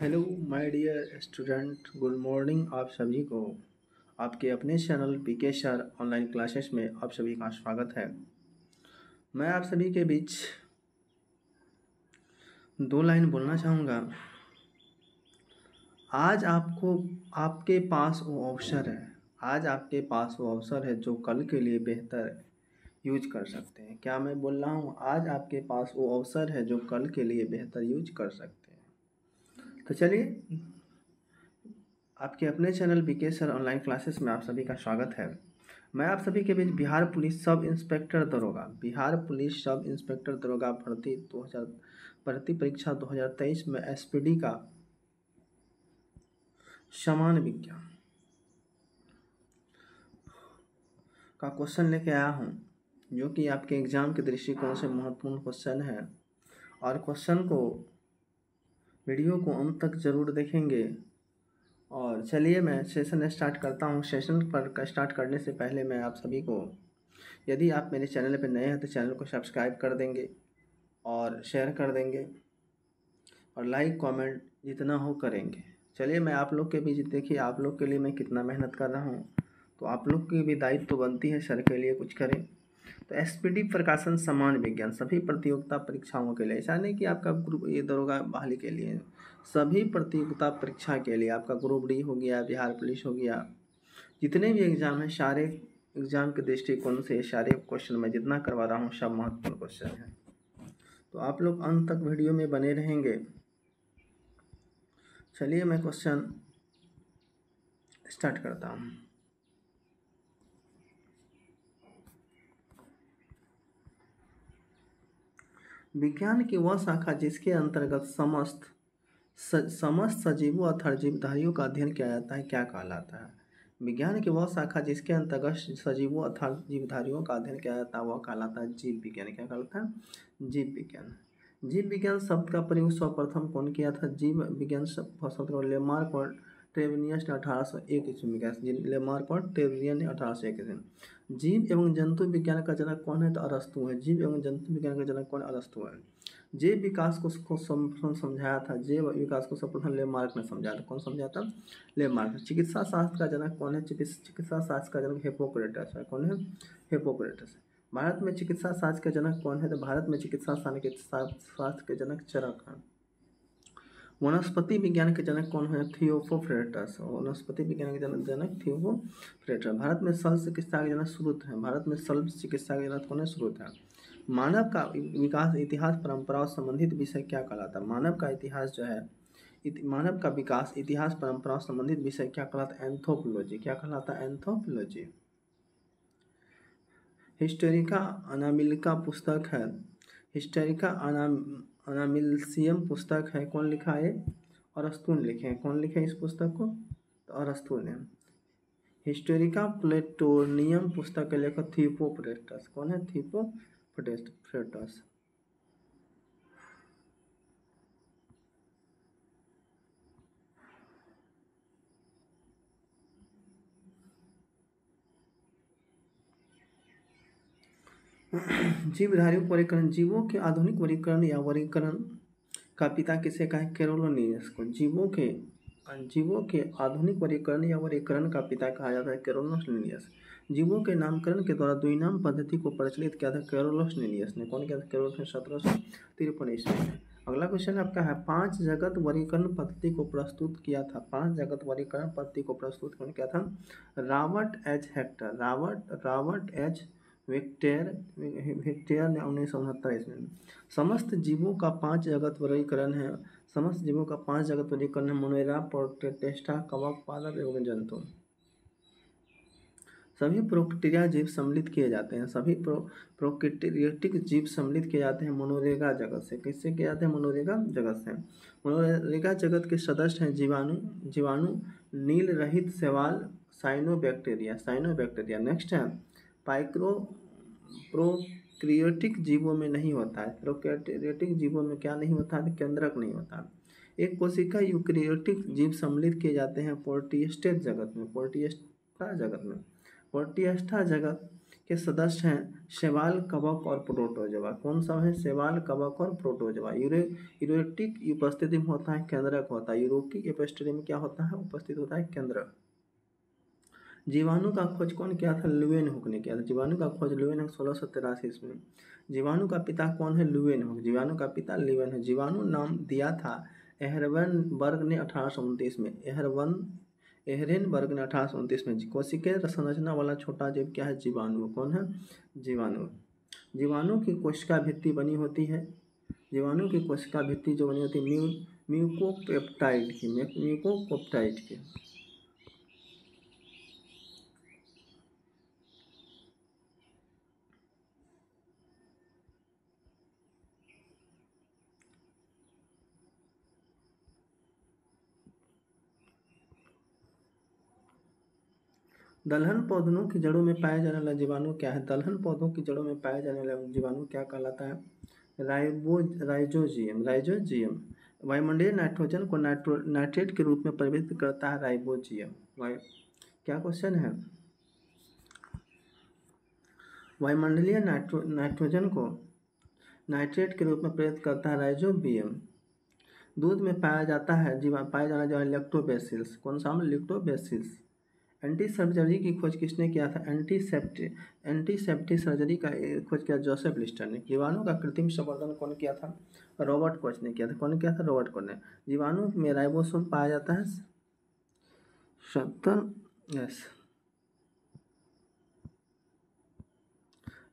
Hello my dear student, good morning आप सभी को। आपके अपने channel PK sir online classes में आप सभी का स्वागत है। मैं आप सभी के बीच दो लाइन बोलना चाहूँगा। आज आपके पास वो अवसर है। आज आपके पास वो अवसर है जो कल के लिए बेहतर यूज कर सकते हैं। क्या मैं बोल रहा हूँ? आज आपके पास वो अवसर है जो कल के लिए बेहतर यूज कर सकते हैं। तो चलिए, आपके अपने channel BK sir online classes में आप सभी का स्वागत है। मैं आप सभी के बीच बिहार पुलिस सब इंस्पेक्टर दरोगा भर्ती परीक्षा 2023 में एसपीडी का सामान्य विज्ञान का क्वेश्चन लेके आया हूँ, जो कि आपके एग्जाम के दृष्टिकोण से महत्वपूर्ण क्वेश्चन है। और क्वेश्चन को वीडियो को अंत तक जरूर देखेंगे। और चलिए, मैं सेशन स्टार्ट करता हूँ। सेशन पर स्टार्ट करने से पहले मैं आप सभी को, यदि आप मेरे चैनल पर नए हैं तो चैनल को सब्सक्राइब कर देंगे और शेयर कर देंगे और लाइक कमेंट जितना हो करेंगे। चलिए, मैं आप लोग के बीच, देखिए आप लोग के लिए मैं कितना मेहनत कर रहा हूँ, तो आप लोग की भी दायित्व तो बनती है सर के लिए कुछ करें। तो एसपीडी प्रकाशन सामान्य विज्ञान सभी प्रतियोगिता परीक्षाओं के लिए, ऐसा नहीं कि आपका ग्रुप ये दरोगा बहाली के लिए, सभी प्रतियोगिता परीक्षा के लिए, आपका ग्रुप डी हो गया, बिहार पुलिस हो गया, जितने भी एग्जाम हैं सारे एग्जाम के दृष्टिकोण से सारे क्वेश्चन मैं जितना करवा रहा हूँ सब महत्वपूर्ण क्वेश्चन है। तो आप लोग अंत तक वीडियो में बने रहेंगे। चलिए, मैं क्वेश्चन स्टार्ट करता हूँ। विज्ञान की वह शाखा जिसके अंतर्गत समस्त सजीवों अथवा जीवधारियों का अध्ययन किया जाता है क्या कहलाता है? विज्ञान की वह शाखा जिसके अंतर्गत सजीवों अर्थात जीवधारियों का अध्ययन किया जाता है वह कहलाता है जीव विज्ञान। क्या कहलाता है? जीव विज्ञान। जीव विज्ञान शब्द का प्रयोग सर्वप्रथम कौन किया था? जीव विज्ञान शब्द को लेमार्क और ट्रेविनियस ने 1801 ईस्वी में किया। लेमार्क और ट्रेविनियस ने 1801 ईस्वी में। जीव एवं जंतु विज्ञान का जनक कौन है? तो अरस्तु है। जीव एवं जंतु विज्ञान का जनक कौन? अरस्तु है। जैव विकास को समझाया था, जैव विकास को सर्वप्रथम लेमार्क ने समझाया था। कौन समझाया था? लेमार्क। चिकित्सा शास्त्र का जनक कौन है? चिकित्सा शास्त्र का जनक हिप्पोक्रेटस है। कौन है? हिप्पोक्रेटस। भारत में चिकित्सा शास्त्र के जनक कौन है? तो भारत में चिकित्सा शास्त्र के जनक चरक हैं। वनस्पति विज्ञान के जनक कौन है? थियोफोफ्रेटस। वनस्पति विज्ञान के जनक थियोफोफ्रेटस। भारत में शल्य चिकित्सा के जनक श्रुत है। भारत में शल्य चिकित्सा के जनक कौन है? श्रुत है। मानव का विकास इतिहास परंपराओं संबंधित विषय क्या कहलाता है? मानव का इतिहास जो है, मानव का विकास इतिहास परंपराओं संबंधित विषय क्या कहलाता है? एंथ्रोपोलॉजी। क्या कहलाता है? एंथ्रोपोलॉजी। हिस्टोरिका अनामिलिका पुस्तक है। हिस्टोरिका अनामिलसियम पुस्तक है। कौन लिखा है? अरस्तु ने लिखे हैं। कौन लिखे इस पुस्तक को? तो अरस्तु ने। हिस्टोरिका प्लेटोनियम पुस्तक के लेखक थियोफ्रेटस। कौन है? थियोफ्रेटस। जीवधारियों वर्गीकरण। जीवों के आधुनिक वर्गीकरण या वर्गीकरण का पिता किसे कहा? कैरोलिनियस को। जीवों के आधुनिक वर्गीकरण या वर्गीकरण का पिता कहा जाता है कैरोलस लिनियस। जीवों के नामकरण के द्वारा द्विनाम पद्धति को प्रचलित किया था कैरोलस लिनियस ने। कौन किया था? कैरोलस ने 1753 ईस्वी में। अगला क्वेश्चन आपका है, 5 जगत वर्गीकरण पद्धति को प्रस्तुत किया था। 5 जगत वर्गीकरण पद्धति को प्रस्तुत कौन किया था? Robert H Hector. Robert H Victor ने 1969 ईस्वी में। समस्त जीवों का 5 जगत वर्गीकरण है। समस्त जीवों का 5 जगत वर्गीकरण है। मोनेरा, प्रोटेस्टा, कवक, पादप एवं जंतु। सभी प्रोकैरियोटिक जीव सम्मिलित किए जाते हैं। सभी प्रोकैरियोटिक जीव सम्मिलित किए जाते हैं मोनोरेगा जगत से। किससे किए जाते हैं? मोनोरेगा जगत से। मोनोरेगा जगत के सदस्य हैं जीवाणु, नील रहित शैवाल, साइनोबैक्टीरिया। नेक्स्ट है प्रोकैरियोटिक जीवों में नहीं होता है। प्रोकैरियोटिक जीवों में क्या नहीं होता है? केंद्रक नहीं होता है। एक कोशिका यूकैरियोटिक जीव सम्मिलित किए जाते हैं प्रोटिस्टा जगत में। प्रोटिस्टा जगत के सदस्य हैं शैवाल, कवक और प्रोटोजोआ। कौन सा है? शैवाल, कवक और प्रोटोजोआ। यूरेटिक उपस्थिति में होता है केंद्रक होता है। यूरोटिक उपस्थिति में क्या होता है? उपस्थित होता है केंद्रक। जीवाणु का खोज कौन किया था? ल्यूवेनहुक ने किया था। जीवाणु का खोज ल्यूवेनहुक 1683 ईस्वी में। जीवाणु का पिता कौन है? ल्यूवेनहुक। जीवाणु का पिता ल्यूवेनहुक। जीवाणु नाम दिया था एहरनबर्ग ने 1829 में। एहरेनबर्ग ने 1829 में। कोशिकीय संरचना वाला छोटा जीव क्या है? जीवाणु। कौन है? जीवाणु। जीवाणु की कोशिका भित्ति बनी होती है। जीवाणु की कोशिका भित्ति जो बनी होती है म्यूकोपेप्टाइड की। दलहन पौधों की जड़ों में पाए जाने वाला जीवाणु क्या है? दलहन पौधों की जड़ों में पाए जाने वाला जीवाणु क्या कहलाता है? राइजोजियम। वायुमंडलीय नाइट्रोजन को नाइट्रेट के रूप में परिवर्तित करता है राइबोजियम। क्या क्वेश्चन है? वायुमंडलीय नाइट्रोजन को नाइट्रेट के रूप में परिवर्तित करता है राइजोबियम। दूध में पाया जाता है पाया जाना जो है लैक्टोबैसिलस। कौन सा? लैक्टोबैसिलस। एंटीसेप्टिक की खोज किसने किया था? एंटीसेप्टिक सर्जरी का खोज किया जोसेफ लिस्टर ने। जीवाणु का कृत्रिम संवर्धन कौन किया था? रॉबर्ट कोच ने किया था। कौन किया था? रॉबर्ट कोच ने। जीवाणु में राइबोसोम पाया जाता है 70। यस।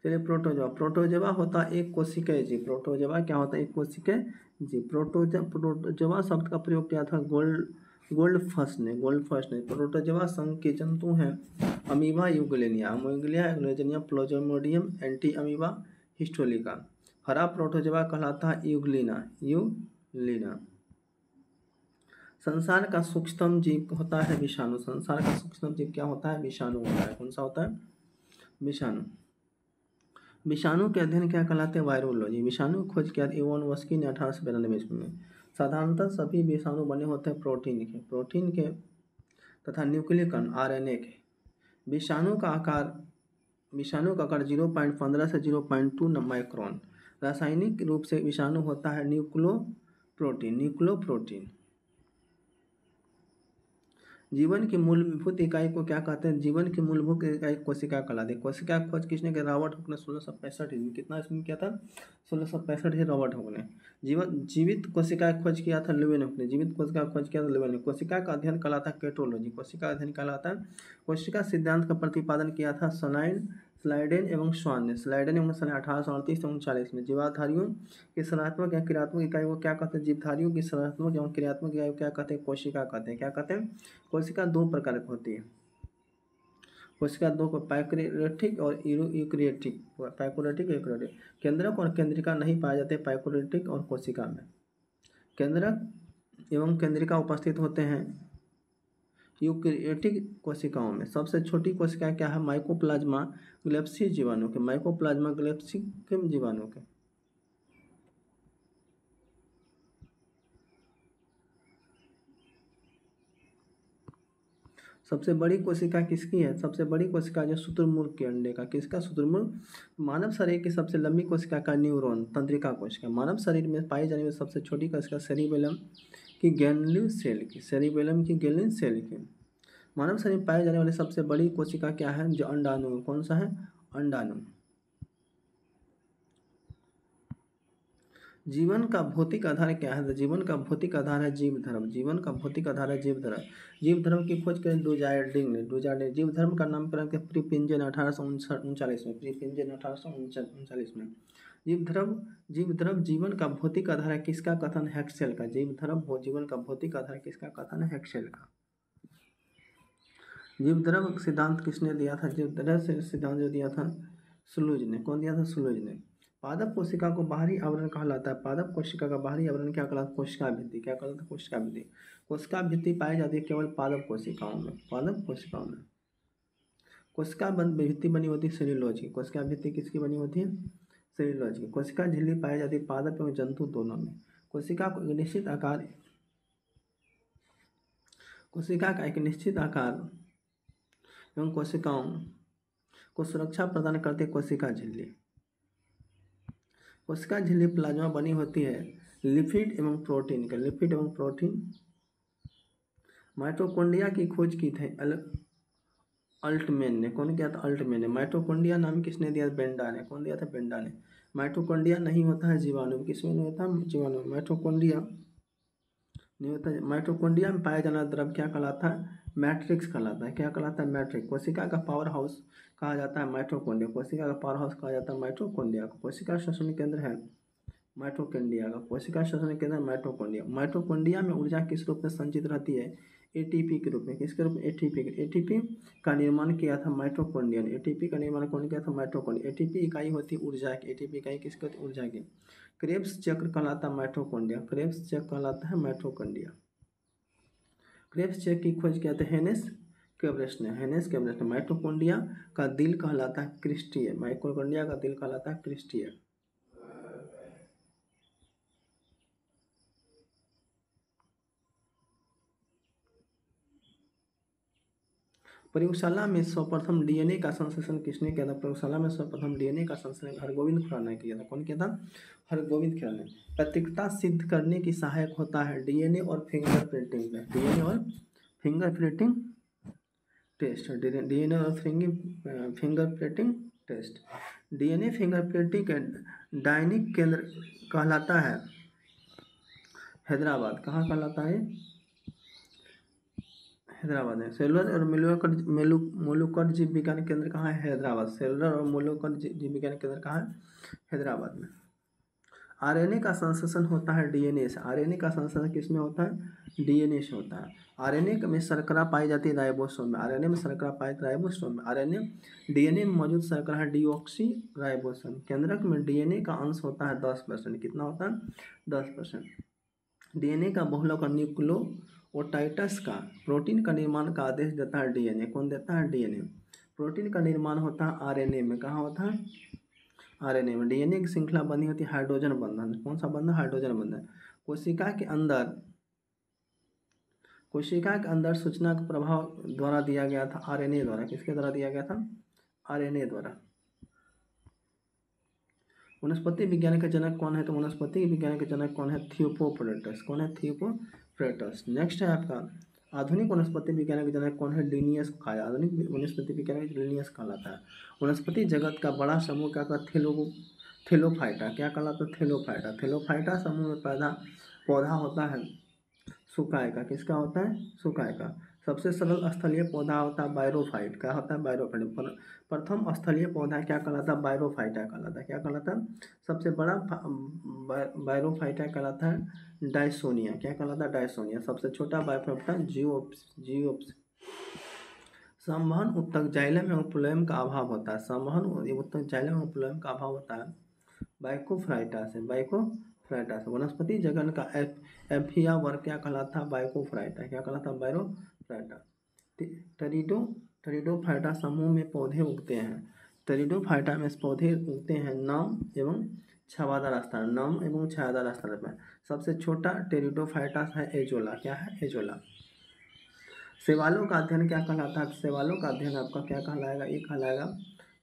चलिए प्रोटोजोआ होता है एक कोशिकीय जीव। प्रोटोजोआ क्या होता है? एक कोशिकीय जीव। प्रोटोजोआ शब्द का प्रयोग किया था गोल्डफस्ट ने। प्रोटोजोआ संघ के जंतु हैं amoeba Euglena, Plasmodium, Entamoeba, histolytica. हरा प्रोटोजोआ कहलाता है यूग्लिना। संसार का सूक्ष्मतम जीव होता है विषाणु। संसार का सूक्ष्मतम जीव क्या होता है? विषाणु होता है। कौन सा होता है? विषाणु। विषाणु के अध्ययन क्या कहलाते हैं? वायरोलॉजी। विषाणु खोज किया इवानोव्स्की ने 1892 ईस्वी में। साधारणतः सभी विषाणु बने होते हैं प्रोटीन के तथा न्यूक्लिक आरएनए के। विषाणु का आकार 0.15 से 0.2 माइक्रोन। रासायनिक रूप से विषाणु होता है न्यूक्लियोप्रोटीन। जीवन की मूलभूत इकाई को क्या कहते हैं? जीवन की मूलभूत इकाई कोशिका कहलाती है। कोशिका खोज किसने किया? रॉबर्ट हुक ने 1665 ईस्वी। कितना इसमें किया था? 1665 से रॉबर्ट हुक ने। जीवित कोशिका खोज किया था ल्यूवेनहुक ने। जीवित कोशिका खोज किया था ल्यूवेनहुक। कोशिका का अध्ययन कहलाता है केटोलॉजी। कोशिका अध्ययन कहलाता है। कोशिका सिद्धांत का प्रतिपादन किया था स्लाइडेन एवं स्वान ने। स्लाइडेन एवं 1838 से 39 में। जीवाधारियों की सकारात्मक या क्रियात्मक इकाई को क्या कहते हैं? जीवधारियों की सकारात्मक एवं क्रियात्मक इकाई को क्या कहते हैं? कोशिका कहते हैं। क्या कहते हैं? कोशिका दो प्रकार की होती है। कोशिका दो को पैक्रोरेटिक और यूकैरियोटिक। केंद्रक और केंद्रिका नहीं पाए जाते पैक्रोरेटिक और कोशिका में। केंद्रक एवं केंद्रिका उपस्थित होते हैं यूकैरियोटिक कोशिकाओं में। सबसे छोटी कोशिका क्या है? माइकोप्लाज्मा ग्लेप्सी जीवाणु के। सबसे बड़ी कोशिका किसकी है? सबसे बड़ी कोशिका जो शुतुरमुर्ग के अंडे का। किसका? शुतुरमुर्ग। मानव शरीर की सबसे लंबी कोशिका का न्यूरॉन तंत्रिका कोशिका। मानव शरीर में पाई जाने वाली सबसे छोटी कोशिका सेरिबेलम की गैंग्लियन सेल की। मानव शरीर में पाई जाने वाली सबसे बड़ी कोशिका क्या है? जो अंडाणु। कौन सा है? अंडाणु। जीवन का भौतिक आधार क्या है? जीवन का भौतिक आधार है जीव धर्म। जीव धर्म की खोज करें डुजार्डिन ने। जीव धर्म का नामकरण किया प्रीपिंजन 1839 में। जीव धर्म जीवन का भौतिक आधार है किसका कथन? हेक्सेल का। जीव धर्म जीवन का भौतिक आधार किसका कथन है? हेक्सेल का। जीव धर्म सिद्धांत किसने दिया था? जीव धर्म सिद्धांत जो दिया था सुलूज ने। कौन दिया था? सुलूज ने। पादप कोशिका को बाहरी आवरण कहलाता है। पादप कोशिका का बाहरी आवरण क्या कहलाता है? कोशिका भित्ति। क्या कहलाता है? कोशिका भित्ति। कोशिका भित्ति पाई जाती है केवल पादप कोशिकाओं में। कोशिका भित्ति बनी होती है सेल्यूलोज की। कोशिका भित्ति किसकी बनी होती है? सेल्यूलोज की। कोशिका झिल्ली पाई जाती है पादप एवं जंतु दोनों में। कोशिका का एक निश्चित आकार एवं को सुरक्षा प्रदान करती कोशिका झिल्ली। कोशिका झिल्ली प्लाज्मा बनी होती है लिपिड एवं प्रोटीन के, लिपिड एवं प्रोटीन। माइटोकॉन्ड्रिया की खोज की थी अल्टमैन ने। कौन किया था? अल्टमैन ने। माइटोकॉन्ड्रिया नाम किसने दिया? बेंडा ने। कौन दिया था? बेंडा ने। माइटोकॉन्ड्रिया नहीं होता है जीवाणु में, किसमें नहीं होता? जीवाणु में। माइटोकॉन्ड्रिया नहीं होता है। माइटोकॉन्ड्रिया में पाया जाना द्रव क्या कहलाता है? मैट्रिक्स कहलाता है। क्या कहलाता है? मैट्रिक्स। कोशिका का पावर हाउस कहा जाता है माइटोकॉन्ड्रिया। कोशिका का पावर हाउस कहा जाता है माइटोकॉन्ड्रिया को। कोशिका श्वसन केंद्र है माइटोकॉन्ड्रिया का। कोशिका श्वसन केंद्र माइटोकॉन्ड्रिया। माइटोकॉन्ड्रिया में ऊर्जा किस रूप में संचित रहती है? एटीपी के रूप में। किसके रूप में? एटीपी। एटीपी का निर्माण किया था माइटोकॉन्ड्रिया ने। एटीपी का निर्माण कौन किया था? माइटोकॉन्ड्रिया। एटीपी इकाई होती है ऊर्जा की। एटीपी इकाई किसकी होती है? ऊर्जा की। क्रेब्स चक्र कहलाता है माइटोकॉन्ड्रिया। क्रेब्स चक्र कहलाता है माइटोकॉन्ड्रिया। क्रेब्स चक्र की खोज किया था हेनेस कैब्रेस्ट ने। हेनेस कैब्रेस्ट ने। माइटोकॉन्ड्रिया का दिल कहलाता है क्रिस्टीय। माइटोकॉन्ड्रिया का दिल कहलाता है क्रिस्टीय। प्रयोगशाला में सर्वप्रथम डीएनए का संश्लेषण किसने किया था? प्रयोगशाला में सर्वप्रथम डीएनए का संश्लेषण हरगोविंद खुराना ने किया था। कौन किया था? हरगोविंद खुराना ने। प्रत्येकता सिद्ध करने की सहायक होता है डीएनए और फिंगरप्रिंटिंग में। डीएनए और फिंगरप्रिंटिंग टेस्ट। डीएनए और फिंगरप्रिंटिंग टेस्ट। डीएनए फिंगरप्रिंटिंग के डायनिक केंद्र कहलाता है हैदराबाद। कहाँ कहलाता है? हैदराबाद में। सेलुलर और मोलुकुलर जीव विज्ञान केंद्र कहाँ है? हैदराबाद। सेलुलर और मोलुकुलर जीव विज्ञान केंद्र कहाँ है? हैदराबाद में। आरएनए का संश्लेषण होता है डीएनए से। आरएनए का संश्लेषण किसमें होता है? डीएनए से होता है। आरएनए में शर्करा पाई जाती है राइबोसोम में। आरएनए में शर्करा पाई जाती है राइबोसोम में। आरएनए डीएनए में मौजूद शर्करा है डीऑक्सी राइबोसोम। केंद्रक में डीएनए का अंश होता है 10%। कितना होता है? 10%। डीएनए का बहुलक और न्यूक्लियोटाइड्स का प्रोटीन का निर्माण का आदेश देता है डीएनए। कौन देता है? डीएनए। प्रोटीन का निर्माण होता है आरएनए में। कहाँ होता है? आरएनए में। डीएनए की श्रृंखला बनी होती है हाइड्रोजन बंधन। कौन सा बंधन? हाइड्रोजन बंधन। कोशिका के अंदर सूचना का प्रभाव द्वारा दिया गया था आरएनए द्वारा। किसके द्वारा दिया गया था? आरएनए द्वारा। वनस्पति विज्ञान के जनक कौन है? तो वनस्पति विज्ञान के जनक कौन है? थियोपोफ्रेटस। कौन है? थियोपोफ्रेटस। नेक्स्ट है आपका आधुनिक वनस्पति विज्ञान के जनक कौन है? लिनियस कहा। आधुनिक वनस्पति विज्ञान के लिनियस कहलाता है। वनस्पति जगत का बड़ा समूह क्या कहता है? थैलोफाइटा। क्या कहलाता है? थैलोफाइटा। थैलोफाइटा समूह में पौधा होता है सुकाय का। किसका होता है? सुकाय का। सबसे सरल स्थलीय पौधा होता है बायरोफाइट। क्या होता है? बायरोफाइट। प्रथम स्थलीय पौधा क्या कहलाता है? बायरोफाइटा कहलाता है। क्या कहलाता है? सबसे बड़ा बायरोफाइटा कहलाता है डायसोनिया। क्या कहलाता है? डायसोनिया। सबसे छोटा बायोफाइटा जियोप्स। संवहन उत्तक जाइलम एवं फ्लोएम का अभाव होता है। संवहन उत्तक जाइलम एवं फ्लोएम का अभाव होता है बाइकोफ्राइटा से। बाइकोफ्राइटा से। वनस्पति जगत का एम्फिया वर्ग क्या कहलाता है? बाइकोफ्राइटा। क्या कहलाता है? बाइकोफ्राइटा। टेरिडोफाइटा समूह में पौधे उगते हैं। टेरिडोफाइटा में पौधे उगते हैं नम एवं छायादार स्थान। नम एवं छायादार स्थान पर। सबसे छोटा टेरिडोफाइटा है एजोला। क्या है? एजोला। शैवालों का अध्ययन क्या कहलाता है? शैवालों का अध्ययन आपका क्या कहलाएगा? ये कहलाएगा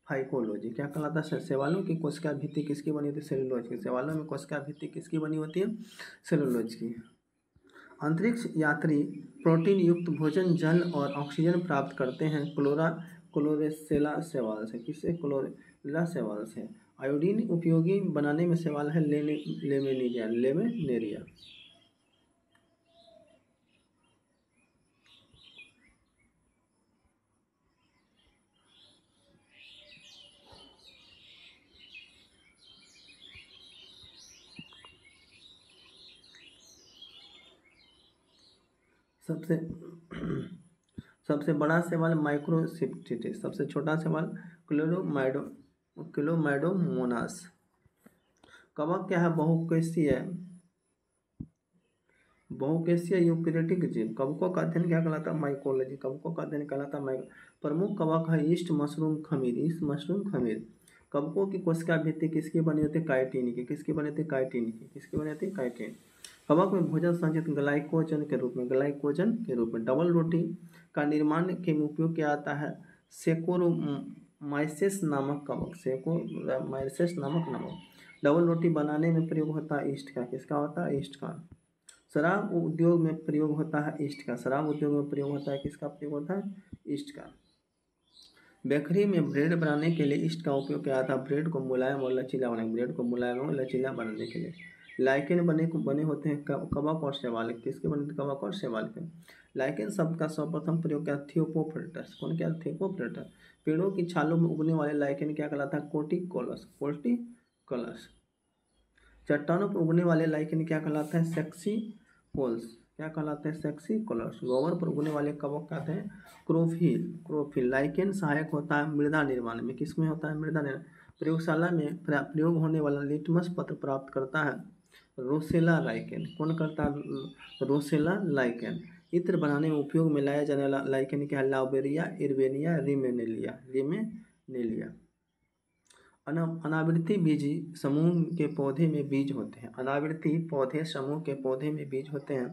फाइकोलॉजी। क्या कहलाता है? शैवालों की कोशिका भित्ति किसकी बनी होती है? सेलुलोज की। शैवालों में कोशिका भित्ति किसकी बनी होती है? सेलुलोज की। अंतरिक्ष यात्री प्रोटीन युक्त भोजन जल और ऑक्सीजन प्राप्त करते हैं क्लोरेल्ला शैवाल से। किससे? क्लोरेल्ला शैवाल से। आयोडीन उपयोगी बनाने में शैवाल है लेमिनेरिया। सबसे बड़ा शैवाल माइक्रोसिप्टिस। सबसे छोटा शैवाल क्लोमाइडोमोनास। कवक क्या है? बहुकेशीय यूकेरियोटिक जीव। कवकों का अध्ययन क्या कहलाता है? माइकोलॉजी। कवकों का अध्ययन कहलाता है प्रमुख कवक है ईस्ट मशरूम खमीर। ईस्ट मशरूम खमीर। कवकों की कोशिका भित्ति किसकी बनी होती है? काइटिन की। किसकी बनी होती है? काइटिन की। किसकी बनी होती है? काइटिन। कवक में भोजन संचित ग्लाइकोजन के रूप में। डबल रोटी का निर्माण के उपयोग किया जाता है माइसेस नामक कवक, सेको माइसेस नामक नमक। डबल रोटी बनाने में प्रयोग होता है ईस्ट का, किसका होता है ईस्ट का। शराब उद्योग में प्रयोग होता है ईस्ट का, शराब उद्योग में प्रयोग होता है किसका प्रयोग होता है ईस्ट का। बेकरी में ब्रेड बनाने के लिए ईस्ट का उपयोग किया था, ब्रेड को मुलायम और लचीला बनाने, ब्रेड को मुलायम और लचीला बनाने के लिए। लाइकेन बने होते हैं कवक और शैवाल, किसके बने कवक और शैवाल के। लाइकेन शब्द का सर्वप्रथम प्रयोग किया थियोपोफ्रेटस, कौन किया थियोपोफ्रेटस। पेड़ों की छालों में उगने वाले लाइकेन क्या कहलाता है कोटिकोलस, कोटिकोलस। चट्टानों पर उगने वाले लाइकेन क्या कहलाता है सेक्सी पोल्स, क्या कहलाते हैं सेक्सी कोलस। गोबर पर उगने वाले कवक कहते हैं क्रोफिल, क्रोफिल। लाइकेन सहायक होता है मृदा निर्माण में, किसमें होता है मृदा निर्माण। प्रयोगशाला में प्रयोग होने वाला लिटमस पत्र प्राप्त करता है रोसेला लाइकेन, कौन करता है रोसेला लाइकेन। इत्र बनाने में उपयोग में लाया जाने वाला लाइकेन क्या है लाउबेरिया इर्बेनिया रिमेनेलिया, रिमेनेलिया। अनावृति बीजी समूह के पौधे में बीज होते हैं, अनावृति पौधे समूह के पौधे में बीज होते हैं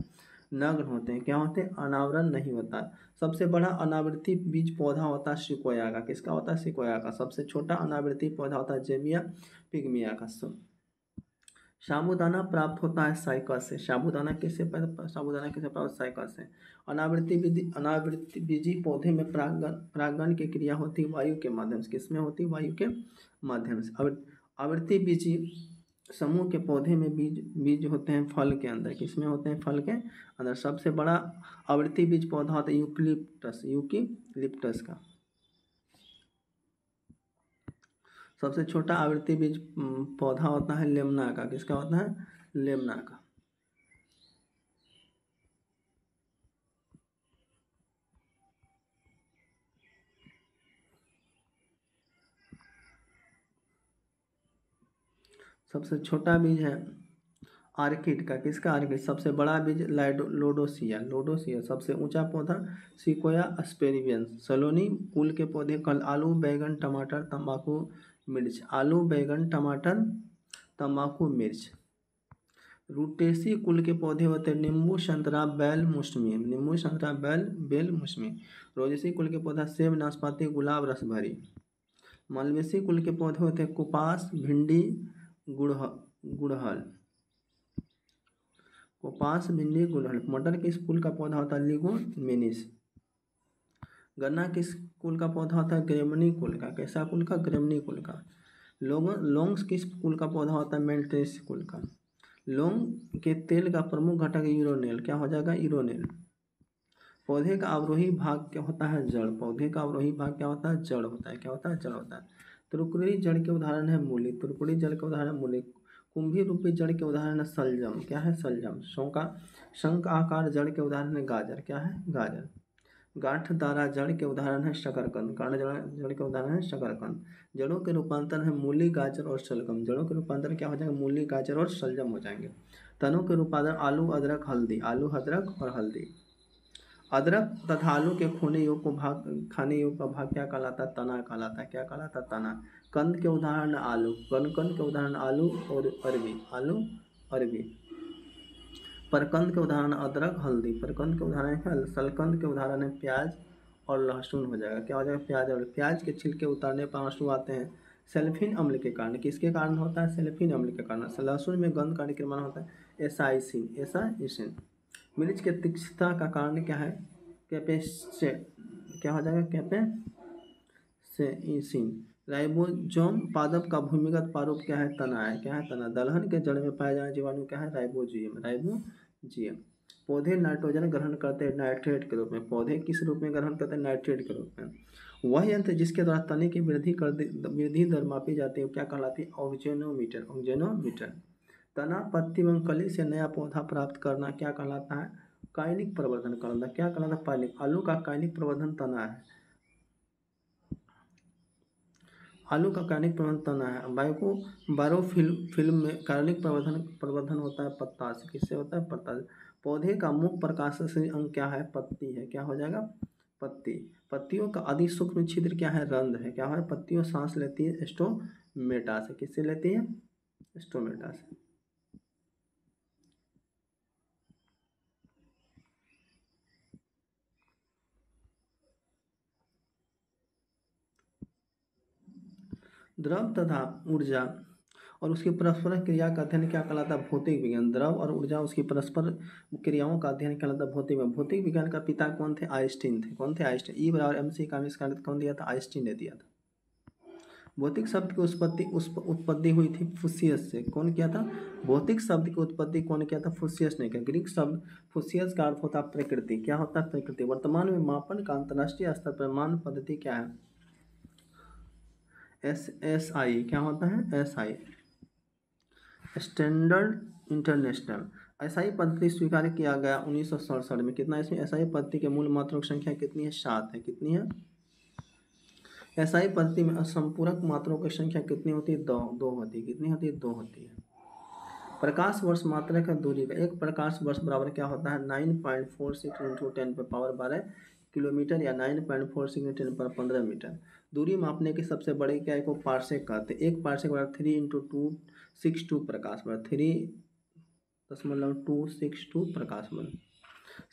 नग्न होते हैं, क्या होते हैं अनावरण नहीं होता। सबसे बड़ा अनावृति बीज पौधा होता है सिकोया का, किसका होता है सिकोया का। सबसे छोटा अनावृति पौधा होता है जेमिया पिग्मिया का। साबूदाना प्राप्त होता है साइकस से, साबूदाना किससे प्राप्त साइकस से। अनावृति बीजी पौधे में परागण की क्रिया होती है वायु के माध्यम से, किसमें होती है वायु के माध्यम से। आवृत्ति बीजी समूह के पौधे में बीज होते हैं फल के अंदर, किसमें होते हैं फल के अंदर। सबसे बड़ा आवृत्ति बीज पौधा होता है यूकलिप्टस का। सबसे छोटा आवृत्ति बीज पौधा होता है लेमना का, किसका होता है लेमना का। सबसे छोटा बीज है आर्किड का, किसका आर्किड। सबसे बड़ा बीज लोडोसिया, लोडोसिया। सबसे ऊंचा पौधा सिकोया एस्पेरियंस। सलोनी कुल के पौधे कल आलू बैगन टमाटर तंबाकू मिर्च, आलू बैगन टमाटर तंबाकू मिर्च। रूटेसी कुल के पौधे होते हैं नींबू संतरा बैल मौसमी, नींबू संतरा बेल मौसमी। रोजेसी कुल के पौधा सेब नाशपाती गुलाब रसभरी। मालवेसी कुल के पौधे होते हैं कपास भिंडी गुड़हल, कपास भिंडी गुड़हल। मटर किस कुल का पौधा होता है लिगुमिनिस। गन्ना किस कुल का पौधा होता है ग्रेमनी कुल का, कैसा कुल का ग्रेमनी कुल का। लौंग किस कुल का पौधा होता है मेंटेस कुल का। लौंग के तेल का प्रमुख घटक यूरोनेल, क्या हो जाएगा यूरोनेल। पौधे का अवरोही भाग क्या होता है जड़, पौधे का अवरोही भाग क्या होता है जड़ होता है, क्या होता है जड़ होता है। त्रिकोणीय जड़ के उदाहरण है मूली, त्रिकोणीय जड़ के उदाहरण मूली। कुंभी रूपी जड़ के उदाहरण है सलजम, क्या है सलजम। शंख आकार जड़ के उदाहरण है गाजर, क्या है गाजर। गांठदारा जड़ के उदाहरण है शकरकंद, जड़ के उदाहरण है शकरकंद। जड़ों के रूपांतर है मूली गाजर और शलगम, जड़ों के रूपांतर क्या हो जाएगा मूली गाजर और शलजम हो जाएंगे। तनों के रूपांतर आलू अदरक हल्दी, आलू अदरक और हल्दी। अदरक तथा आलू के खाने योग का भाग क्या कहलाता है तना कहलाता है, क्या कहलाता है तना। कंद के उदाहरण आलू, कंद के उदाहरण आलू और अरबी, आलू अरबी। परकंद के उदाहरण अदरक हल्दी, परकंद के उदाहरण है सलकंद के उदाहरण है प्याज और लहसुन हो जाएगा, क्या हो जाएगा प्याज और प्याज के छिलके उतारने पर आंसू आते हैं सेल्फिन अम्ल के कारण, किसके कारण होता है सेल्फिन अम्ल के कारण। लहसुन में गंध का निर्माण होता है एसाइसिन। मिर्च के तीक्ष्णता का कारण क्या है कैपेसे, क्या हो जाएगा कैपेसेइसिन। राइबोसोम पादप का भूमिगत प्रारूप क्या है तना है, क्या है तना। दलहन के जड़ में पाया जाने जीवाणु क्या है राइबोजियम। पौधे नाइट्रोजन ग्रहण करते हैं नाइट्रेट के रूप में, पौधे किस रूप में ग्रहण करते हैं नाइट्रेट के रूप में। वह यंत्र जिसके द्वारा तने की वृद्धि दर मापी जाती है क्या कहलाती है ऑक्जेनोमीटर। तना पत्ती एवं कली से नया पौधा प्राप्त करना क्या कहलाता है कायनिक प्रवर्धन करना, क्या कहलाता है कायनिक। आलू का कायनिक प्रवर्धन तना है, आलू का कायनिक प्रवर्धन तना है। बायोफिल्म में कायनिक प्रवर्धन होता है पत्ता से, किससे होता है पत्ता से। पौधे का मुख्य प्रकाशक अंग क्या है पत्ती है, क्या हो जाएगा पत्ती। पत्तियों का अति सूक्ष्म छिद्र क्या है रंध्र है, क्या है पत्तियों सांस लेती है स्टोमेटा से, किससे लेती है स्टोमेटा से। द्रव तथा ऊर्जा और उसकी परस्पर क्रिया का अध्ययन क्या कहलाता है? भौतिक विज्ञान। द्रव और ऊर्जा उसकी परस्पर क्रियाओं का अध्ययन कहलाता है भौतिक विज्ञान। भौतिक विज्ञान का पिता कौन थे? आइंस्टीन थे। कौन थे? आइंस्टीन। ई बराबर MC का आविष्कार कौन दिया था? आइंस्टीन ने दिया था। भौतिक शब्द की उत्पत्ति हुई थी फुस्सियस से। कौन किया था? भौतिक शब्द की उत्पत्ति कौन किया था? फुस्सियस ने किया। ग्रीक शब्द फुस्सियस का अर्थ होता है प्रकृति। क्या होता है? प्रकृति। वर्तमान में मापन का अंतर्राष्ट्रीय स्तर पर मान पद्धति क्या है? SI। क्या होता है? SI, standard international. SI पद्धति स्वीकार किया गया 1967 में। कितना इसमें? SI पद्धति के मूल मात्रों की संख्या कितनी है? 7 है। कितनी है? SI पद्धति में असंपूरक मात्रों की संख्या कितनी होती है? 2 होती है। कितनी होती है? 2 होती है। प्रकाश वर्ष मात्रक है दूरी का। एक प्रकाश वर्ष बराबर क्या होता है? 9.46 × 10⁻12 किलोमीटर या 9.46 × 10⁻15 मीटर। दूरी मापने की सबसे बड़ी क्या को पार्सेक कहते हैं। एक पार्सेक बराबर 3 × 262 प्रकाश वर्ष। 3.262 प्रकाश वर्ष।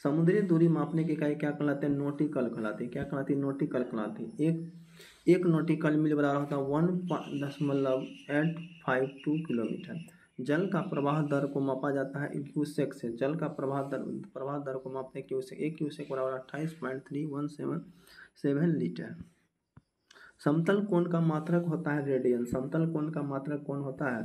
समुद्री दूरी मापने की इकाई क्या कहलाते हैं? नॉटिकल कहलाती है। क्या कहलाती है? नॉटिकल कहलाती है। एक नॉटिकल मील बराबर होता है 1.852 किलोमीटर। जल का प्रवाह दर को मापा जाता है क्यूसेक से। जल का प्रवाह दर को मापते हैं क्यूसेक। एक क्यूसेक बराबर 28.3177 लीटर। समतल कोण का मात्रक होता है रेडियन। समतल कोण का मात्रक कौन होता है?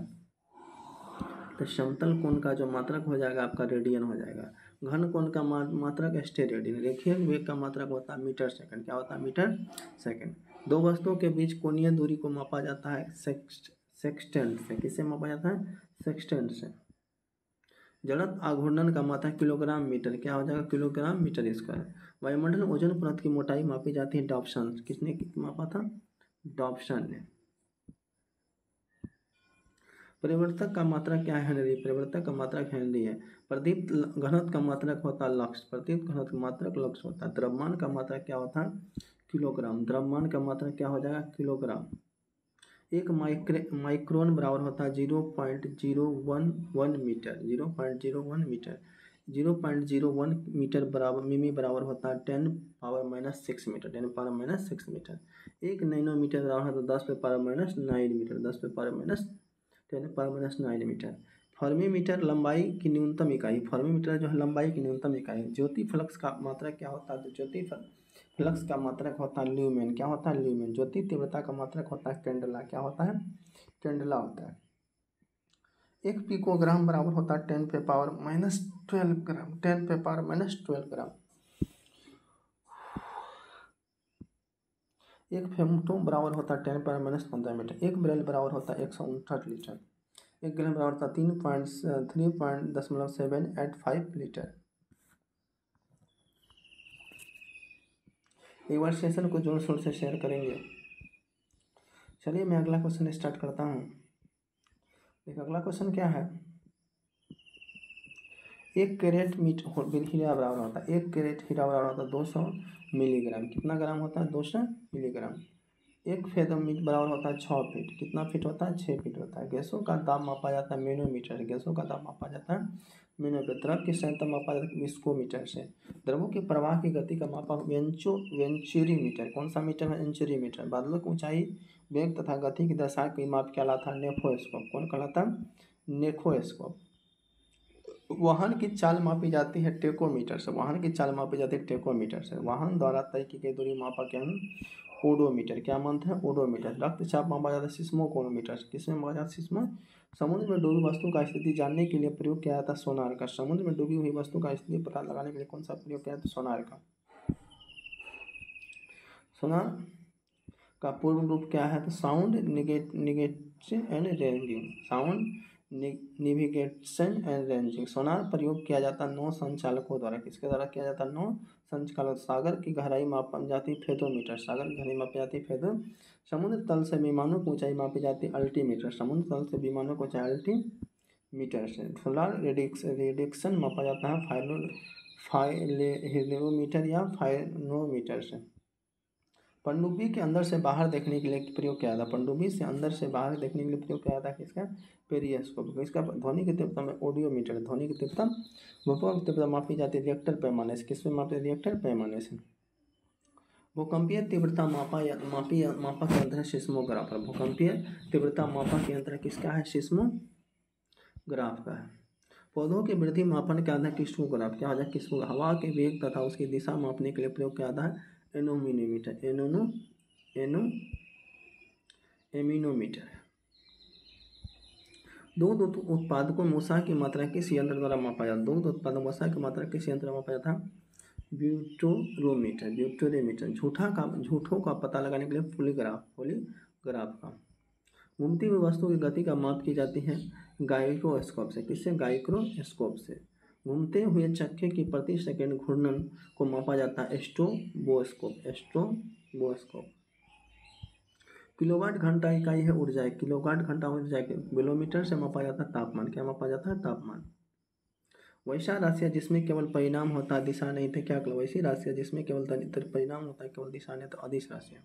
तो समतल कोण का जो मात्रक हो जाएगा आपका रेडियन हो जाएगा। घन कोण का मात्रक स्टेरेडियन। रेखीय वेग का मात्रक होता है मीटर सेकंड। क्या होता है? Metre second. दो वस्तुओं के बीच कोणीय दूरी को मापा जाता है सेक्सटेंट से। किससे मापा जाता है? सेक्सटेंट से। जड़त्व आघूर्णन का मात्रक किलोग्राम मीटर। क्या हो जाएगा? Kilogram metre square. वायुमंडल ओजोन परत की मोटाई मापी जाती है डॉप्सन। किसने मापा था? डॉप्सन ने। परिवर्तक का मात्रक क्या है? हेनरी। परिवर्तक का मात्रक हेनरी है। प्रदीप्त घनत्व का मात्रक होता है लक्स। प्रदीप्त घनत्व का मात्रक लक्स होता है। द्रव्यमान का मात्रक क्या होता है? किलोग्राम। द्रव्यमान का मात्रक क्या हो जाएगा? किलोग्राम। एक माइक्रोन बराबर होता है 0.011 मीटर। 0.01 मीटर। 0.01 मीटर बराबर मिमी बराबर होता है 10⁻⁻6 मीटर। 10⁻⁻6 मीटर। एक नैनोमीटर बराबर होता है 10⁻⁹ मीटर। 10⁻⁹ मीटर। फर्मीमीटर लंबाई की न्यूनतम इकाई। फर्मीमीटर जो है लंबाई की न्यूनतम इकाई। ज्योति फ्लक्स का मात्रक क्या होता है? तो ज्योति फ्लक्स का मात्रक होता है ल्यूमेन। क्या होता है? ल्यूमेन। ज्योति तीव्रता का मात्रक होता है कैंडला। क्या होता है? कैंडला होता है। एक पिकोग्राम बराबर होता है 10⁻⁻12 ग्राम। 10⁻⁻12 ग्राम। एक फेमटो बराबर होता है 10⁻⁻15 मीटर। एक ब्रेल बराबर होता है 159 लीटर। एक गैलन बराबर होता है 3.785 लीटर। एक बार सेशन को जोर शोर से शेयर करेंगे। चलिए मैं अगला क्वेश्चन स्टार्ट करता हूँ। देखिए अगला क्वेश्चन क्या है? एक कैरेट हीरा बराबर होता है। एक कैरेट हीरा बराबर होता है 200 मिलीग्राम। कितना ग्राम होता है? 200 मिलीग्राम। एक फेदम मीट बराबर होता है 6 फीट। कितना फीट होता है? 6 फीट होता है। गैसों का दाब मापा जाता है मैनोमीटर। गैसों का दाब मापा जाता है मैनोमीटर। द्रव की सांद्रता मापा जाता है विस्कोमीटर से। द्रवों के प्रवाह की गति का मापा वेंचुरीमीटर। कौन सा मीटर है? वेंचुरीमीटर। बादलों की ऊंचाई, वेग तथा गति की दशा की माप क्या कहलाता है? नेफोस्कोप। कौन कहलाता है? नेफोस्कोप। वाहन की चाल मापी जाती है टेकोमीटर से। वाहन की चाल मापी जाती है टेकोमीटर से। वाहन द्वारा तय की गई दूरी मापा क्या है? ओडोमीटर। क्या मानते हैं? ओडोमीटर। रक्तचाप मापा जाता है सिस्मोकोनोमीटर। किसमें मापा जाता है? सिस्मो। समुद्र में डूबी वस्तु का स्थिति जानने के लिए प्रयोग किया जाता है सोनार का। समुद्र में डूबी हुई वस्तु का स्थिति पता लगाने के लिए कौन सा प्रयोग किया जाता है? सोनार का। सोनार का पूर्ण रूप क्या है? तो sound navigation and ranging. Sound navigation and ranging. Sonar प्रयोग किया जाता है 9 संचालकों द्वारा। किसके द्वारा किया जाता है? 9 संचालक। सागर की गहराई मापी जाती है फेथोमीटर। सागर की गहराई मापी जाती है फेथो। समुद्र तल से विमानों की ऊंचाई मापी जाती है अल्टीमीटर। समुद्र तल से विमानों की ऊंचाई अल्टीमीटर से। सोलर रेडिएशन मापा जाता है फाइलोमीटर या फाइनोमीटर से। पनडुब्बी के अंदर से बाहर देखने के लिए प्रयोग किया था। पनडुब्बी से अंदर से बाहर देखने के लिए प्रयोग किया था किसका? पेरिस्कोप। इसका ध्वनि की तीव्रता में ऑडियोमीटर। ध्वनि की तीव्रता भूकंप की तीव्रता मापी जाती है रिएक्टर पैमाने से। किसमें मापते हैं? रिएक्टर पैमाने से। भूकंपीय तीव्रता मापा के यंत्र है सिस्मोग्राफ। भूकंपीय तीव्रता मापा के यंत्र किसका है? सिस्मोग्राफ का है। पौधों की वृद्धि मापन का आधार किस्मोग्राफ क्या हो जाए? किस्मो हवा के वेग तथा उसकी दिशा मापने के लिए प्रयोग किया जाता है एनोमीटर। एमिनोमीटर। दूध उत्पादकों में वसा की मात्रा किस यंत्र द्वारा मापा जाता है? दूध उत्पादन वसा की मात्रा किस यंत्र द्वारा मापा जाता है? ब्यूटोरोमीटर। झूठों का पता लगाने के लिए पॉलीग्राफ का। घूमती हुई वस्तु की गति का माप की जाती है गाइक्रोस्कोप से। किससे? गाइक्रोस्कोप से। घूमते हुए चक्के की प्रति सेकंड घूर्णन को मापा जाता है स्ट्रोबोस्कोप। किलोवाट घंटा इकाई है ऊर्जा। किलोवाट घंटा ऊर्जा किलोमीटर से मापा जाता है तापमान। क्या मापा जाता है? तापमान। वैसा राशि जिसमें केवल परिणाम होता है दिशा नहीं थे क्या? वैसी राशि जिसमें केवल परिणाम होता है केवल दिशा नहीं तो अदिश राशि।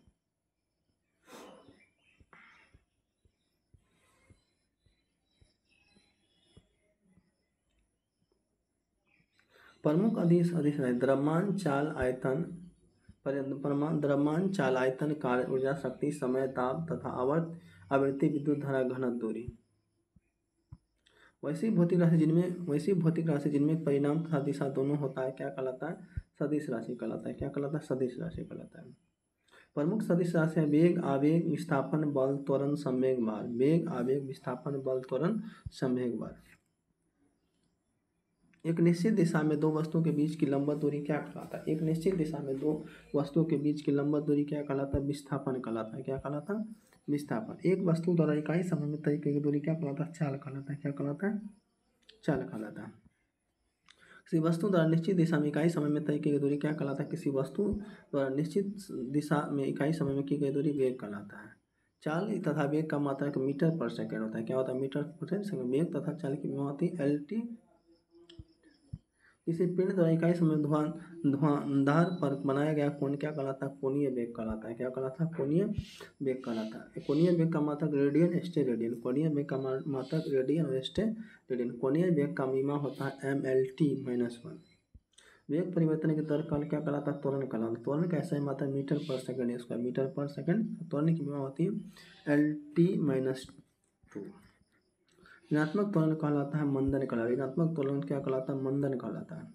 प्रमुख अदिश राशि द्रव्यमान चाल आयतन कार्य ऊर्जा शक्ति समय ताप तथा आवृत्ति विद्युत धारा घनत्व दूरी। वैसी भौतिक राशि जिनमें परिणाम तथा दिशा दोनों होता है क्या कहलाता है? सदिश राशि कहलाता है। क्या कहलाता है? सदिश राशि कहलाता है। प्रमुख सदिश राशि है वेग, आवेग, विस्थापन, बल, त्वरण, संवेग, भार। वेग, आवेग, विस्थापन, बल, त्वरण, संवेग, भार। एक निश्चित दिशा में दो वस्तुओं के बीच की लंबवत दूरी क्या कहलाता है? एक निश्चित दिशा में दो वस्तुओं के बीच की लंबवत दूरी क्या कहलाता है? विस्थापन कहलाता है। क्या कहलाता है? विस्थापन। एक वस्तु द्वारा इकाई समय में तय की गई दूरी क्या कहलाता है? चाल कहलाता है। क्या कहलाता है? चाल कहलाता है। किसी वस्तु द्वारा निश्चित दिशा में इकाई समय में तय की गई दूरी क्या कहलाता है? किसी वस्तु द्वारा निश्चित दिशा में इकाई समय में की गई दूरी वेग कहलाता है। चाल तथा वेग का मात्रक मीटर पर सेकंड होता है। क्या होता है? मीटर पर सेकंड। वेग तथा चाल की होती है LT। किसी पिंड द्वारा इकाई समय धुआंधार पर बनाया गया कोण क्या कहलाता है? कोणीय वेग कहलाता है। क्या कहलाता है? कोणीय वेग कहलाता है। कोणीय वेग का मात्रक रेडियन स्टेरेडियन। कोणीय वेग का मात्रक रेडियन और स्टेरेडियन। कोणीय वेग का मीमा होता है MLT-1। वेग परिवर्तन की दर क्या कहलाता है? त्वरण कहलाता है। त्वरण कैसे मात्रा मीटर पर सेकंड स्क्वायर। मीटर पर सेकंड। त्वरण की मीमा होती है LT-2। ऋणात्मक त्वरण कहलाता है मंदन कहलाता है। ऋणात्मक त्वरण क्या कहलाता है? मंदन कहलाता है।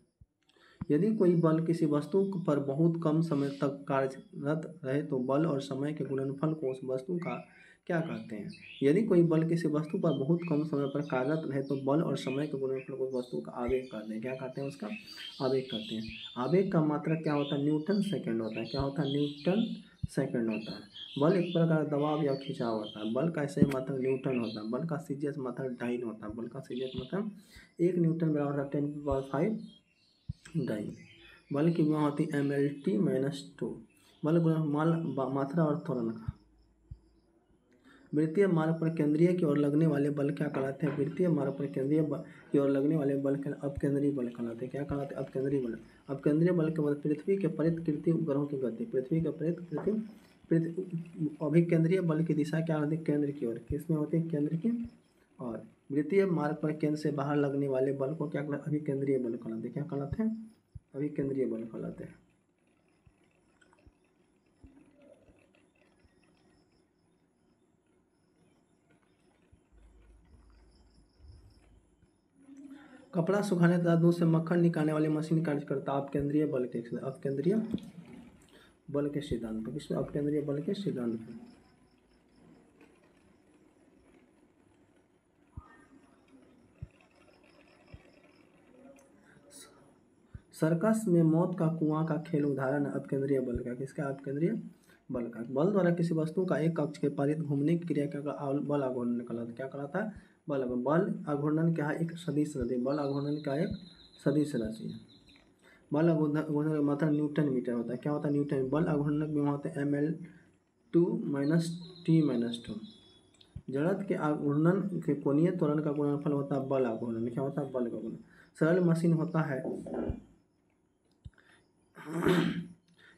यदि कोई बल किसी वस्तु पर बहुत कम समय तक कार्यरत रहे तो बल और समय के गुणनफल को उस वस्तु का क्या कहते हैं? यदि कोई बल किसी वस्तु पर बहुत कम समय पर कार्यरत रहे तो बल और समय के गुणनफल को उस वस्तु का आवेग कहते हैं। क्या कहते हैं? उसका आवेग कहते हैं। आवेग का मात्रक क्या होता है? न्यूटन सेकंड होता है। क्या होता है? न्यूटन सेकंड होता है। बल एक प्रकार का दबाव या खिंचाव होता है। बल का ऐसे मात्रक न्यूटन होता है। बल का सीजीएस मात्रक डाइन होता है। बल का सीजीएस मतलब 1 न्यूटन बराबर 10⁵ डाइन। बल की मीमा होती है MLT-2। बल गुणा मात्रा और त्वरण का। वृत्तीय मार्ग पर केंद्रीय की ओर लगने वाले बल क्या कहलाते हैं? वृत्तीय मार्ग पर केंद्रीय की ओर लगने वाले बल के अपकेंद्रीय बल कहलाते हैं। क्या कहलाते हैं? अपकेंद्रीय बल। अपकेंद्रीय बल के बाद पृथ्वी के परितकृति उपग्रहों की गति। पृथ्वी के अभिकेंद्रीय बल की दिशा क्या होती है? केंद्र की ओर। किसमें होती है? केंद्र की। और वृत्तीय मार्ग पर केंद्र से बाहर लगने वाले बल को क्या कहलाते हैं? अभिकेंद्रीय बल कहलाते हैं। क्या कहलाते हैं? अभिकेंद्रीय बल कहलाते हैं। कपड़ा सुखाने तथा दूध से मक्खन निकालने वाली मशीन कार्य करता है अपकेंद्रीय बल के सिद्धांत पर। किसमें? अपकेंद्रीय बल के सिद्धांत पर। सर्कस में मौत का कुआं का खेल उदाहरण है अपकेंद्रीय बल का। किसका? अपकेंद्रीय बल का। बल द्वारा किसी वस्तु का एक कक्ष के परिध घूमने की क्रिया का बल आघूर्णन कहलाता है। क्या कहलाता है? बल आघूर्णन क्या है? एक सदिश राशि। बल आघूर्णन का एक सदिश राशि है। बल आघूर्णन का मात्रा न्यूटन मीटर होता है। क्या होता है? न्यूटन। बल आघूर्णन में होता है ML2-T-2। जड़त्व के आघूर्णन के कोणीय त्वरण का गुणनफल होता है बल आघूर्णन। क्या होता है? बल का गुणन। सरल मशीन होता है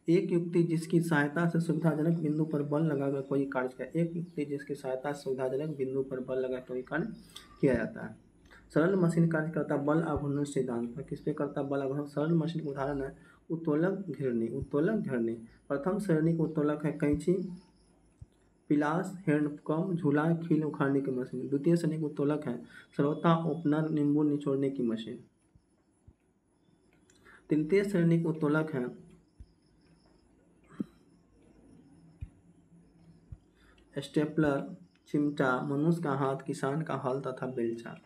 एक युक्ति जिसकी सहायता से सुविधाजनक बिंदु पर बल लगाकर कोई कार्य किया। एक युक्ति जिसकी सहायता से सुविधाजनक बिंदु पर बल लगाकर कोई कार्य किया जाता है। सरल मशीन कार्य करता है बल आघूर्णन सिद्धांत पर। किस पे करता है? बल आघूर्णन। सरल मशीन का उदाहरण है उत्तोलक घिरनी, उत्तोलक घिरनी। प्रथम श्रेणी का उत्तोलक है कैंची, पिलास, हैंडपंप, झूला, खील उखाड़ने की मशीन। द्वितीय श्रेणी का उत्तोलक है सरौता, ओपनर, नींबू निचोड़ने की मशीन। तृतीय श्रेणी का उत्तोलक है स्टेपलर, चिमटा, मनुष्य का हाथ, किसान का हल तथा बेलचा।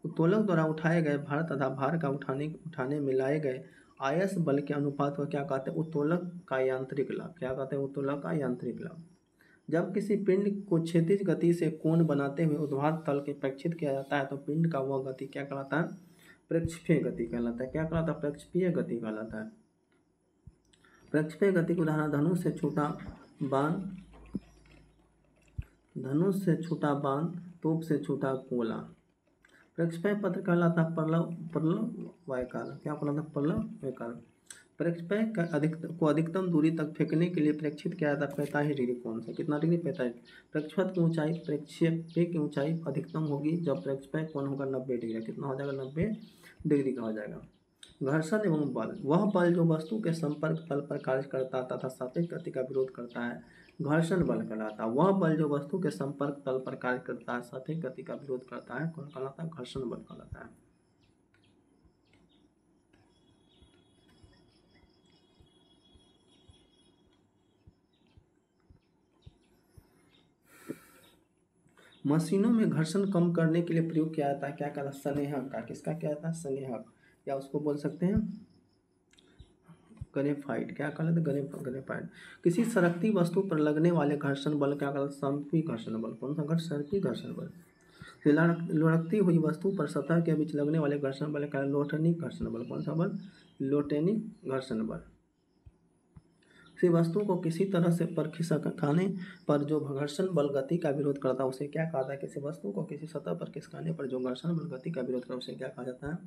उत्तोलक द्वारा उठाए गए भार तथा भार का उठाने में लाए गए आयस बल के अनुपात को क्या कहते हैं, उत्तोलक का यांत्रिक लाभ। क्या कहते हैं, उत्तोलक का यांत्रिक लाभ। जब किसी पिंड को क्षैतिज गति से कोण बनाते हुए ऊर्ध्वाधर तल के प्रक्षेपित किया जाता है तो पिंड का वह गति क्या कहलाता है, प्रक्षेपीय गति कहलाता है। क्या कहलाता है, प्रक्षेपीय गति कहलाता है। प्रक्षेपीय गति का उदाहरण धनुष से छूटा बांध, तोप से छूटा गोला। प्रक्षेपय पत्र कहलाता है परलव वायकाल। क्या कहलाता है, परलव वायकाल। प्रक्षेपय को अधिकतम दूरी तक फेंकने के लिए प्रक्षेपित किया जाता है 45 डिग्री कोण से। कितना डिग्री, 45। प्रक्षेपण की ऊंचाई, प्रक्षेपय की ऊंचाई अधिकतम होगी जब प्रक्षेपय कोण होगा 90 डिग्री। कितना हो जाएगा, 90 डिग्री का हो जाएगा। घर्षण एवं बल, वह बल जो वस्तु के संपर्क तल पर कार्य करता तथा सापेक्ष गति का विरोध करता है, घर्षण बल कहलाता है। वह बल जो वस्तु के संपर्क तल पर कार्य करता है, सापेक्ष गति का विरोध करता है, कौन कहलाता है, घर्षण बल कहलाता है। मशीनों में घर्षण कम करने के लिए प्रयोग किया जाता है, क्या कहता है, संनेहक का। किसका क्या आता है, संनेहक, या उसको बोल सकते हैं ग्रेफाइट। क्या कहलाता है, ग्रेफाइट। किसी सरकती वस्तु पर लगने वाले घर्षण बल क्या कहलाता है, समपी घर्षण बल। कौन सा घर्षण, समपी घर्षण बल। लुढ़कती हुई वस्तु पर सतह के बीच लगने वाले घर्षण बल क्या है, लोटेनिक घर्षण बल। कौन सा बल, लोटेनिक घर्षण बल। किसी वस्तु को किसी तरह से पर खिसकाने पर जो घर्षण बल गति का विरोध करता है उसे क्या कहता है, किसी वस्तु को किसी सतह पर खिसकाने पर जो घर्षण बल गति का विरोध करता है उसे क्या कहा जाता है,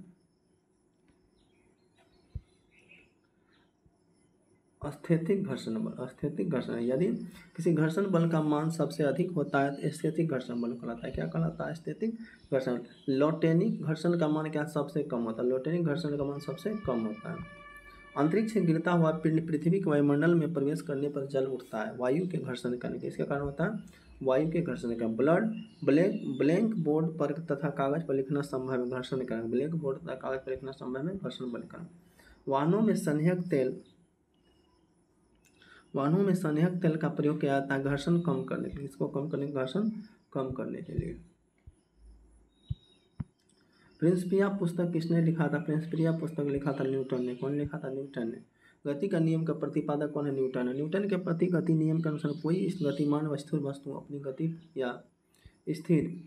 स्थैतिक घर्षण बल। स्थैतिक घर्षण, यदि किसी घर्षण बल का मान सबसे अधिक होता है तो स्थैतिक घर्षण बल कहलाता है। क्या कहलाता है, स्थैतिक घर्षण। लोटेनिक घर्षण का मान क्या सबसे कम होता है, लोटेनिक घर्षण का मान सबसे कम होता है। अंतरिक्ष से गिरता हुआ पिंड पृथ्वी के वायुमंडल में प्रवेश करने पर जल उठता है, वायु के घर्षण करने के। इसके कारण होता है वायु के घर्षण का। ब्लैंक बोर्ड पर तथा कागज पर लिखना संभव है, घर्षण कारण। ब्लैक बोर्ड तथा कागज पर लिखना संभव है, घर्षण बल कारण। वाहनों में संनेहक तेल का प्रयोग किया जाता है घर्षण कम करने के लिए। इसको कम करने, घर्षण कम करने के लिए। प्रिंसिपिया पुस्तक किसने लिखा था, प्रिंसिपिया पुस्तक लिखा था न्यूटन ने। कौन लिखा था, न्यूटन ने। गति का नियम का प्रतिपादक कौन है, न्यूटन है। न्यूटन के प्रति गति नियम के अनुसार कोई इस गतिमान व स्थिर वस्तु अपनी गति या स्थिर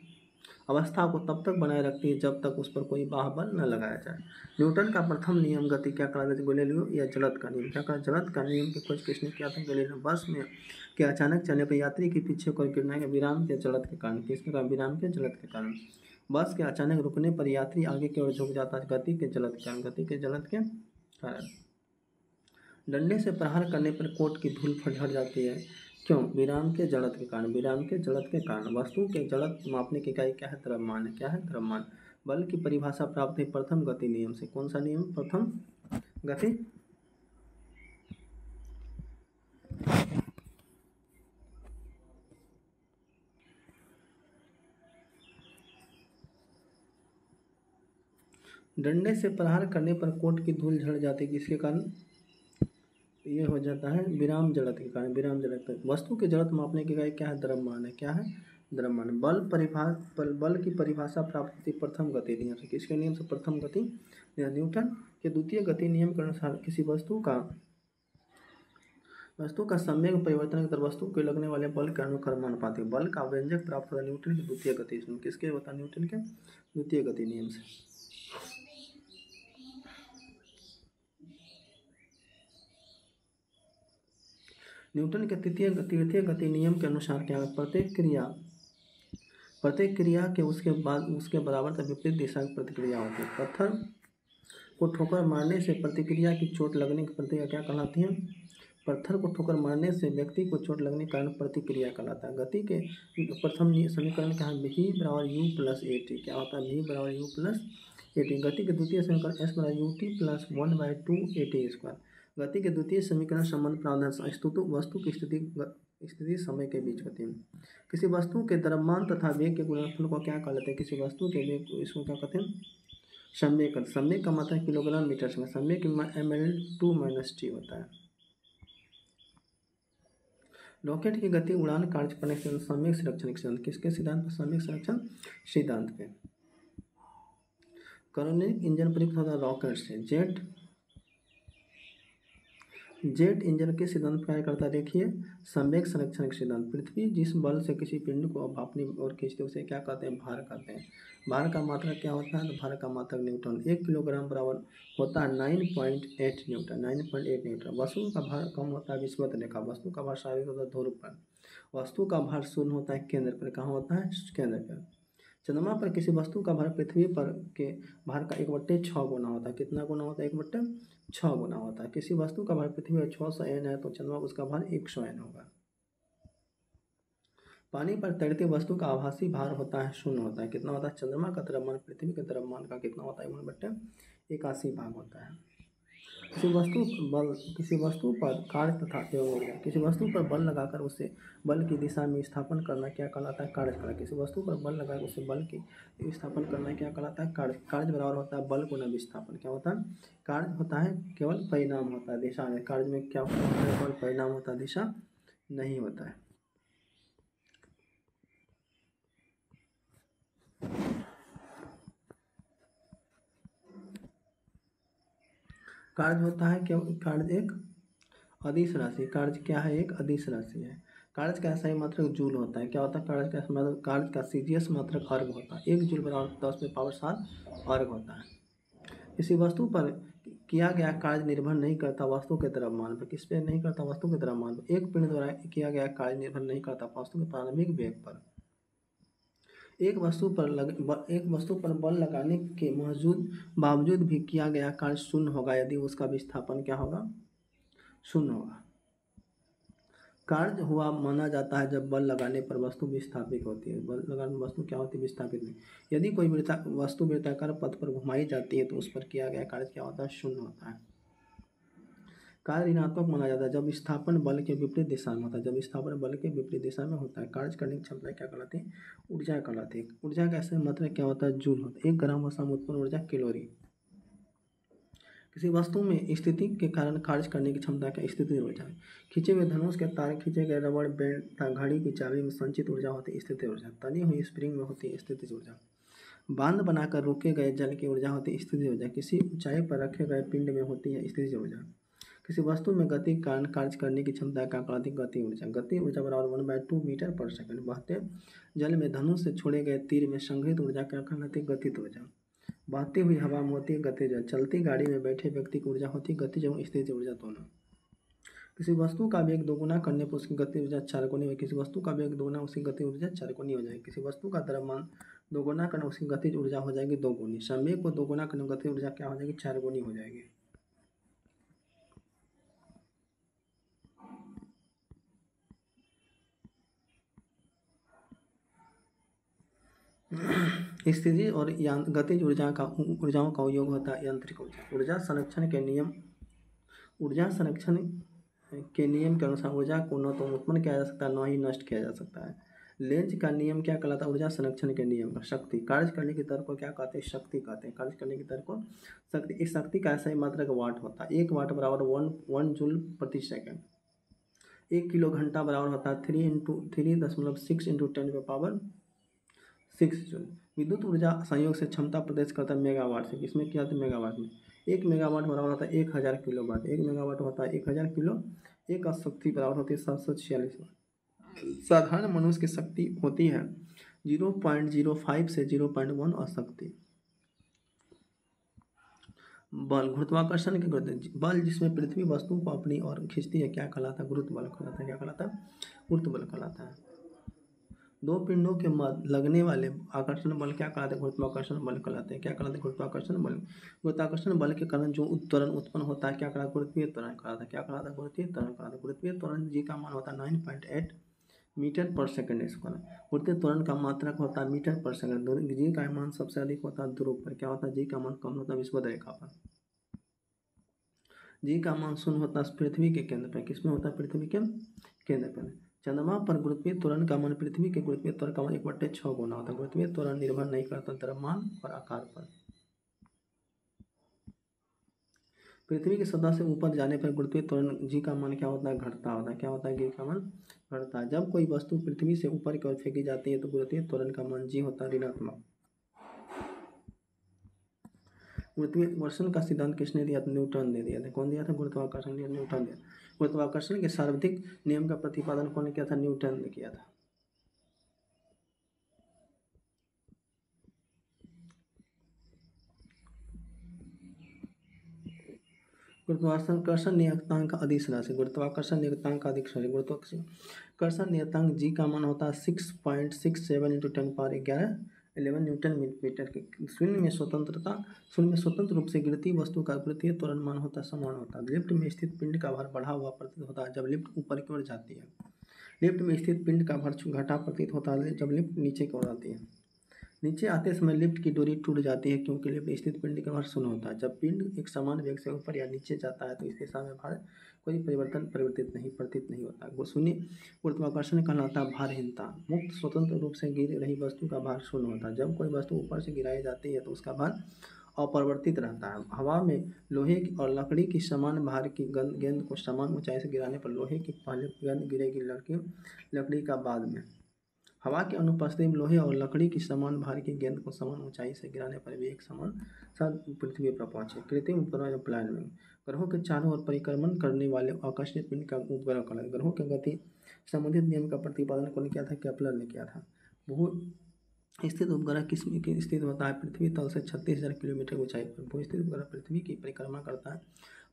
अवस्था को तब तक बनाए रखती है जब तक उस पर कोई बाह्य न लगाया जाए। न्यूटन का प्रथम नियम गति क्या कहलाता है, गैलीलियो या जलद का नियम। क्या कहा, जलद का नियम की खोज किसने किया था, गैलीलियो। बस में के अचानक चलने पर यात्री के पीछे होकर गिरने के विराम के जलद के कारण। किसके कारण, विराम के जलद के कारण। बस के अचानक रुकने पर यात्री आगे की ओर झुक जाता है, गति के जलद के कारण। गति के जलद के कारण। डंडे से प्रहार करने पर कोट की धूल झड़ जाती है, क्यों, विराम के जड़त के कारण। विराम के जड़त के कारण। वस्तु के जड़त मापने की इकाई क्या है, द्रव्यमान है। क्या है, द्रव्यमान। बल की परिभाषा प्राप्त है प्रथम गति नियम से। कौन सा नियम, प्रथम गति। डंडे से प्रहार करने पर कोट की धूल झड़ जाती है, किसके कारण, ये हो जाता है विराम जड़त के कारण। विराम जड़त। वस्तु के जड़त मापने की इकाई क्या है, द्रव्यमान है। क्या है, द्रव्यमान। बल की परिभाषा प्राप्त होती प्रथम गति नियम से। किसके नियम से, प्रथम गति। न्यूटन के द्वितीय गति नियम के अनुसार किसी वस्तु का सम्यक परिवर्तन कर वस्तु को लगने वाले बल के अनुक्रम अनुपात है। बल का व्यंजक प्राप्त होता है न्यूटन के द्वितीय गति नियम। किसके होता है, न्यूटन के द्वितीय गति नियम से। न्यूटन के तृतीय गति नियम के अनुसार क्या है, प्रत्येक क्रिया के उसके बराबर तथा विपरीत दिशा की प्रतिक्रिया होती है। पत्थर को ठोकर मारने से प्रतिक्रिया की चोट लगने की प्रतिक्रिया क्या कहलाती है, पत्थर को ठोकर मारने से व्यक्ति को चोट लगने के कारण प्रतिक्रिया कहलाता है। गति के प्रथम समीकरण क्या है, v बराबर u प्लस ए टी। क्या होता है, v बराबर u प्लस ए टी। गति के द्वितीय समीकरण s बराबर ut प्लस 1/2 at स्क्वायर। गति के द्वितीय समीकरण संबंध प्रावधान वस्तु की स्थिति समय के बीच होती है। किसी वस्तु के द्रव्यमान तथा वेग के गुणनफल को क्या कहते हैं? किसी वस्तु के वेग को इसको क्या कहते हैं? संवेग। संवेग का मतलब किलोग्राम मीटर समय। संवेग mL/2 - होता है। रॉकेट की गति उड़ान कार्य करने के संवेग संरक्षण के सिद्धांत। किसके सिद्धांत पर? संवेग संरक्षण सिद्धांत पे। कर्णिक इंजन प्रयुक्त होता है रॉकेट से। जेट इंजन के सिद्धांत कार्य करता है। देखिए, संवेग संरक्षण के सिद्धांत। पृथ्वी जिस बल से किसी पिंड को अब अपनी ओर खींचते हैं उसे क्या कहते हैं? भार कहते हैं। भार का मात्रक क्या होता है? तो भार का मात्रक न्यूटन। 1 किलोग्राम बराबर होता है 9.8 न्यूटन। 9.8 न्यूटन। वस्तु का भार कम होता है विषुवत रेखा। वस्तु का भार स्वाभाविक होता है ध्रुव पर। वस्तु का भार शून्य होता है केंद्र पर। कहाँ होता है? केंद्र पर। चंद्रमा पर किसी वस्तु का भार पृथ्वी पर के भार का 1/6 गुना होता है। कितना गुना होता है? 1/6 गुना होता है। किसी वस्तु का भार पृथ्वी पर 600 N है तो चंद्रमा पर उसका भार 100 N होगा। पानी पर तैरती वस्तु का आभासी भार होता है 0 होता है। कितना होता है? चंद्रमा का द्रव्यमान पृथ्वी के द्रव्यमान का कितना होता है? 1/81 भाग होता है। किसी वस्तु पर कार्य तथा एवं ऊर्जा। किसी वस्तु पर बल लगाकर उसे बल की दिशा में स्थापन करना क्या कहलाता है? कार्य करना। किसी वस्तु पर बल लगाकर उसे बल की स्थापन करना क्या कहलाता है? कार्य। कार्य बराबर होता है बल गुना विस्थापन। क्या होता है? कार्य होता है केवल परिणाम होता है, दिशा नहीं। कार्य में क्या होता है? केवल परिणाम होता है, दिशा नहीं होता है। कार्य होता है केवल, कार्य एक अदिश राशि। कार्य क्या है? एक अदिश राशि है। कार्य का सही मात्रक जूल होता है। क्या होता है? कार्य का सीजीएस मात्रक अर्घ होता है। 1 जूल बराबर 10⁻7 अर्घ होता है। किसी वस्तु पर किया गया कार्य निर्भर नहीं करता वस्तु के द्रव्यमान पर। किस पे नहीं करता? वस्तु के द्रव्यमान पर। एक पिंड द्वारा किया गया कार्य निर्भर नहीं करता वस्तु के प्रारंभिक वेग पर। एक वस्तु पर बल लगाने के बावजूद भी किया गया कार्य शून्य होगा यदि उसका विस्थापन क्या होगा? शून्य होगा। कार्य हुआ माना जाता है जब बल लगाने पर वस्तु विस्थापित होती है। बल लगाने वस्तु क्या होती है? विस्थापित नहीं। यदि कोई वस्तु वृत्ताकार पथ पर घुमाई जाती है तो उस पर किया गया कार्य क्या होता है? शून्य होता है। कार्य ऋणात्मक माना जाता है जब विस्थापन बल के विपरीत दिशा में होता है। जब विस्थापन बल के विपरीत दिशा में होता है। कार्य करने की क्षमता क्या कहलाती है? ऊर्जा कहलाती है। ऊर्जा का ऐसे मात्रक क्या होता है? जूल होता है। 1 ग्राम वसा में उत्पन्न ऊर्जा कैलोरी। किसी वस्तु में स्थिति के कारण कार्य करने की क्षमता क्या? स्थिति ऊर्जा। खींचे हुए धनुष के तार, खींचे गए रबड़ बैंड तथा घड़ी की चाबी में संचित ऊर्जा होती है स्थिति ऊर्जा। तनी हुई स्प्रिंग में होती है स्थिति ऊर्जा। बांध बनाकर रोके गए जल की ऊर्जा होती है स्थिति ऊर्जा। किसी ऊंचाई पर रखे गए पिंड में होती है स्थिति ऊर्जा। किसी वस्तु में गति के कारण कार्य करने की क्षमता क्या कहलाती है? गति ऊर्जा। गति ऊर्जा बराबर 1/2 मीटर पर सेकंड। बहते जल में धनुष से छोड़े गए तीर में संग्रहित ऊर्जा क्या कहलाती है? गतिज ऊर्जा। बहती हुई हवा में होती है गतिज ऊर्जा। चलती गाड़ी में बैठे व्यक्ति की ऊर्जा होती है गतिज एवं स्थितिज ऊर्जा दोनों। किसी वस्तु का वेग दोगुना करने पर उसकी गति ऊर्जा 4 गुनी हो। किसी वस्तु का वेग दोगुना उसकी गति ऊर्जा 4 गुनी हो जाएगी। किसी वस्तु का द्रव्यमान दोगुना करने उसकी गतिज ऊर्जा हो जाएगी 2 गुनी। संवेग को दोगुना करने गति ऊर्जा क्या हो जाएगी? 4 गुनी हो जाएगी। स्थिति और गतिज ऊर्जाओं का उपयोग होता है यांत्रिक ऊर्जा। ऊर्जा संरक्षण के नियम के अनुसार ऊर्जा को न तो उत्पन्न किया जा सकता है न ही नष्ट किया जा सकता है। लेंज का नियम क्या कहलाता है? ऊर्जा संरक्षण के नियम का। शक्ति। कार्य करने की दर को क्या कहते हैं? शक्ति कहते हैं। कार्य करने की दर को शक्ति। इस शक्ति का ऐसा ही मात्रक वाट होता है। 1 वाट बराबर 1 जूल प्रति सेकंड। 1 किलो घंटा बराबर होता है 3.6 × 10⁻6 जूल। विद्युत ऊर्जा संयोग से क्षमता प्रदान करता है मेगावाट से। किसमें किया था? मेगावाट में। 1 मेगावाट बराबर होता है 1000 किलोवाट। 1 मेगावाट होता है 1000 किलो। एक शक्ति बराबर होती है 746 वाट। साधारण मनुष्य की शक्ति होती है 0.05 से 0.1 और शक्ति। बल। गुरुत्वाकर्षण के बल जिसमें पृथ्वी वस्तु को अपनी ओर खींचती है क्या कहलाता है? गुरुत्व बल कहलाता है। क्या कहलाता है? गुरुत्व बल कहलाता है। दो पिंडों के मध्य लगने वाले आकर्षण बल क्या कहलाते हैं? गुरुत्वाकर्षण बल कहलाते हैं। क्या कहलाते हैं? गुरुत्वाकर्षण बल। गुरुत्वाकर्षण बल के कारण जो त्वरण उत्पन्न होता है क्या कहलाता है? गुरुत्वीय त्वरण कहलाता है। क्या कहलाता है? गुरुत्वीय त्वरण कहलाता है। गुरुत्वीय त्वरण जी का मान होता है 9.8 मीटर पर सेकंड स्क्वायर। गुरुत्वीय त्वरण का मात्रक होता है मीटर पर सेकंड। जी का मान सबसे अधिक होता है ध्रुव पर। क्या होता है? जी का मान कम होता है विषुवत रेखा पर। जी का मान शून्य होता है पृथ्वी के केंद्र पर। किसमें होता है? पृथ्वी के केंद्र पर। चंद्रमा पर गुरुत्वीय त्वरण का मान पृथ्वी के गुरुत्वीय त्वरण का मान 1/6 गुना होता है। गुरुत्वीय त्वरण निर्भर नहीं करता द्रव्यमान और आकार पर। पृथ्वी की सतह से ऊपर जाने पर गुरुत्वीय त्वरण जी का मान क्या होता है? घटता होता है। क्या होता है? जी का मान घटता है। जब कोई वस्तु पृथ्वी से ऊपर की ओर फेंकी जाती है तो गुरुत्वीय त्वरण का मान जी होता है ऋणात्मक। गुरुत्वाकर्षण का सिद्धांत किसने दिया था? न्यूटन ने दिया था। कौन दिया था? गुरुत्वाकर्षण दिया, न्यूटन दिया। गुरुत्वाकर्षण के सर्वाधिक नियम का प्रतिपादन कौन किया था? न्यूटन ने किया था। गुरुत्वाकर्षण नियतांक का अदिश राशि। गुरुत्वाकर्षण नियतांक का अदिश राशि। गुरुत्वाकर्षण नियतांक जी का मान होता है 6.67 × 10⁻11 11 न्यूटन मीटर के। शून्य में स्वतंत्र रूप से गिरती वस्तु का गुरुत्वीय त्वरण मान होता समान होता है। लिफ्ट में स्थित पिंड का भार बढ़ा हुआ प्रतीत होता है जब लिफ्ट ऊपर की ओर जाती है। लिफ्ट में स्थित पिंड का भार घटा प्रतीत होता है जब लिफ्ट नीचे की ओर आती है। नीचे आते समय लिफ्ट की डोरी टूट जाती है क्योंकि लिफ्ट में स्थित पिंड का भार शून्य होता है। जब पिंड एक समान वेग से ऊपर या नीचे जाता है तो इस दिशा में भार कोई परिवर्तन प्रतीत नहीं होता। वो शून्य गुरुत्वाकर्षण कहलाता है भारहीनता। मुक्त स्वतंत्र रूप से गिर रही वस्तु का भार शून्य होता है। जब कोई वस्तु ऊपर से गिराई जाती है तो उसका भार अपरिवर्तित रहता है। हवा में लोहे और लकड़ी की समान भार की गेंद को समान ऊंचाई से गिराने पर लोहे की पहले गेंद गिरेगी लकड़ी का बाद में। हवा की अनुपस्थिति में लोहे और लकड़ी की समान भार की गेंद को समान ऊंचाई से गिराने पर भी एक समान साथ पृथ्वी पर पहुंचे। कृत्रिम उपग्रह प्लान में ग्रहों के चारों ओर परिक्रमण करने वाले आकाशीय पिंड का उपग्रह कहलाता है। ग्रहों की गति संबंधित नियम का प्रतिपादन कौन किया था? केपलर ने किया था। भू स्थित उपग्रह किसमें स्थित होता है? पृथ्वी तल से 36,000 किलोमीटर ऊंचाई पर। भू स्थित उपग्रह पृथ्वी की परिक्रमा करता है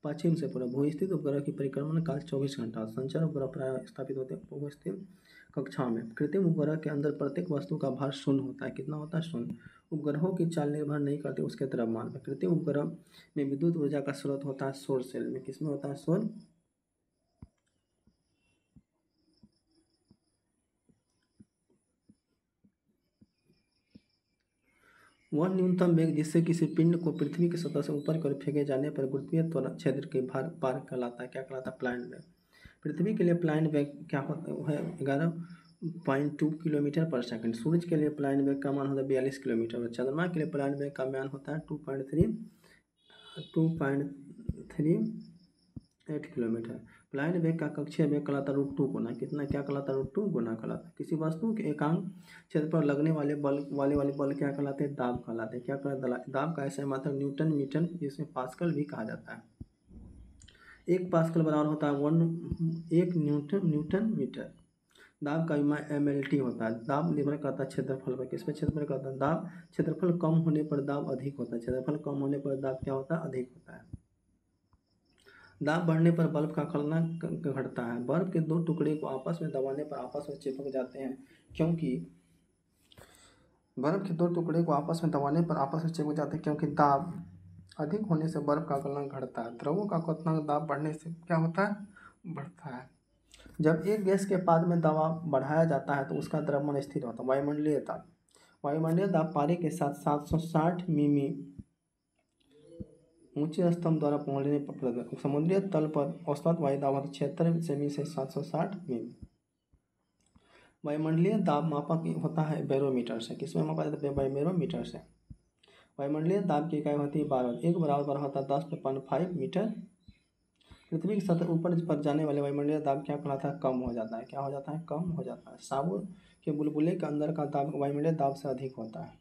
पश्चिम से पूर्व। भू स्थित उपग्रह की परिक्रमण काल 24 घंटा। संचार उपग्रह प्रायः स्थापित होते हैं भू स्थित कक्षाओं में। कृत्रिम उपग्रह के अंदर प्रत्येक वस्तु का भार शून्य होता है। कितना होता है? शून्य। उपग्रहों की चाल निर्भर नहीं करती उसके द्रव्यमान पर। कृत्रिम उपग्रह में विद्युत ऊर्जा का स्रोत होता है सौर सेल में। किसमें होता है? सौर वह न्यूनतम वेग जिससे किसी पिंड को पृथ्वी की सतह से ऊपर की ओर फेंके जाने पर गुरुत्वीय त्वरण क्षेत्र के भार पार कहलाता है। क्या कहलाता है? प्लान वेग। पृथ्वी के लिए प्लान वेग क्या होता है? 11.2 किलोमीटर पर सेकंड। सूरज के लिए प्लान वेग का मान होता है 42 किलोमीटर। चंद्रमा के लिए प्लान वेग का मान होता है 2.38 किलोमीटर। प्लान वेग का कक्षीय वेग कहलाता है √2 गुना। कितना? क्या कहलाता है? √2 गुना कहलाता है। किसी वस्तु के एकांक क्षेत्र पर लगने वाले बल क्या कहलाते हैं? दाब कहलाते हैं। क्या कहलाता है? दाब का ऐसा मात्रक न्यूटन मीटर जिसमें पास्कल भी कहा जाता है। 1 पास्कल बराबर होता है 1 न्यूटन मीटर। दाब का MLT होता है। दाब निर्भर करता है क्षेत्रफल पर। किस पर क्षेत्रफल करता है? दाब क्षेत्रफल कम होने पर दाब अधिक होता है। क्षेत्रफल कम होने पर दाब क्या होता है? अधिक होता है। दाब बढ़ने पर बल्ब का गलनांक घटता है। बर्फ के दो टुकड़े को आपस में दबाने पर आपस में चिपक जाते हैं क्योंकि क्योंकि दाब अधिक होने से बर्फ का गलनांक घटता है। द्रवों का क्वथनांक दाब बढ़ने से क्या होता है? बढ़ता है। जब एक गैस के पाद में दबाव बढ़ाया जाता है तो उसका द्रव्यमान स्थिर होता है। वायुमंडलीय दाब पारे के साथ 760 मिमी ऊंचे स्तंभ द्वारा पहुंचने पर समुद्री तल पर औसत वायु दाब होता है 76 सेमी से 760 मिमी। वायुमंडलीय दाब मापक होता है बैरोमीटर से। किसमें मापा जाता है? बैरोमीटर से। वायुमंडलीय दाब की इकाई होती है बार। एक बराबर होता है 10.5 मीटर। पृथ्वी की सतह ऊपर पर जाने वाले वायुमंडलीय दाब क्या कहलाता है? कम हो जाता है। क्या हो जाता है? कम हो जाता है। साबुन के बुलबुले के अंदर का दाब वायुमंडलीय दाब से अधिक होता है।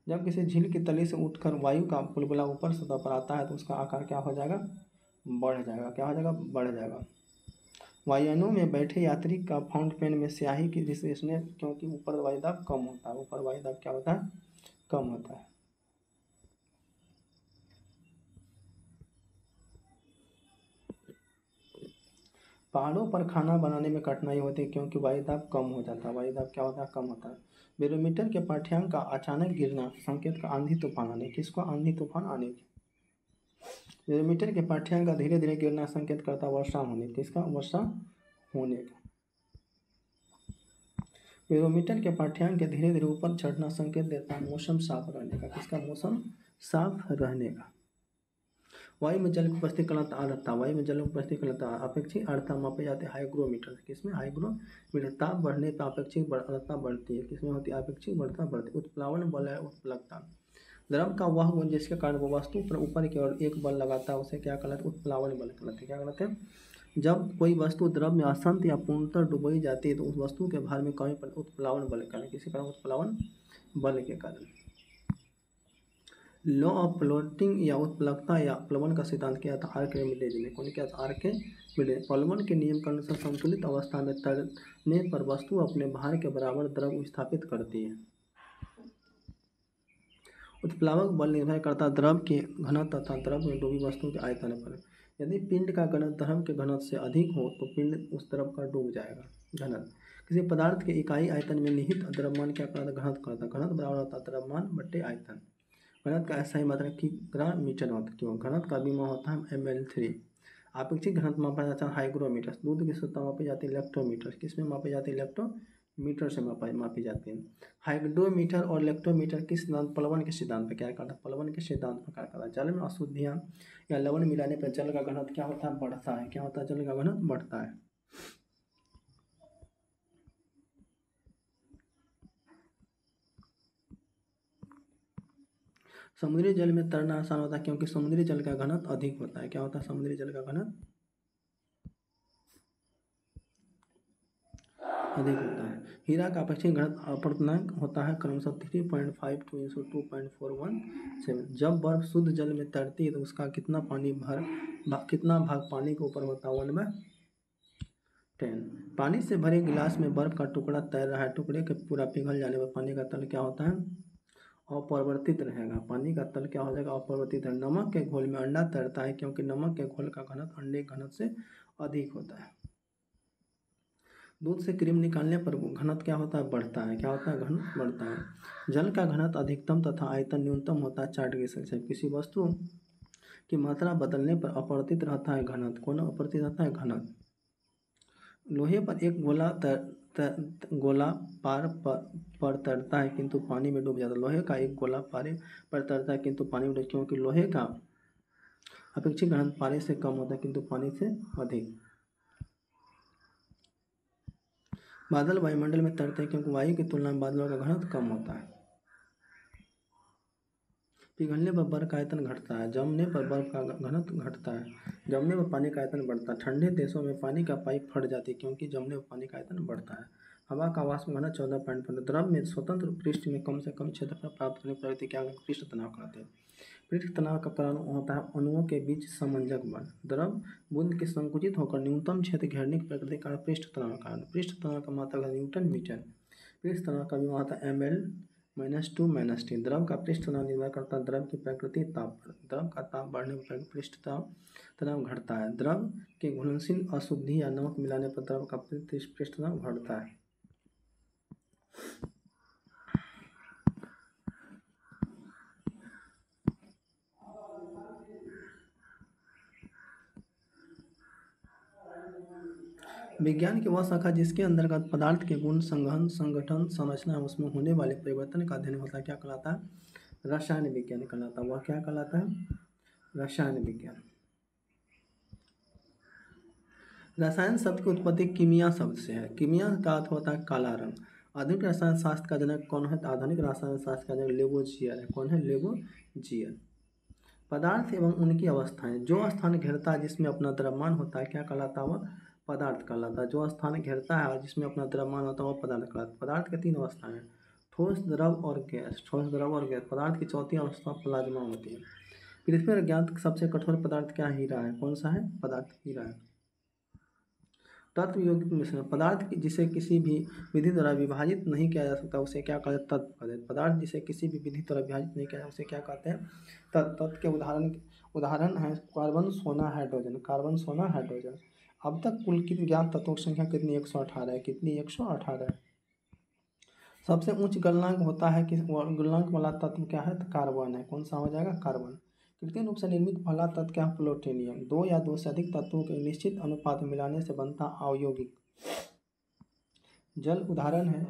जब किसी झील की तली से उठकर वायु का बुलबुला ऊपर सतह पर आता है तो उसका आकार क्या हो जाएगा? बढ़ जाएगा। क्या हो जाएगा? बढ़ जाएगा। वायुयानों में बैठे यात्री का फाउंट पेन में स्याही की रिसने क्योंकि ऊपर वायुदाब कम होता है। ऊपर वायुदाब क्या होता है? कम होता है। पहाड़ों पर खाना बनाने में कठिनाई होती है क्योंकि वायुदाब कम हो जाता है। वायुदाब क्या होता है? कम होता है। बैरोमीटर के पाठ्यांक का अचानक गिरना संकेत का आंधी तूफान आने। किसको? आंधी तूफान आने की। बैरोमीटर के पाठ्यांक का धीरे धीरे गिरना संकेत करता वर्षा होने। किसका? वर्षा होने का। बैरोमीटर के पाठ्यांक के धीरे धीरे ऊपर चढ़ना संकेत देता है मौसम साफ रहने का। किसका? मौसम साफ रहने का। वायु में जल की उपस्थिति कहलाता आर्द्रता, वायु में जल की उपस्थिति कहलाता अपेक्षित आर्द्रता मापे जाते हैं हाइग्रोमीटर, किसमें हाइग्रोमीटर। ताप बढ़ने पर अपेक्षित आर्द्रता बढ़ती है, किसमें होती है अपेक्षित आर्द्रता बढ़ती है। उत्प्लावन बल है उत्प्लकता, द्रव का वह गुण जिसके कारण वो वस्तु पर ऊपर की ओर एक बल लगाता है उसे क्या कहलाता है उत्प्लावन बल कहलाते हैं। क्या कहलाते हैं, जब कोई वस्तु द्रव में असंत या पूर्णतः डुबोई जाती है तो उस वस्तु के भार में कमी पर उत्प्लावन बल कारण, किसी कारण उत्प्लावन बल के कारण। लॉ ऑफ फ्लोटिंग या उत्प्लवकता या प्लवन का सिद्धांत क्या था आर्किमिडीज ने, कौन क्या था आर्किमिडीज। प्लवन के नियम के अनुसार संतुलित अवस्था में तैरने पर वस्तु अपने भार के बराबर द्रव स्थापित करती है। उत्प्लावक बल निर्भर करता है द्रव के घनत्व तथा द्रव में डूबी वस्तु के आयतन पर। यदि पिंड का घनत्व द्रव के घनत्व से अधिक हो तो पिंड उस द्रव का डूब जाएगा। घनत्व किसी पदार्थ के इकाई आयतन में निहित द्रव्यमान क्या कहलाता है घनत्व कहलाता है। घनत्व बराबर होता है द्रव्यमान बट्टे आयतन। घनत्व का ऐसा ही मात्रा किग्रा मीटर होता है, क्यों घनत्व का बीमा होता है ml3। आपेक्षिक घनत्व मापा जाता है हाइग्रोमीटर। दूध की शुद्धता मापी जाती है इलेक्ट्रोमीटर, किसमें मापी जाती है इलेक्ट्रोमीटर से मापी जाती है। हाइग्रोमीटर और इलेक्ट्रोमीटर किस सिद्धांत प्लवन के सिद्धांत पर क्या करता है प्लवन के सिद्धांत पर क्या करता है। जल में अशुद्धियाँ या लवण मिलाने पर जल का घनत्व क्या होता है बढ़ता है, क्या होता है जल का घनत्व बढ़ता है। समुद्री जल में तैरना आसान होता है क्योंकि समुद्री जल का घनत्व अधिक होता है। क्या होता है समुद्री जल का घनत्व अधिक होता है। हीरा का अपेक्षित घनत्व अपवर्तनांक होता है क्रमशः 3.52 × 2.417। जब बर्फ शुद्ध जल में तैरती है तो उसका कितना भाग पानी के ऊपर होता है 1/10। पानी से भरे गिलास में बर्फ का टुकड़ा तैर रहा है, टुकड़े के पूरा पिघल जाने पर पानी का तल क्या होता है अपरिवर्तित रहेगा। पानी का तल क्या हो जाएगा अपरिवर्तित है। नमक के घोल में अंडा तैरता है क्योंकि नमक के घोल का घनत्व अंडे के घनत्व से अधिक होता है। दूध से क्रीम निकालने पर घनत्व क्या होता है बढ़ता है, क्या होता है घनत्व बढ़ता है। जल का घनत्व अधिकतम तथा आयतन न्यूनतम होता है 4 डिग्री सेल्सियस। किसी वस्तु की मात्रा बदलने पर अपरिवर्तित रहता है घनत्व, कौन अपरिवर्तित रहता है घनत्व। लोहे पर एक गोला पार पर तैरता है किंतु पानी में डूब जाता है। लोहे का एक गोला पारे पर तैरता है किंतु पानी में डूब, क्योंकि लोहे का अपेक्षित घनत्व पानी से कम होता है किंतु पानी से अधिक। बादल वायुमंडल में तैरते हैं क्योंकि वायु की तुलना में बादलों का घनत्व कम होता है। पिघलने पर बर्फ का आयतन घटता है, जमने पर बर्फ का घनत्व घटता है, जमने पर पानी का आयतन बढ़ता है। ठंडे देशों में पानी का पाइप फट जाती है क्योंकि जमने पर पानी का आयतन बढ़ता है। हवा का वाष्प घनत्व 14.5। द्रव में स्वतंत्र पृष्ठ में कम से कम क्षेत्रफल प्राप्त करने प्रगति क्या पृष्ठ तनाव कहते हैं। पृष्ठ तनाव का कारण होता है अणुओं के बीच समंजक बल। द्रव बूंद के संकुचित होकर न्यूनतम क्षेत्र घेरने की प्रकृति का पृष्ठ तनाव कारण। पृष्ठ तनाव का मात्रक है न्यूटन मीटर। पृष्ठ तनाव का विमा होता है ml-2 - t। द्रव का पृष्ठ तनाव निर्भर करता है द्रव की प्रकृति ताप पर। द्रव का ताप बढ़ने पर पृष्ठ तनाव घटता है। द्रव के घुलनशील अशुद्धि या नमक मिलाने पर द्रव का पृष्ठ तनाव घटता है। विज्ञान की वह शाखा जिसके अंतर्गत पदार्थ के गुण संघनन संगठन संरचना उसमें होने वाले परिवर्तन का अध्ययन होता है क्या कहलाता है रसायन विज्ञान कहलाता है। वह क्या कहलाता है रसायन विज्ञान। रसायन शब्द की उत्पत्ति कीमिया शब्द से है। कीमिया का अर्थ होता है काला रंग। आधुनिक रसायन शास्त्र का जनक कौन है आधुनिक रसायन शास्त्र का जनक लेवोजियर है। कौन है लेवोजियर। पदार्थ एवं उनकी अवस्थाएं। जो स्थान घेरता है जिसमें अपना द्रव्यमान होता है क्या कहलाता है वह पदार्थ कहलाता है। जो स्थान घेरता है जिसमें अपना द्रव्यमान होता है वह पदार्थ कहलाता है। पदार्थ के 3 अवस्थाएं हैं ठोस द्रव और गैस। ठोस द्रव और गैस। पदार्थ की चौथी अवस्था प्लाज्मा होती है। पृथ्वी पर ज्ञात सबसे कठोर पदार्थ क्या हीरा है। कौन सा है पदार्थ हीरा है। तत्व यौगिक मिश्रण। पदार्थ जिसे किसी भी विधि द्वारा विभाजित नहीं किया जा सकता उसे क्या कहते हैं तत्व कहते हैं। पदार्थ जिसे किसी भी विधि द्वारा विभाजित नहीं किया जा उसे क्या कहते हैं तत्व के उदाहरण है कार्बन सोना हाइड्रोजन। कार्बन सोना हाइड्रोजन। अब तक कुल की ज्ञात तत्वों की संख्या कितनी 118 है। कितनी 118 है। सबसे उच्च गलनांक होता है कि गलनांक वाला तत्व क्या है तो कार्बन है। कौन सा हो जाएगा कार्बन। कृत्रिम रूप से निर्मित पहला तत्व क्या है प्लूटोनियम। 2 या 2 से अधिक तत्वों के निश्चित अनुपात में मिलाने से बनता अयौगिक। जल उदाहरण है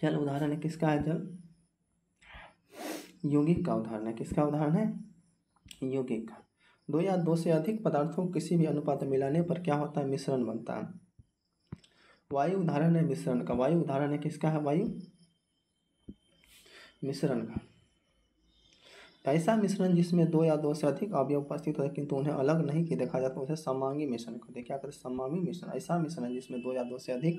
जल उदाहरण है किसका है जल यौगिक का उदाहरण है। किसका उदाहरण है? यौगिक का। दो या दो से अधिक पदार्थों को किसी भी अनुपात में मिलाने पर क्या होता है? मिश्रण बनता है। वायु उदाहरण है मिश्रण का। वायु उदाहरण है किसका है? वायु मिश्रण का। ऐसा मिश्रण जिसमें दो या दो से अधिक अवयव उपस्थित होते किंतु उन्हें अलग नहीं किया देखा जाता उसे समांगी मिश्रण कहते हैं। क्या कहते हैं? समांगी मिश्रण। ऐसा मिश्रण जिसमें दो या दो से अधिक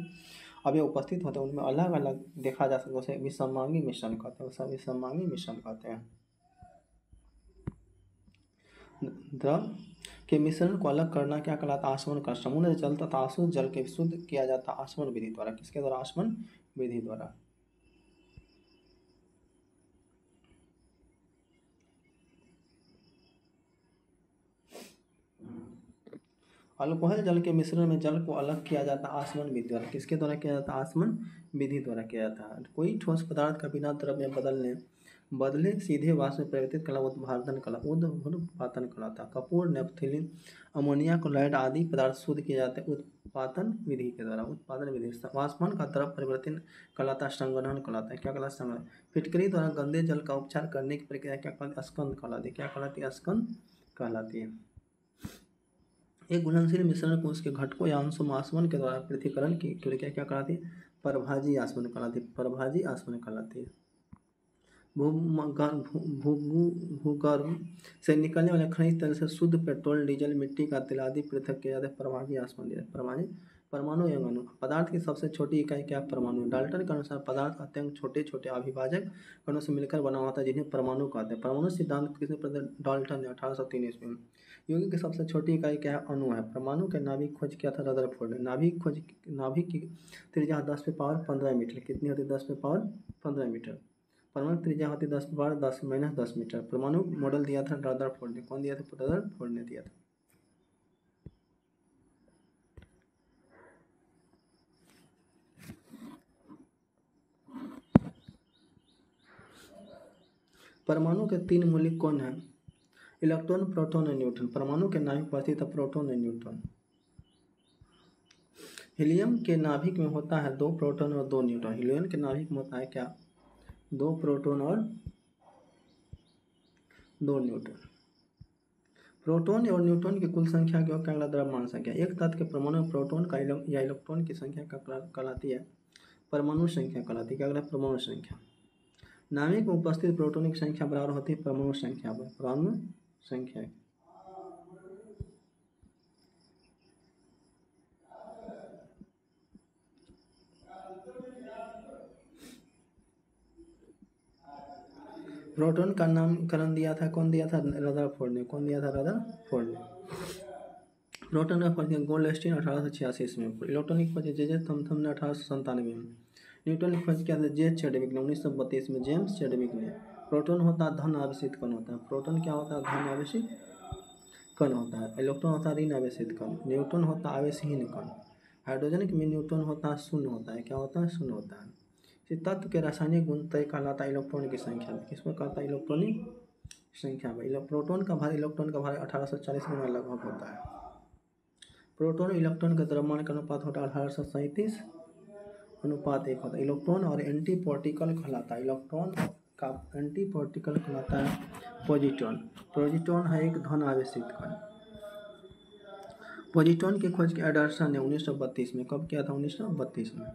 अवयव उपस्थित होते हैं उनमें अलग अलग देखा जा सकता है उसे विसमांगी मिश्रण कहते हैं। उसे विसमांगी मिश्रण कहते हैं। द्रव के मिश्रण को अलग करना क्या कहलाता है? आचमन का। समुद्र जल तथा अशुद्ध जल के शुद्ध किया जाता है आचमन विधि द्वारा। किसके द्वारा? आचमन विधि द्वारा। अल्कोहल जल के मिश्रण में जल को अलग किया जाता है आचमन विधि द्वारा। किसके द्वारा किया जाता है? आचमन विधि द्वारा किया जाता है। कोई ठोस पदार्थ का बिना द्रव में बदले सीधे वाष्प में परिवर्तित कला उद्भारण कला उद्पातन कहलाता है। कपूर, नेपथलीन, अमोनिया क्लोराइड आदि पदार्थ शुद्ध किए जाते हैं उत्पादन विधि के द्वारा। उत्पादन विधि वाष्पन का द्रव परिवर्तन कहलाता है संघनन कहलाता है। क्या कहलाता है? संघनन। फिटकरी द्वारा गंदे जल का उपचार करने की प्रक्रिया क्या कहलाती है? स्कंद कहलाती है। क्या कहलाती है? स्कंद कहलाती है। एक घुलनशील मिश्रण को उसके घटकों या अंशों में आचमन के द्वारा पृथक्करण की प्रक्रिया क्या कहलाती है? परभाजी आचमन कहलाती है। परभाजी आचमन कहलाती है। भूगर्भ से निकलने वाले खनिज तेल से शुद्ध पेट्रोल, डीजल, मिट्टी का तेल आदि पृथक किया जाता है। परभाजी आचमन दिया। परभाजी परमाणु एवं अणु। पदार्थ की सबसे छोटी इकाई क्या? परमाणु। डाल्टन के अनुसार पदार्थ अत्यंत छोटे छोटे अविभाजक कणों से मिलकर बना होता है जिन्हें परमाणु कहते हैं। परमाणु सिद्धांत किसने प्रस्तुत? डाल्टन ने 1803 ईस्वी में। यौगिक की सबसे छोटी इकाई क्या है? अणु है। परमाणु के नाभिक खोज किया था रदरफोर्ड ने। नाभिक की त्रिज्या 10⁻15 मीटर। कितनी होती है? 10⁻15 मीटर। परमाणु त्रिज्या होती है 10⁻10 मीटर। परमाणु मॉडल दिया था रदरफोर्ड ने। कौन दिया था? रदरफोर्ड ने दिया था। परमाणु के 3 मूलक कौन है? इलेक्ट्रॉन, प्रोटॉन और न्यूट्रॉन। परमाणु के नाभिक पर स्थित है प्रोटॉन और न्यूट्रॉन। हीलियम के नाभिक में होता है 2 प्रोटॉन और 2 न्यूट्रॉन। हीलियम के नाभिक में होता है क्या? 2 प्रोटॉन और 2 न्यूट्रॉन। प्रोटॉन और न्यूट्रॉन की कुल संख्या को क्या कहलाता है? द्रव्यमान संख्या। एक तत्व के परमाणु में प्रोटॉन का या इलेक्ट्रॉन की संख्या क्या कहलाती है? परमाणु संख्या कहलाती है। क्या कहलाती है? परमाणु संख्या। नाभिक में उपस्थित प्रोटॉन की संख्या बराबर होती है परमाणु संख्या पर। परमाणु संख्या। प्रोटॉन का नामकरण दिया था कौन? दिया था रदरफोर्ड ने। कौन दिया था? रदरफोर्ड ने। प्रोटॉन का खोज किया गोल्डस्टीन 1886 ईस्वी में। इलेक्ट्रॉन की खोज जे थॉमसन ने 1897 में। न्यूटन की खोज किया था जे चैडविक ने 1932 में। जेम्स चैडविक ने। प्रोटॉन होता है धन आवेशित कण होता है। प्रोटॉन क्या होता है? धन आवेशित कण होता है। इलेक्ट्रॉन होता है ऋण आवेशित कण। न्यूट्रॉन होता है आवेशहीन कण। हाइड्रोजन में न्यूट्रॉन होता है शून्य होता है। क्या होता है? शून्य होता है। इस तत्व के रासायनिक गुण तय कहलाता है इलेक्ट्रॉन की संख्या। किसमें कहता है? इलेक्ट्रॉनिक संख्या में। प्रोटॉन का भार इलेक्ट्रॉन का भार 1840 गुना लगभग होता है। प्रोटॉन और इलेक्ट्रॉन का द्रव्यमान का अनुपात होता है 1837 अनुपात 1 होता है। इलेक्ट्रॉन और एंटी पार्टिकल कहलाता है। इलेक्ट्रॉन का एंटी पार्टिकल कहलाता है पॉजिट्रॉन। पॉजिट्रॉन है एक धन आवेशित कण। पॉजिट्रॉन की खोज की एंडरसन ने 1932 में। कब किया था? 1932 में।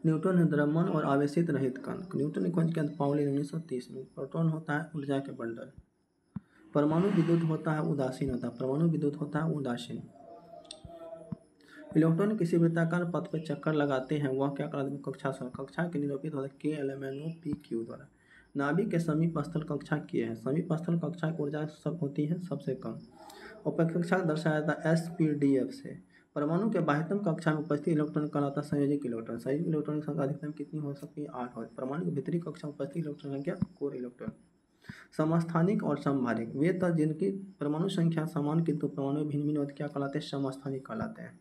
न्यूटन है द्रव्यमान और आवेशित रहित कण। न्यूटन ने खोज किया था पाउली 1930 में। प्रोटॉन होता है ऊर्जा के बंडल। परमाणु विद्युत होता है उदासीन होता है। परमाणु विद्युत होता है उदासीन। इलेक्ट्रॉन किसी वृत्ताकार पथ पर चक्कर लगाते हैं वह क्या कहलाता है? कक्षा। कक्षा के निरूपित होता है KLMNO PQ द्वारा। नाभिक के समीप स्थल कक्षा के है। समीप स्थल कक्षा की ऊर्जा सब होती है सबसे कम। उपेक्षा दर्शाया जाता है SPDF से। परमाणु के बाह्यतम कक्षा में उपस्थित इलेक्ट्रॉन कहलाता है संयोजक इलेक्ट्रॉन। संयोजक इलेक्ट्रॉन की संख्या अधिकतम कितनी हो सकती है? 8 हो। परमाणु की भीतरी कक्षा में उपस्थित इलेक्ट्रॉन संख्या कोर इलेक्ट्रॉन। समस्थानिक और समभारिक वे तत्व जिनकी परमाणु संख्या समान किंतु परमाणु भिन्न भिन्न होते क्या कहलाते हैं? समस्थानिक कहलाते हैं।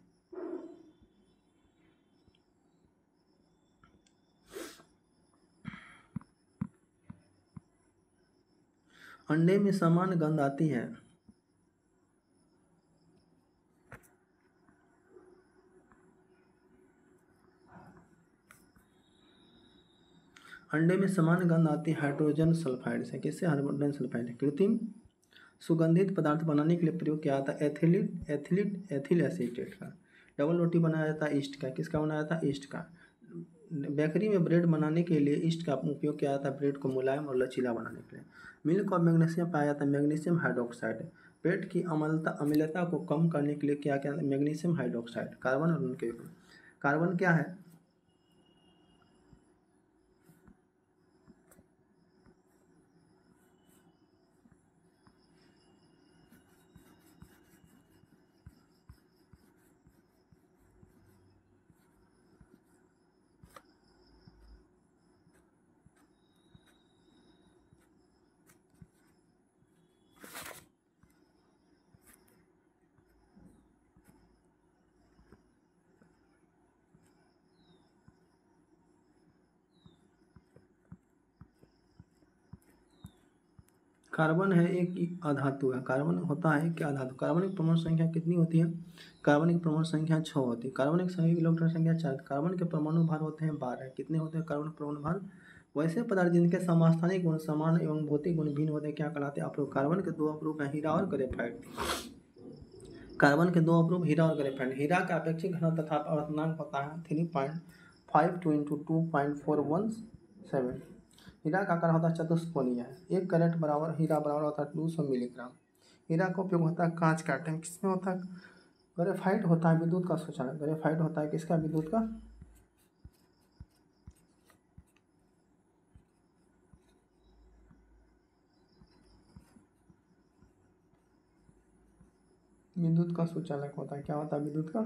अंडे में समान गंध आती है। अंडे में समान गंध आती है हाइड्रोजन सल्फाइड से। किससे? Hydrogen sulphide. कृत्रिम सुगंधित पदार्थ बनाने के लिए प्रयोग किया जाता है एथिल एसीटेट का। डबल रोटी बनाया जाता है ईस्ट का। किसका बनाया जाता है? ईस्ट का। बेकरी में ब्रेड बनाने के लिए ईस्ट का उपयोग किया जाता है ब्रेड को मुलायम और लचीला बनाने के लिए। मिल्क और मैग्नीशियम पाया जाता है मैग्नीशियम हाइड्रोक्साइड। पेट की अम्लता को कम करने के लिए क्या क्या मैग्नीशियम हाइड्रोक्साइड। कार्बन और उनके कार्बन क्या है? कार्बन है एक अधातु है। कार्बन होता है क्या? अधातु। कार्बनिक परमाणु संख्या कितनी होती है? कार्बनिक परमाणु संख्या 6 होती है। कार्बनिक संयुग्म इलेक्ट्रॉन संख्या 4। कार्बन के परमाणु भार होते हैं 12। कितने होते हैं कार्बन परमाणु भार? वैसे पदार्थ जिनके समस्थानिक गुण समान एवं भौतिक गुण भिन्न होते हैं क्या कहलाते हैं? अपरूप। कार्बन के दो अपरूप हैं हीरा और ग्रेफाइट। कार्बन के दो अपरूप हीरा और ग्रेफाइट। हीरा का अपेक्षिक घनत्व तथा अपवर्तनांक होता है 3.52 × 2.417। हीरा का आकार होता है चतुष्कोणीय है। 1 कैरेट बराबर हीरा बराबर होता है 200 मिलीग्राम। हीरा का उपयोग होता है कांच काटने में। किसमें होता है? ग्रेफाइट होता है विद्युत का शोषण। ग्रेफाइट होता है किसका? विद्युत का। विद्युत का सुचालक होता है। क्या होता है? विद्युत का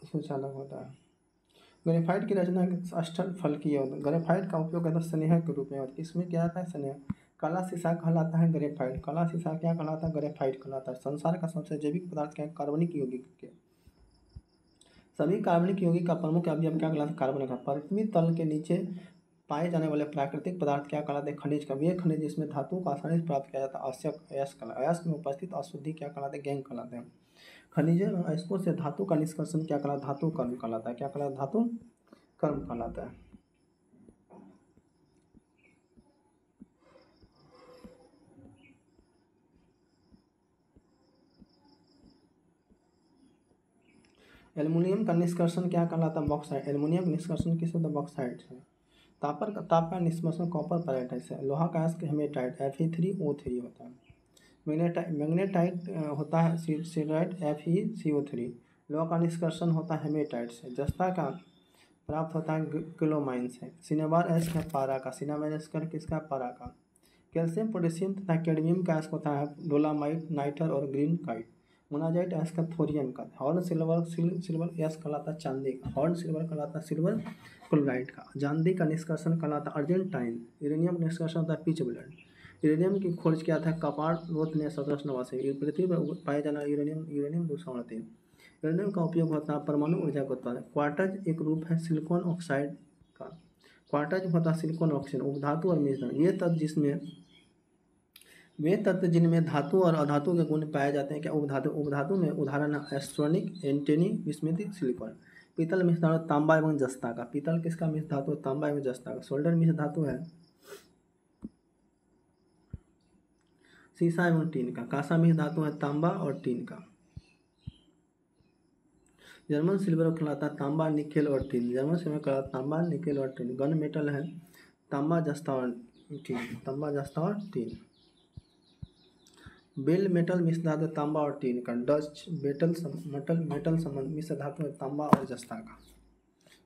सुचालक होता है। ग्रेफाइट की रचना अष्टल फलकीय होता है। ग्रेफाइट का उपयोग होता है स्नेहक के रूप में। और इसमें क्या आता है? स्नेह। काला शीशा कहलाता है ग्रेफाइट। काला शीशा क्या कहलाता है? ग्रेफाइट कहलाता है। संसार का सबसे जैविक पदार्थ क्या है? कार्बनिक यौगिक के। सभी कार्बनिक यौगिक का प्रमुख अवयव क्या कहलाता है? कार्बन का। पृथ्वी तल के नीचे पाए जाने वाले प्राकृतिक पदार्थ क्या कहलाते हैं? खनिज का। वे खनिज जिसमें धातु का आसानी से प्राप्त किया जाता है आवश्यक अयस्क में उपस्थित अशुद्धि क्या कहलाते हैं? गैंग कहलाते हैं। खनिज एवं अयस्कों से धातु का निष्कर्षण क्या कहलाता है? धातु कर्म कहलाता है। क्या कहलाता है? धातु कर्म कहलाता है। एल्युमिनियम का निष्कर्षण क्या कहलाता है? बॉक्साइट। एल्युमिनियम का निष्कर्षण किस होता है? बॉक्साइट से। ताप का निष्कर्षण कॉपर पैराटाइट से। लोहा का अयस्क हेमेटाइट Fe3O3 होता है। मैग्नेटाइट होता है सिडराइट FeCO3। लोहा का निष्कर्षण होता है हेमेटाइट से। जस्ता का प्राप्त होता है क्लोमाइन से। सिनेबार अयस्क है पारा का। सिनेबार अयस्क किसका? पारा का। कैल्शियम पोटेशियम तथा कैडमियम का अयस्क होता है डोलामाइट नाइटर और ग्रीन काइट। मोनाजाइट अयस्क थोरियम का। हॉर्न सिल्वर अयस्क कहलाता है चांदी का। हॉर्न सिल्वर कहलाता है सिल्वर क्लोराइड का। चांदी का निष्कर्षण कहलाता है अर्जेंटाइन। यूरेनियम का निष्कर्षण होता है पिच ब्लेंड। यूरेनियम की खोज किया था कपार्ड ने 1789। पृथ्वी पर पाया जाना यूरेनियम 238। यूरेनियम का उपयोग होता है परमाणु ऊर्जा का उत्पादन। क्वार्टज एक रूप है सिलिकॉन ऑक्साइड का। क्वार्टज होता है सिलिकॉन ऑक्सीजन उपधातु और मिश्रण। वे तत्व जिनमें धातु और अधातु के गुण पाए जाते हैं क्या? उपधातु में उदाहरण है एस्ट्रोनिक एंटेनी विस्मृति सिलिकॉन। पीतल मिश्र धातु तांबा एवं जस्ता का। पीतल किसका मिश्र धातु? तांबा एवं जस्ता का। सोल्डर मिश्र धातु है सीसा एवं टीन का। कांसा मिश्र धातु है तांबा और टीन का। जर्मन सिल्वर कहलाता है तांबा निकेल और टीन। जर्मन सिल्वर कहलाता तांबा निकेल और टीन। गन मेटल है तांबा जस्ता और टीन। तांबा जस्ता और टीन। बेल मेटल मिश्र धातु तांबा और टीन का। डच मेटल संबंध मिश्र धातु है तांबा और जस्ता का।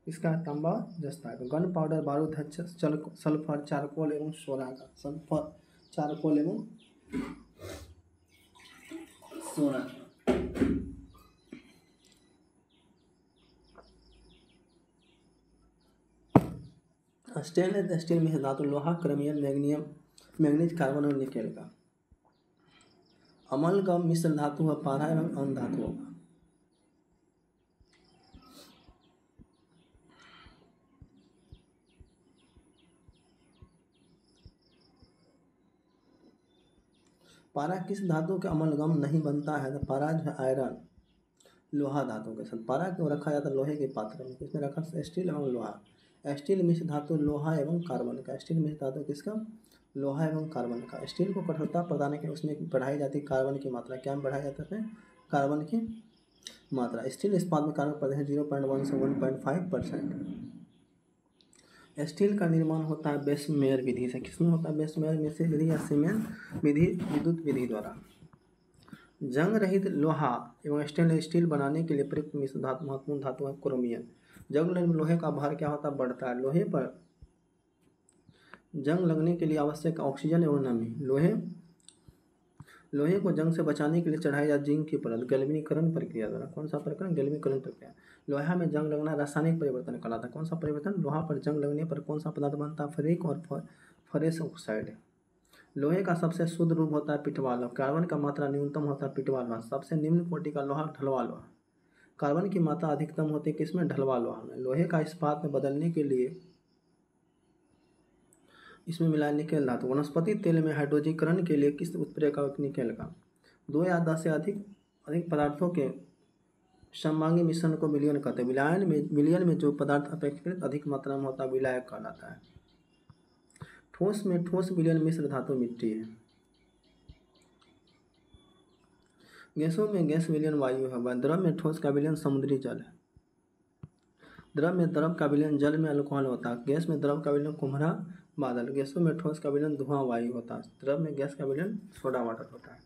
इसका तांबा जस्ता का। गन पाउडर बारूद है सल्फर चारकोल एवं सोना का। सल्फर चारकोल एवं सोना। स्टेनलेस स्टील मिश्र धातु लोहा क्रोमियम मैग्नीज कार्बन और निकेल का। अमलगम मिश्र धातु है पारा एवं अन्य धातुओं का। पारा किस धातु के अमलगम नहीं बनता है? तो पारा जो है आयरन लोहा धातु के साथ। पारा क्यों रखा जाता है लोहे के पात्र में? इसमें रखा स्टील एवं लोहा। स्टील मिश्र धातु लोहा एवं कार्बन का। स्टील मिश्र धातु किसका? लोहा एवं कार्बन का। स्टील को कठोरता प्रदान के उसमें बढ़ाई जाती कार्बन की मात्रा। क्या में बढ़ाया जाता है? कार्बन की मात्रा। स्टील इस्पात में कार्बन प्रदान 0.1 से 1.5%। स्टील का निर्माण होता है बेसमेयर विधि से। किसमें होता है? बेसमेयर मिश्र विधि या सीमेंट विधि, विद्युत विधि द्वारा। जंग रहित लोहा एवं स्टेनलेस स्टील बनाने के लिए प्रयुक्त मिश्र धातु महत्वपूर्ण धातु है क्रोमियम। जंग लगने में लोहे का भार क्या होता है? बढ़ता है। लोहे पर जंग लगने के लिए आवश्यक ऑक्सीजन एवं नमी। लोहे को जंग से बचाने के लिए चढ़ाई जाती जिंक की परत गैल्वेनीकरण प्रक्रिया द्वारा। कौन सा प्रकरण? गैल्वेनीकरण प्रक्रिया। लोहा में जंग लगना रासायनिक परिवर्तन कहलाता है। कौन सा परिवर्तन? लोहा पर जंग लगने पर कौन सा पदार्थ बनता है? फेरिक और फरेस ऑक्साइड। लोहे का सबसे शुद्ध रूप होता है पिटवा लोहा। कार्बन का मात्रा न्यूनतम होता है पिटवा लोहा। सबसे निम्न कोटि का लोहा ढलवा लोहा। कार्बन की मात्रा अधिकतम होती है किसमें? ढलवा लोहा में। लोहे का इस्पात में बदलने के लिए इसमें मिलाया निकेल धातु। वनस्पति तेल में हाइड्रोजीकरण के लिए किस उत्प्रेरक का? निकेल का। 2 या 10 से अधिक पदार्थों के सममांगी मिश्रण को विलयन कहते हैं। विलयन में जो पदार्थ अपेक्षाकृत अधिक मात्रा में होता है विलायक कहलाता है। ठोस में ठोस विलयन मिश्र धातु मिट्टी है। गैसों में गैस विलयन वायु है। द्रव में ठोस का विलयन समुद्री जल है। द्रव में द्रव का विलयन जल में अल्कोहल होता है। गैस में द्रव का विलयन कुम्हरा बादल। गैसों में ठोस का विलयन धुआं वायु होता है। द्रव में गैस का विलयन सोडा वाटर होता है।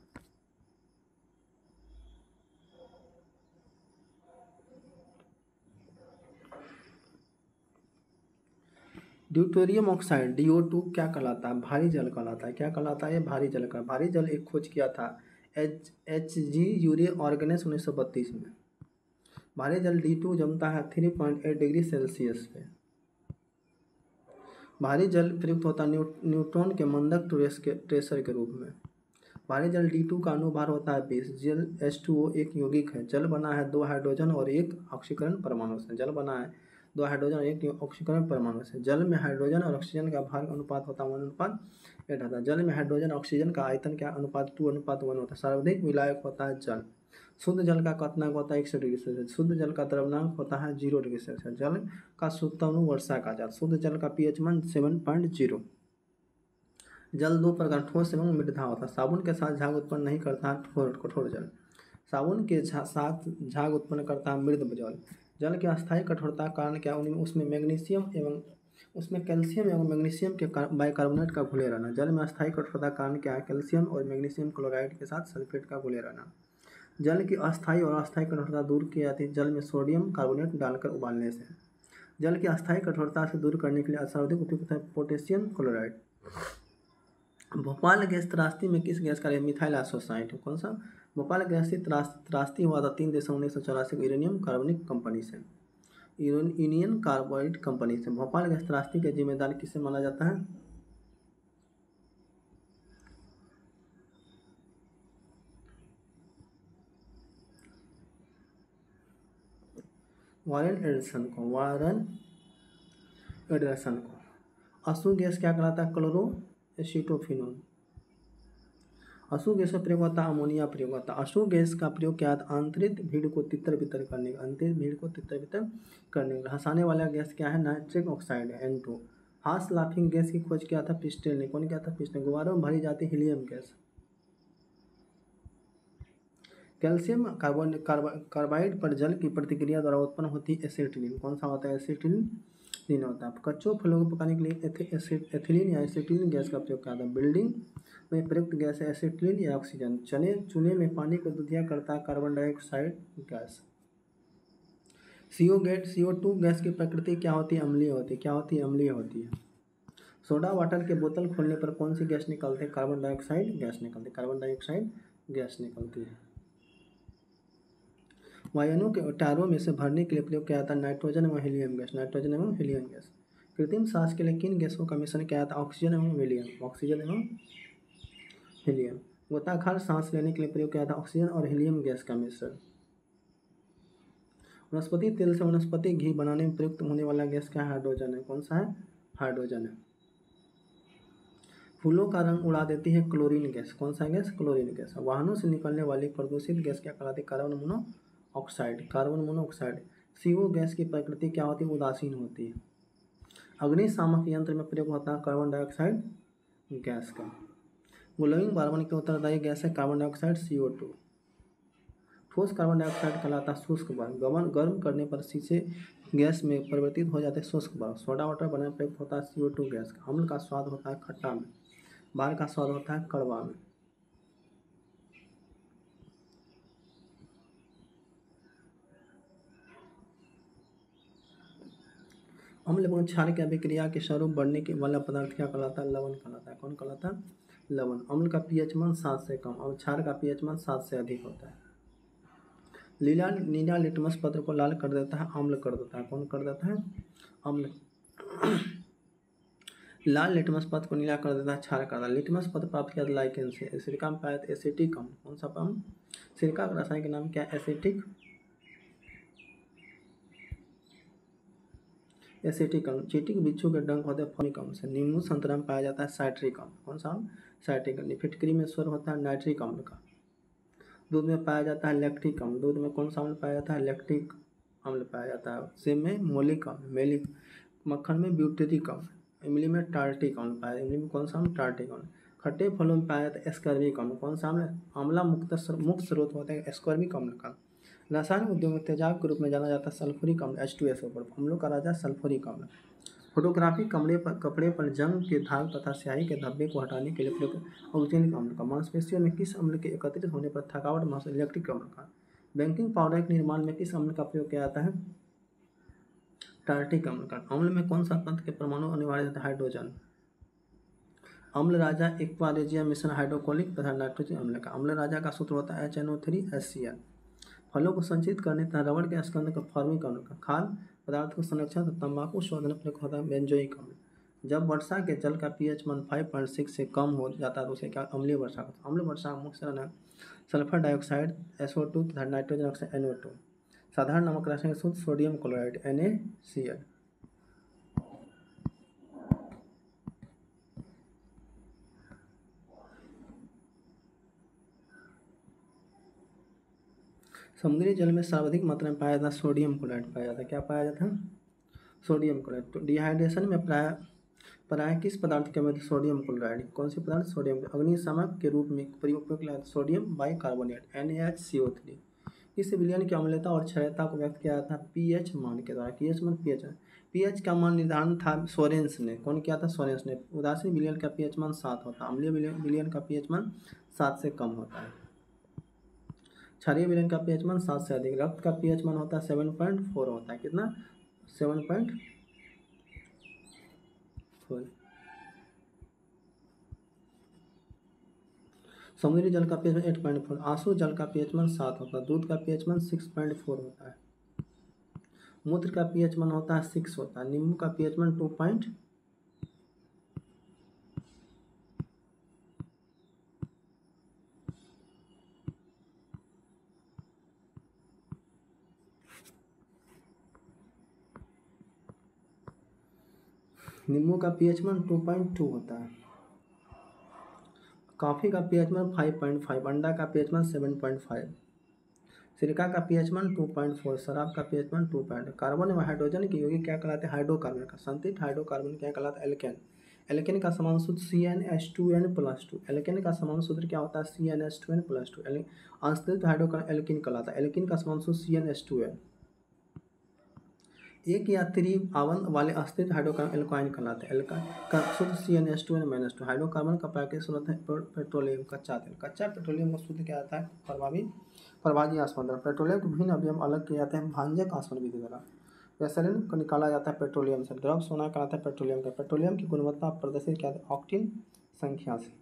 ड्यूटेरियम ऑक्साइड DO2 क्या कहलाता है? भारी जल कहलाता है। क्या कहलाता है? भारी जल का। भारी जल एक खोज किया था HG यूरे ऑर्गेनस 1932 में। भारी जल D2 जमता है 3.8 डिग्री सेल्सियस पे। भारी जल प्रयुक्त होता है न्यूट्रॉन के मंदक ट्रेसर के रूप में। भारी जल D2 का अनुभार होता है 20। जल H2O एक यौगिक है। जल बना है 2 हाइड्रोजन और 1 ऑक्सीकरण परमाणु से। जल बना है 2 हाइड्रोजन और 1 ऑक्सीकरण परमाणु से। जल में हाइड्रोजन और ऑक्सीजन का भार अनुपात होता है 1:8 होता है। जल में हाइड्रोजन ऑक्सीजन का आयतन क्या अनुपात? 2:1 होता है। सर्वाधिक विलायक होता है जल। शुद्ध जल का क्वथनांक होता है 100 डिग्री सेल्सियस। शुद्ध जल का द्रवनांक होता है 0 डिग्री सेल्सियस। जल का शुद्धतम वर्षा का जल। शुद्ध जल का pH मान 7.0। जल 2 प्रकार ठोस एवं मृदा होता है। साबुन के साथ झाग उत्पन्न नहीं करता है कठोर जल। साबुन के साथ झाग उत्पन्न करता है मृद जल। जल की अस्थायी कठोरता कारण क्या? उसमें कैल्शियम एवं मैग्नीशियम के बाइकार्बोनेट का घुले रहना। जल में अस्थायी कठोरता कारण क्या है? कैल्शियम और मैग्नीशियम क्लोराइड के साथ सल्फेट का घुले रहना। जल की अस्थायी और अस्थायी कठोरता दूर की जाती है जल में सोडियम कार्बोनेट डालकर उबालने से। जल की अस्थायी कठोरता से दूर करने के लिए सर्वाधिक उपयुक्त है पोटेशियम क्लोराइड। भोपाल गैस त्रासदी में किस गैस का? Methyl isocyanate. कौन सा? भोपाल गैस से त्रासदी हुआ था 3 दिसंबर 1984 को यूरेनियम कार्बनिक कंपनी से। यूनियन कार्बाइड कंपनी से। भोपाल गैस त्रासदी के जिम्मेदार किसे माना जाता है? वारेन एडरसन को। अशु गैस क्या कहलाता है? क्लोरोएसिटोफिनोन। अशु गैस का प्रयोग होता है अमोनिया प्रयोग होता है। अशु गैस का प्रयोग क्या है? आंतरिक भीड़ को तितर बितर करने का। आंतरिक भीड़ को तितर बितर करने का। हंसाने वाला गैस क्या है? नाइट्रिक ऑक्साइड है N2। हार्श लाफिंग गैस की खोज किया था पिस्टल ने। कौन किया था? पिस्टल। गुब्बारों में भरी जाती हीलियम गैस। कैल्शियम कार्बाइड पर जल की प्रतिक्रिया द्वारा उत्पन्न होती एसिटिलीन। कौन सा होता है? एसिटिलीन होता है। कच्चों फलों को पकाने के लिए एथिलीन या एसिटिलीन गैस का प्रयोग किया था। बिल्डिंग में प्रयुक्त गैस है एसिटिलीन या ऑक्सीजन। चूने में पानी को दूधिया करता है carbon dioxide gas. CO2 gas की प्रकृति क्या होती है? अम्लीय होती है। क्या होती है? अम्लीय होती है। सोडा वाटर के बोतल खोलने पर कौन सी गैस निकलती है? कार्बन डाइऑक्साइड गैस निकलती है। कार्बन डाइऑक्साइड गैस निकलती है। वायुओं के टायरों में से भरने के लिए प्रयोग किया जाता है नाइट्रोजन एवं हीलियम गैस। नाइट्रोजन एवं हीलियम गैस। कृत्रिम सांस के लिए किन गैसों का मिश्रण किया जाता है? ऑक्सीजन एवं हीलियम। ऑक्सीजन एवं हीलियम। गोताखोर सांस लेने के लिए प्रयोग किया जाता है ऑक्सीजन और हीलियम गैस का मिश्रण। वनस्पति तेल से वनस्पति घी बनाने में प्रयुक्त होने वाला गैस क्या है? हाइड्रोजन है। कौन सा है? हाइड्रोजन है। फूलों का रंग उड़ा देती है क्लोरीन गैस। कौन सा गैस? Chlorine gas. वाहनों से निकलने वाली प्रदूषित गैस क्या कहलाती है? Carbon monoxide. Carbon monoxide. CO gas की प्रकृति क्या होती है? उदासीन होती है। अग्निशामक यंत्र में प्रयोग होता है कार्बन डाइऑक्साइड गैस का। ग्लोइंग बार्बन के उत्तरदायी गैस है कार्बन डाइऑक्साइड CO2। ठोस कार्बन डाइऑक्साइड कहलाता है शुष्क बाष्प, गर्म करने पर शीशे गैस में परिवर्तित हो जाते हैं शुष्क बाष्प। सोडा वाटर बनाने में प्रयुक्त होता है CO2 गैस का। अम्ल का स्वाद होता है खट्टा में, बार का स्वाद होता है कड़वा में। अम्ल एवं क्षार की अभिक्रिया के स्वरूप बढ़ने के वाला पदार्थ क्या कहलाता है? लवण कहलाता है। कौन कहलाता है? लवण। अम्ल का पीएच मान 7 से कम और क्षार का पीएच मान 7 से अधिक होता है। नीला लिटमस पत्र को लाल कर देता है, अम्ल कर देता है। कौन कर देता है? अम्ल। लाल लिटमस पत्र को नीला कर देता है, क्षार कर देता है। लिटमस पत्र प्राप्त किया लाइकेन से। सिरका में पाया एसिटिक अम्ल। कौन सा अम्ल? सिरका का रासायनिक नाम क्या है? एसिटिक अम्ल। चींटी के बिच्छू के डंक होते हैं फॉर्मिक अम्ल से। नींबू संतरा में पाया जाता है साइट्रिक अम्ल। कौन सा अम्ल? साइट्रिक अम्ल। फिटकरी में स्वर होता है नाइट्रिक अम्ल का। दूध में पाया जाता है लैक्टिक अम्ल। दूध में कौन सा अम्ल पाया जाता है? लैक्टिक अम्ल पाया जाता है। सेब में मोलिक अम्ल, मेलिक। मक्खन में ब्यूटेरिक अम्ल। इमली में टार्टिक अम्ल पाया। इमली में कौन सा अम्ल? टार्टिक अम्ल। खट्टे फलों में पाया जाता है एस्कॉर्बिक अम्ल। कौन सा अम्ल? आंवला मुक्त स्रोत होता है एस्कॉर्बिक अम्ल का। रसायन उद्योग में तेजाब के रूप में जाना जाता है सल्फ्यूरिक अम्ल H2SO पर। अम्लों का राजा सल्फ्यूरिक अम्ल। फोटोग्राफी कपड़े पर जंग के दाग तथा स्याही के धब्बे को हटाने के लिए प्रयुक्त ऑक्जेनिक अम्ल का। मांसपेशियों में किस अम्ल के एकत्रित होने पर थकावट महसूस? इलेक्ट्रिक अम्ल का। बेकिंग पाउडर के निर्माण में किस अम्ल का प्रयोग किया जाता है? टार्टिक अम्ल का। अम्ल में कौन सा तंत्र के परमाणु अनिवार्य होता है? हाइड्रोजन। अम्ल राजा एक्वारेजिया मिश्रण हाइड्रोक्लोरिक तथा नाइट्रोजन अम्ल का। अम्ल राजा का सूत्र होता है HNO3HCl। फलों को संचित करने तथा रबड़ के स्कंद का फॉर्मिक अम्ल का। खाद्य पदार्थ को संरक्षण तथा तंबाकू शोधन प्रयोग होता है बेंजोइक अम्ल। जब वर्षा के जल का पीएच मान 5.6 से कम हो जाता है तो उसे क्या अम्लीय वर्षा कहते हैं? अम्ल वर्षा का मुख्य कारण है सल्फर डाइऑक्साइड SO2 तथा नाइट्रोजन ऑक्साइड NO2। साधारण नमक रासायनिक सूत्र सोडियम क्लोराइड NaCl। समुद्री जल में सर्वाधिक मात्रा में पाया जाता है सोडियम क्लोराइड पाया जाता है। क्या पाया जाता है? Sodium chloride. तो डिहाइड्रेशन में प्राय किस पदार्थ के में सोडियम क्लोराइड? कौन सी पदार्थ? सोडियम। अग्निशामक के रूप में प्रयोग किया सोडियम बाइकार्बोनेट NaHCO3। इस विलयन की अम्लता और क्षारीयता को व्यक्त किया जाता है पीएच मान के द्वारा। पीएच का मान निर्धारण था सोरेंस ने। कौन किया था? सोरेंस ने। उदासीन विलयन का पीएच मान 7 होता है। अम्लीय विलयन का पीएच मान 7 से कम होता है। क्षारीय विलयन का पीएच मान 7 से अधिक। रक्त का पीएच मान होता है 7.4 होता है। कितना? 7.4। समुद्री जल का पीएच 8.4। आंसू जल का पीएच मान 7 होता है। दूध का पीएच मान 6.4 होता है। मूत्र का पीएच मान होता है 6 होता है। नींबू का पीएच मान 2. नींबू का पीएच मान 2.2 होता है। कॉफी का पीएच मान 5.5। अंडा का पीएच मान 7.5। सिरका का पीएच मान 2.4। शराब का पीएच मान 2. कार्बन एवं हाइड्रोजन के यौगिक क्या कहलाते हैं? हाइड्रोकार्बन का। संतृप्त हाइड्रोकार्बन क्या कहलाता है? एल्केन। एल्केन का समान सूत्र CnH2n+2। एल्केन का समान सूत्र क्या होता है? CnH2n+2। असंतृप्त हाइड्रोकार्बन एल्कीन कहलाता है। एल्कीन का समान सूत्र CnH2n। एक या त्रिआवन वाले अस्थिर हाइड्रोकार्बन एल्काइन कहलाते हैं। एल्काइन का शुद्ध CnH2n-2। हाइड्रोकार्बन का प्राकृतिक स्रोत है पेट्रोलियम कच्चा तेल। कच्चा पेट्रोलियम का शुद्ध क्या आता है? प्रभाजी आसवन द्वारा। पेट्रोलियम के विभिन्न अवयव अलग किए जाते हैं भांजक आसवन विधि द्वारा। वैसेलिन को निकाला जाता है पेट्रोलियम से। द्रव सोना कहलाता है पेट्रोलियम का। पेट्रोलियम की गुणवत्ता प्रदर्शित किया जाता है ऑक्टेन संख्या से।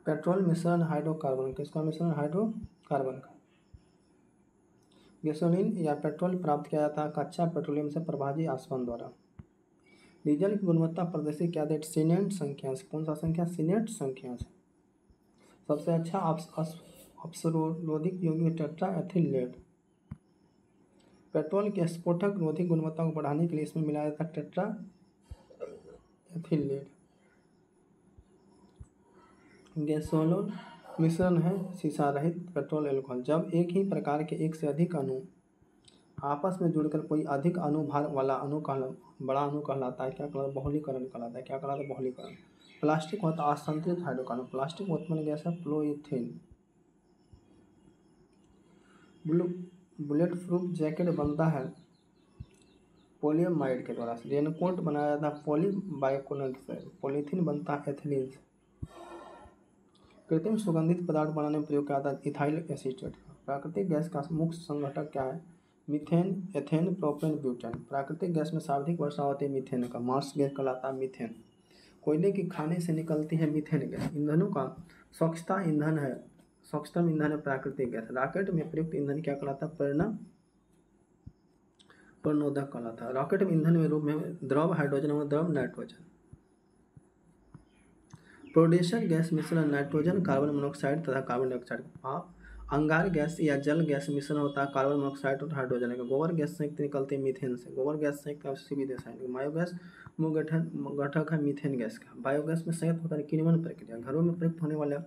पेट्रोल मिश्रण हाइड्रोकार्बन। किसका मिश्रण? हाइड्रोकार्बन का। गैसोलीन या पेट्रोल प्राप्त किया जाता है कच्चा पेट्रोलियम से प्रभाजी आसवन द्वारा। डीजल की गुणवत्ता प्रदर्शित किया जाता है सीनेट संख्या से। कौन सा संख्या? सीनेट संख्या से। सबसे अच्छा अपसरोधिक यौगिक टेट्रा एथिल लेड। पेट्रोल के स्फोटक रोधी गुणवत्ता को बढ़ाने के लिए इसमें मिलाया जाता है टेट्रा एथिल लेड। गैसोलीन मिश्रण है शीशा रहित पेट्रोल एल्कोहल। जब एक ही प्रकार के एक से अधिक अणु आपस में जुड़कर कोई अधिक अनुभार वाला बड़ा अणु कहलाता है, क्या कहलाता है? बहुलीकरण कहलाता है। क्या कहलाता है? बहुलीकरण। प्लास्टिक होता है असंतुलित हाइड्रोकार्बन। प्लास्टिक उत्पन्न गैस है पोलीथीन। बुलेट प्रूफ जैकेट बनता है पॉलीएमाइड के द्वारा। रेनकोट बनाया जाता है पॉलीबाइकोनेट से। पॉलीथीन बनता है एथिलीन। कृत्रिम सुगंधित पदार्थ बनाने में प्रयोग किया जाता है इथाइल एसीटेट। प्राकृतिक गैस का मुख्य संघटक क्या है? Methane, ethane, propane, butane. प्राकृतिक गैस में सर्वाधिक वर्षा होती है मीथेन का। मार्स गैस कहलाता है मीथेन। कोयले की खाने से निकलती है मीथेन गैस। ईंधनों का स्वच्छता ईंधन है, स्वच्छतम ईंधन है प्राकृतिक गैस। रॉकेट में प्रयुक्त ईंधन क्या कहलाता है? प्रणोदक कहलाता है। रॉकेट में ईंधन में रूप में द्रव हाइड्रोजन और द्रव नाइट्रोजन। प्रोड्यूसर गैस मिश्रण नाइट्रोजन, कार्बन मोनोऑक्साइड तथा कार्बन डाइऑक्साइड। भाप अंगार गैस या जल गैस मिश्रण होता है कार्बन मोनोऑक्साइड और हाइड्रोजन का। गोबर गैस संयुक्त निकलती है मीथेन से। गोबर गैस संयुक्त सीबी रासायनिक। बायोगैस मुख्य घटक है मीथेन गैस का। बायोगैस में संयुक्त होता है किण्वन प्रक्रिया। घरों में प्रयुक्त होने वाले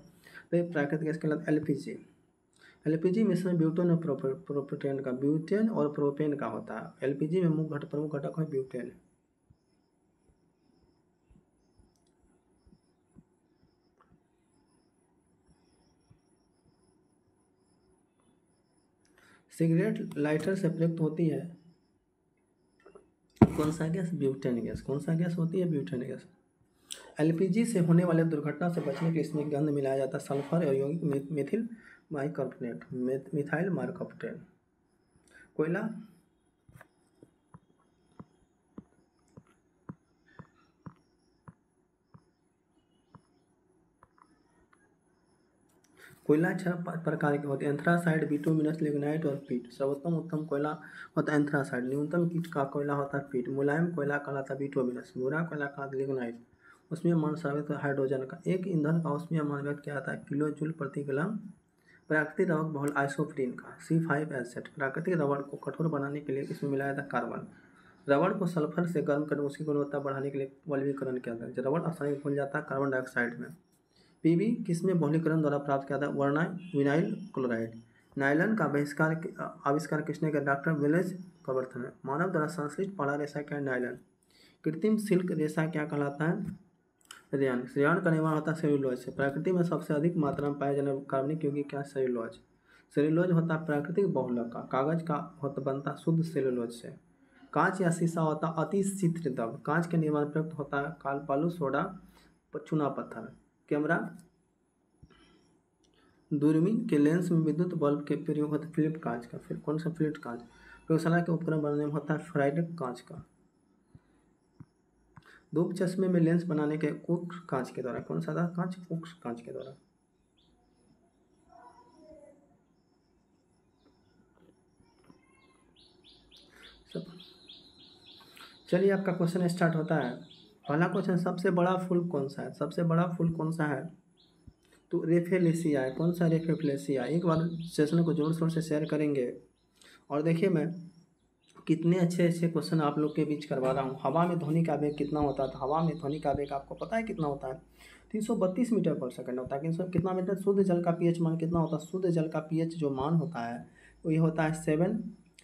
प्राकृतिक गैस कहलाता है एलपीजी। एलपीजी मिश्रण ब्यूटेन और प्रोपेन का। ब्यूटेन और प्रोपेन का होता है। एलपीजी में प्रमुख घटक है ब्यूटेन। सिगरेट लाइटर से प्रयुक्त होती है कौन सा गैस? Butane gas. कौन सा गैस होती है? Butane gas. एलपीजी से होने वाले दुर्घटना से बचने के लिए इसमें गंध मिलाया जाता है सल्फर और यौगिक मिथिल बाइकार्बोनेट, मिथाइल मार्कप्टेन। कोयला कोयला 6 प्रकार के होते हैं एंथ्रासाइड, बिटुमिनस, लिग्नाइट और पीट। सर्वोत्तम उत्तम कोयला होता है एंथ्रासाइड। न्यूनतम कीट का कोयला होता है पीट। मुलायम कोयला कहलाता है बिटुमिनस। बुरा कोयला कहलाता है लिग्नाइट। उसमें मान सर्वित हाइड्रोजन का। एक ईंधन का उसमें मान व्यक्त किया जाता है किलो जूल प्रति ग्राम। प्राकृतिक रबर बहुल आइसोप्रीन का। C5H8। प्राकृतिक रबर को कठोर बनाने के लिए इसमें मिलाया जाता है कार्बन। रबर को सल्फर से गर्म कर उसकी गुणवत्ता बढ़ाने के लिए वल्मीकरण किया जाता है। रबर आसानी से घुल जाता है कार्बन डाइऑक्साइड में। पीबी किसमें बहुलीकरण द्वारा प्राप्त किया था? Vinyl chloride. नायलॉन का आविष्कार किसने किया? डॉक्टर विलेज कवर्थ ने। मानव द्वारा संश्लिष्ट पहला रेशा क्या है? नायलॉन। कृत्रिम सिल्क रेशा क्या कहलाता है? रेयन। रेयन का निर्माण होता है सेल्यूलोज से। प्रकृति में सबसे अधिक मात्रा में पाए जाने वाले कार्बनिक यौगिक क्या है? सेल्यूलोज। सेल्यूलोज होता है प्राकृतिक बहुलक का। कागज का बनता शुद्ध सेल्यूलोज से। कांच या शीशा होता अति शीतल द्रव। कांच के निर्माण प्रयुक्त होता है कालबालू, सोडा, चूना पत्थर। कैमरा दूरबीन के लेंस में विद्युत बल्ब के प्रयोग होता है फ्लिप कांच का। फिर कौन सा? फ्लिप कांच। प्रयोगशाला के उपकरण बनाने में होता है फ्राइड कांच का। धूप चश्मे में लेंस बनाने के कुक्स कांच के द्वारा। कौन सा था कांच? कुक्स कांच के द्वारा। चलिए आपका क्वेश्चन स्टार्ट होता है। पहला क्वेश्चन, सबसे बड़ा फूल कौन सा है? सबसे बड़ा फूल कौन सा है? तो रेफेलेसिया है। कौन सा? रेफेलेसिया। एक बार सेशन को जोर शोर से शेयर करेंगे। और देखिए मैं कितने अच्छे अच्छे क्वेश्चन आप लोग के बीच करवा रहा हूँ। हवा में ध्वनि का वेग कितना होता है? तो हवा में ध्वनि का वेग आपको पता है कितना होता है? 332 मीटर पर सेकंड होता है। कितना मीटर? शुद्ध जल का पीएच मान कितना होता है? शुद्ध जल का पीएच जो मान होता है वो ये होता है 7।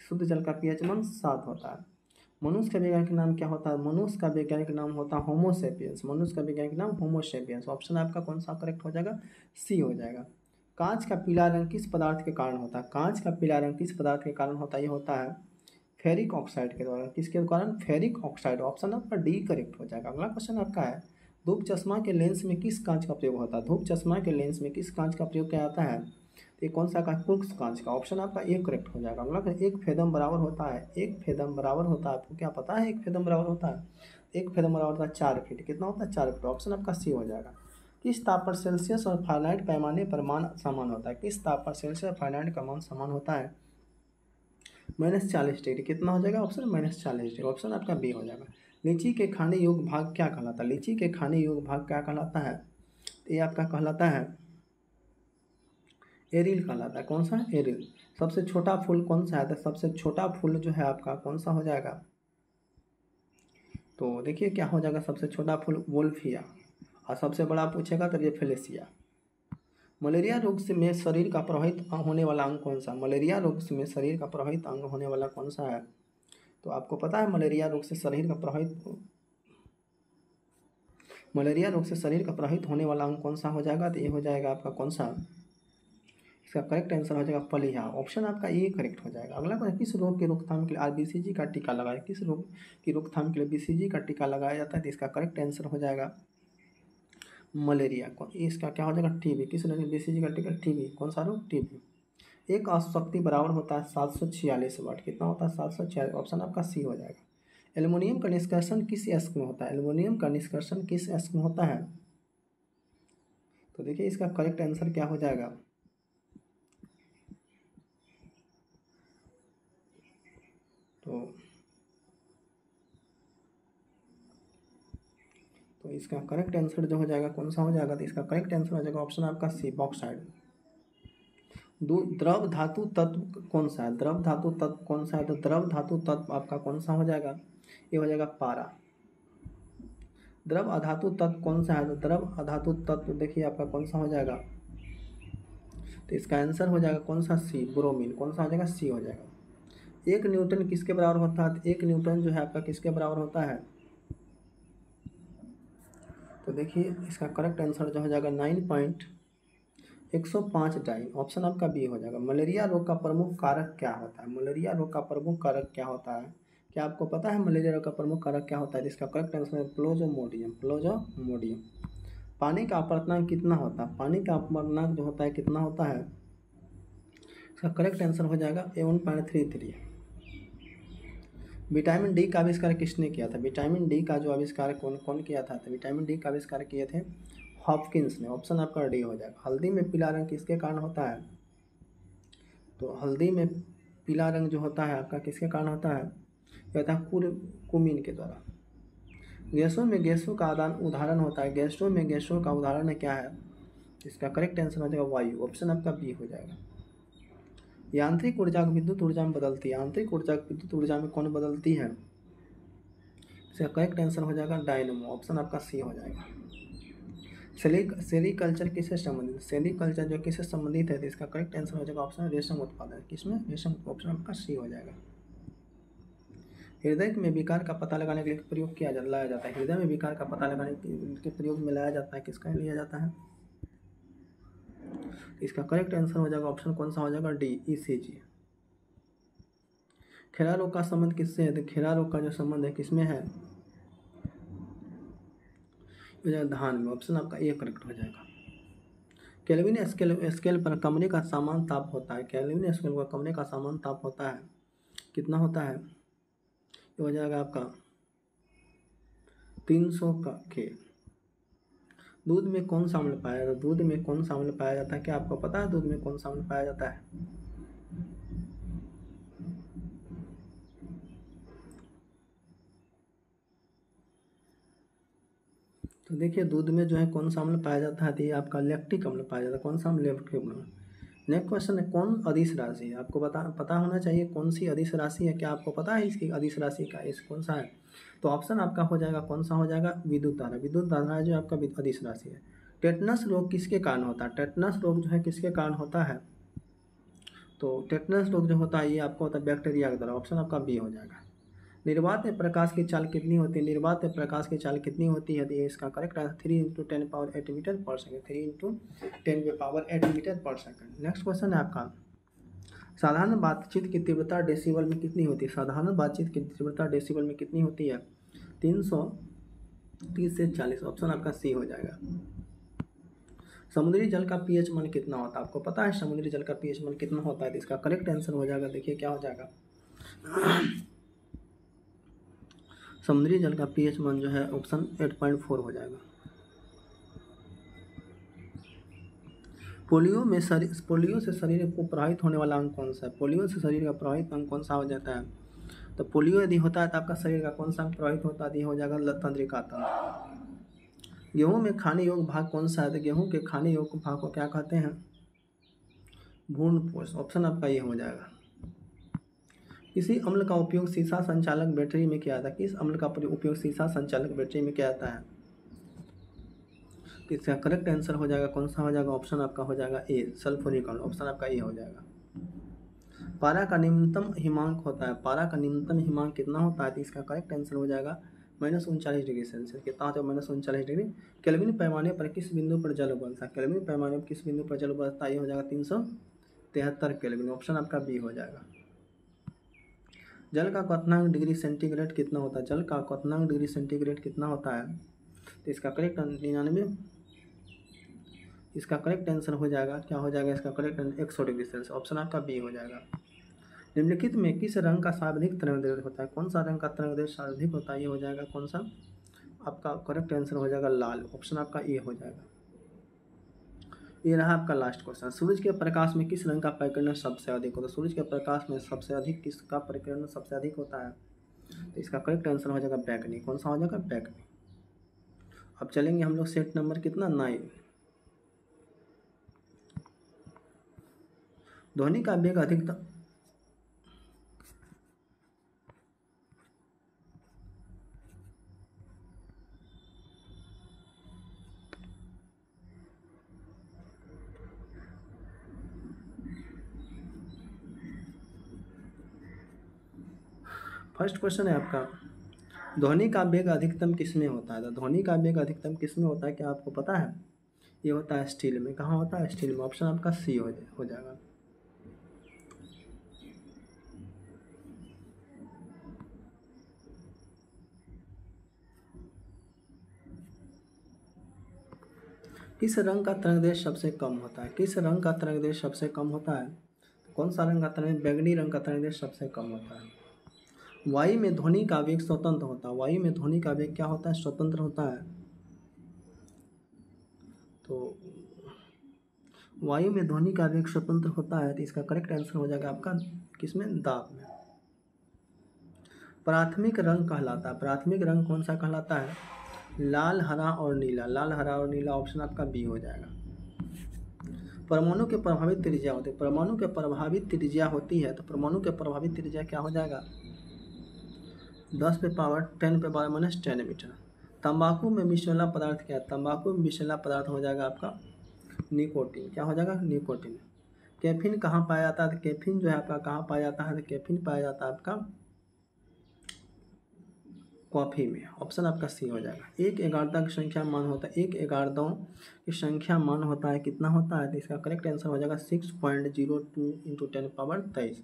शुद्ध जल का पीएच मान 7 होता है। मनुष्य का वैज्ञानिक नाम क्या होता है? मनुष्य का वैज्ञानिक नाम होता है होमोसेपियंस। मनुष्य का वैज्ञानिक नाम होमोसेपियंस। ऑप्शन आपका कौन सा करेक्ट हो जाएगा? सी हो जाएगा। कांच का पीला रंग किस पदार्थ के कारण होता है? कांच का पीला रंग किस पदार्थ के कारण होता है? ये होता है फेरिक ऑक्साइड के द्वारा। किसके कारण? Ferric oxide. ऑप्शन आपका डी करेक्ट हो जाएगा। अगला क्वेश्चन आपका है, धूप चश्मा के लेंस में किस कांच का प्रयोग होता है? धूप चश्मा के लेंस में किस कांच का प्रयोग किया जाता है? ये कौन सा का? कुक्स कांच का। ऑप्शन आपका ए करेक्ट हो जाएगा। अगला एक फेदम बराबर होता है। एक फेदम बराबर होता है, आपको क्या पता है? एक फेदम बराबर होता है, एक फेदम बराबर होता है 4 फीट। कितना होता है? 4 फीट। ऑप्शन आपका सी हो जाएगा। किस ताप पर सेल्सियस और फ़ारेनहाइट पैमाने पर मान समान होता है? किस ताप पर सेल्सियस और फ़ारेनहाइट का मान समान होता है? -40 डिग्री। कितना हो जाएगा? Option -40 degree. ऑप्शन आपका बी हो जाएगा। लीची के खाने योग्य भाग क्या कहलाता है? लीची के खाने योग्य भाग क्या कहलाता है? ये आपका कहलाता है एरिल कहलाता है। कौन सा? एरिल। सबसे छोटा फूल कौन सा है? तो सबसे छोटा फूल जो है आपका कौन सा हो जाएगा? तो देखिए क्या हो जाएगा? सबसे छोटा फूल वोल्फिया। और सबसे बड़ा पूछेगा तो रेफेलेसिया। मलेरिया रोग से में शरीर का प्रभावित होने वाला अंग कौन सा? मलेरिया रोग से में शरीर का प्रभावित अंग होने वाला कौन सा है? तो आपको पता है मलेरिया रोग से शरीर का प्रभावित होने वाला अंग कौन सा हो जाएगा? तो ये हो जाएगा आपका कौन सा? इसका करेक्ट आंसर हो जाएगा फलिया। ऑप्शन आपका ए करेक्ट हो जाएगा। अगला क्वेश्चन, किस रोग की रोकथाम के लिए आरबीसीजी का टीका लगाया? किस रोग की रोकथाम के लिए बीसीजी का टीका लगाया जाता है? तो इसका करेक्ट आंसर हो जाएगा मलेरिया। इसका क्या हो जाएगा? टीबी। किस रोग बीसीजी का टीका? टीबी। कौन सा रोग? टीबी। एक शक्ति बराबर होता है 746 वाट। कितना होता है? 746। ऑप्शन आपका सी हो जाएगा। एल्युमिनियम का निष्कर्षण किस अयस्क में होता है? एल्युमिनियम का निष्कर्षण किस अयस्क में होता है? तो देखिए इसका करेक्ट आंसर क्या हो जाएगा? तो इसका करेक्ट आंसर जो हो जाएगा कौन सा हो जाएगा? तो इसका करेक्ट आंसर हो जाएगा ऑप्शन आपका सी, बॉक्साइड। द्रव धातु तत्व कौन सा है? द्रव धातु तत्व कौन सा है? तो द्रव धातु तत्व आपका कौन सा हो जाएगा? ये हो जाएगा पारा। द्रव अधातु तत्व कौन सा है? तो द्रव अधातु तत्व देखिए आपका कौन सा हो जाएगा? तो इसका आंसर हो जाएगा कौन सा? सी, ब्रोमीन। कौन सा हो जाएगा? सी हो जाएगा। 1 न्यूटन किसके बराबर होता है? 1 न्यूटन जो है आपका किसके बराबर होता है? तो देखिए इसका करेक्ट आंसर जो हो जाएगा 9.105 डाइन। ऑप्शन आपका बी हो जाएगा। मलेरिया रोग का प्रमुख कारक क्या होता है? मलेरिया रोग का प्रमुख कारक क्या होता है? क्या आपको पता है मलेरिया रोग का प्रमुख कारक क्या होता है? इसका करेक्ट आंसर है प्लाज्मोडियम। प्लाज्मोडियम। पानी का अपवर्तनांक कितना होता है? पानी का अपवर्तनांक जो होता है कितना होता है? इसका करेक्ट आंसर हो जाएगा 1.33। विटामिन डी का आविष्कार किसने किया था? विटामिन डी का जो आविष्कार कौन किया था? तो विटामिन डी का आविष्कार किए थे हॉपकिंस ने। ऑप्शन आपका डी हो जाएगा। हल्दी में पीला रंग किसके कारण होता है? तो हल्दी में पीला रंग जो होता है आपका किसके कारण होता है? यह होता है कुमिन के द्वारा। गैसों में गैसों का उदाहरण होता है। गैसों में गैसों का उदाहरण क्या है? इसका करेक्ट आंसर हो जाएगा वायु। ऑप्शन आपका बी हो जाएगा। यांत्रिक ऊर्जा को विद्युत ऊर्जा में बदलती है। यांत्रिक ऊर्जा को विद्युत ऊर्जा में कौन बदलती है? इसका करेक्ट आंसर हो जाएगा डायनमो। ऑप्शन आपका सी हो जाएगा। सेरीकल्चर किससे संबंधित? सेरीकल्चर जो किससे संबंधित है? तो इसका करेक्ट आंसर हो जाएगा ऑप्शन रेशम उत्पादन। किसमें? रेशम। ऑप्शन आपका सी हो जाएगा। हृदय में विकार का पता लगाने के लिए प्रयोग लाया जाता है। हृदय में विकार का पता लगाने के प्रयोग में लाया जाता है। किसका लिया जाता है? इसका करेक्ट आंसर हो जाएगा ऑप्शन कौन सा हो जाएगा? D, ECG. खेरा रोग का संबंध किससे है? तो खेरा रोग का जो संबंध है किसमें है? धान में। ऑप्शन आपका ए करेक्ट हो जाएगा। केल्विन स्केल पर कमरे का सामान्य ताप होता है। केल्विन स्केल पर कमरे का सामान्य ताप होता है कितना होता है? ये हो जाएगा आपका 300 का के। दूध में कौन सा अम्ल पाया जाता है? दूध में कौन सा अम्ल पाया जाता है? क्या आपको पता है दूध में कौन सा अम्ल पाया जाता है? तो देखिए दूध में जो है कौन सा अम्ल पाया जाता है? तो ये आपका लैक्टिक अम्ल पाया जाता है। कौन सा अम्ल? लैक्टिक अम्ल। नेक्स्ट क्वेश्चन है, कौन अदिश राशि है? आपको पता होना चाहिए कौन सी अदिश राशि है। क्या आपको पता है इसकी अदिश राशि का इस कौन सा है? तो ऑप्शन आपका हो जाएगा कौन सा हो जाएगा? विद्युत धारा। विद्युत धारा जो आपका अदिश राशि है। टेटनस रोग किसके कारण होता है? टेटनस रोग जो है किसके कारण होता है? तो टेटनस रोग जो होता है ये आपको होता है बैक्टीरिया के द्वारा। ऑप्शन आपका बी हो जाएगा। निर्वात में प्रकाश की चाल कितनी होती है? निर्वात में प्रकाश की चाल कितनी होती है? तो ये इसका करेक्ट आंसर 3 × 10⁸ मीटर पर सेकंड। 3 × 10⁸ मीटर पर सेकंड। नेक्स्ट क्वेश्चन है आपका, साधारण बातचीत की तीव्रता डेसिबल में कितनी होती है? साधारण बातचीत की तीव्रता डेसिबल में कितनी होती है? 330 से 40। ऑप्शन आपका सी हो जाएगा। समुद्री जल का पीएच मान कितना होता है? आपको पता है समुद्री जल का पीएच मान कितना होता है? तो इसका करेक्ट आंसर हो जाएगा, देखिए क्या हो जाएगा, समुद्री जल का पीएच मान जो है ऑप्शन 8.4 हो जाएगा। पोलियो से शरीर को प्रभावित होने वाला अंग कौन सा है? पोलियो से शरीर का प्रभावित अंग कौन सा हो जाता है? तो पोलियो यदि होता है तो आपका शरीर का कौन सा अंग प्रभावित होता है? तो ये हो जाएगा तंत्रिका तंत्र। गेहूं में खाने योग्य भाग कौन सा है? तो गेहूं के खाने योग्य भाग को क्या कहते हैं? भ्रूणपोष। ऑप्शन आपका ये हो जाएगा। किसी अम्ल का उपयोग शीशा संचालक बैटरी में किया जाता है? किस अम्ल का उपयोग शीशा संचालक बैटरी में किया जाता है? इसका करेक्ट आंसर हो जाएगा कौन सा हो जाएगा, ऑप्शन आपका हो जाएगा ए, सल्फ्यूरिक अम्ल, ऑप्शन आपका ए हो जाएगा। पारा का न्यूनतम हिमांक होता है, पारा का न्यूनतम हिमांक कितना होता है, तो इसका करेक्ट आंसर हो जाएगा -39 डिग्री सेल्सियस। कितना होता है -39 डिग्री। केल्विन पैमाने पर किस बिंदु पर जल उबलता है, केल्विन पैमाने पर किस बिंदु पर जल उबलता है, ये हो जाएगा 373 केल्विन, ऑप्शन आपका बी हो जाएगा। जल का क्वथनांक डिग्री सेंटीग्रेड कितना होता है, जल का क्वथनांक डिग्री सेंटीग्रेड कितना होता है, तो इसका करेक्ट 99, इसका करेक्ट आंसर हो जाएगा क्या हो जाएगा, इसका करेक्ट 100 डिग्री सेल्सियस, ऑप्शन आपका बी हो जाएगा। निम्नलिखित में किस रंग का सर्वाधिक तरंगदैर्घ्य होता है, कौन सा रंग का तरंगदैर्घ्य सर्वाधिक होता है, ये हो जाएगा कौन सा, आपका करेक्ट आंसर हो जाएगा लाल, ऑप्शन आपका ए हो जाएगा। ये रहा आपका लास्ट क्वेश्चन। सूरज के प्रकाश में किस रंग का परिकर्ण सबसे अधिक होता है, सूरज के प्रकाश में सबसे अधिक किसका परिकर्ण सबसे अधिक होता है, तो इसका करेक्ट आंसर हो जाएगा बैगनी, कौन सा हो जाएगा, बैगनी। अब चलेंगे हम लोग सेट नंबर कितना 9। ध्वनि का वेग अधिकतम, फर्स्ट क्वेश्चन है आपका, ध्वनि का वेग अधिकतम किस में होता है, तो ध्वनि का वेग अधिकतम किस में होता है, क्या आपको पता है, ये होता है स्टील में, कहाँ होता है, स्टील में, ऑप्शन आपका सी हो जाएगा। किस रंग का तरंगदैर्घ्य सबसे कम होता है, किस रंग का तरंगदैर्घ्य सबसे कम होता है, कौन सा रंग का तरंगदैर्घ्य, बैगनी रंग का तरंगदैर्घ्य सबसे कम होता है। वायु में ध्वनि का वेग स्वतंत्र होता है, वायु में ध्वनि का वेग क्या होता है, स्वतंत्र होता है, तो वायु में ध्वनि का वेग स्वतंत्र होता है, तो इसका करेक्ट आंसर हो जाएगा आपका किसमें, दाब में। प्राथमिक रंग कहलाता है, प्राथमिक रंग कौन सा कहलाता है, लाल, हरा और नीला, लाल, हरा और नीला, ऑप्शन आपका बी हो जाएगा। परमाणु के प्रभावित त्रिज्या होती है, परमाणु के प्रभावित त्रिज्या होती है, तो परमाणु के प्रभावित त्रिज्या क्या हो जाएगा, 10 पे पावर 10 पे पावर -10 मीटर। तंबाकू में विषैला पदार्थ क्या है, तंबाकू में विषैला पदार्थ हो जाएगा आपका निकोटीन, क्या हो जाएगा, निकोटीन। कैफीन कहाँ पाया जाता है, तो कैफीन जो है आपका कहाँ पाया जाता है, तो कैफीन पाया जाता है आपका कॉफ़ी में, ऑप्शन आपका सी हो जाएगा। 1/11 की संख्या मान होता है, 1/11 की संख्या मान होता है कितना होता है, तो इसका करेक्ट आंसर हो जाएगा 6.02 × 10⁻23।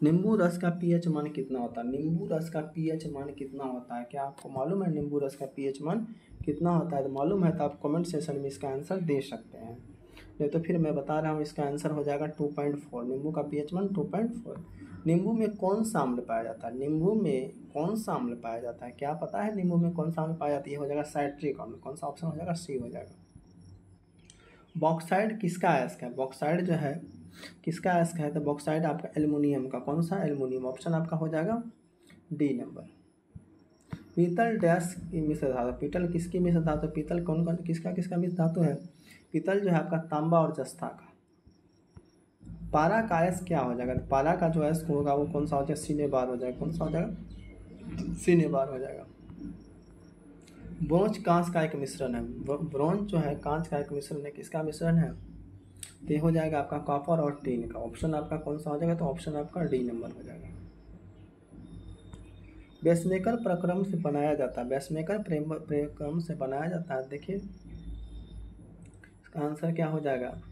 नींबू रस का पीएच मान कितना होता है, नींबू रस का पीएच मान कितना होता है, क्या आपको मालूम है नींबू रस का पीएच मान कितना होता है, तो मालूम है तो आप कमेंट सेशन में इसका आंसर दे सकते हैं, नहीं तो फिर मैं बता रहा हूँ, इसका आंसर हो जाएगा 2.4, नींबू का पीएच मान 2.4। नींबू में कौन सा अम्ल पाया जाता है, नींबू में कौन सा अम्ल पाया जाता है, क्या पता है नींबू में कौन सा अम्ल पाया जाता है, ये हो जाएगा साइट्रिक अम्ल, कौन सा ऑप्शन हो जाएगा, सी हो जाएगा। बॉक्साइड किसका अयस्क है, बॉक्साइड जो है किसका अयस्क है, तो बॉक्साइड आपका एल्युमिनियम का, कौन सा, एल्युमिनियम, ऑप्शन आपका हो जाएगा डी नंबर। पीतल डैश की मिश्र धातु, पीतल किसकी मिश्र धातु, पीतल कौन कौन किसका किसका मिश्र धातु है, पीतल जो है आपका तांबा और जस्ता का। पारा का अयस्क क्या हो जाएगा, तो पारा का जो अयस्क होगा वो कौन सा हो जाएगा, सीने बार हो जाएगा, कौन सा हो जाएगा, सीने बार हो जाएगा। ब्रोंज कांच का एक मिश्रण है, ब्रोंज जो है कांच का एक मिश्रण है, किसका मिश्रण है, तो ये हो जाएगा आपका कॉपर और टिन का, ऑप्शन आपका कौन सा हो जाएगा, तो ऑप्शन आपका डी नंबर हो जाएगा। बेसमेकर प्रक्रम से बनाया जाता है, बेसमेकर प्रक्रम से बनाया जाता है, देखिए इसका आंसर क्या हो जाएगा,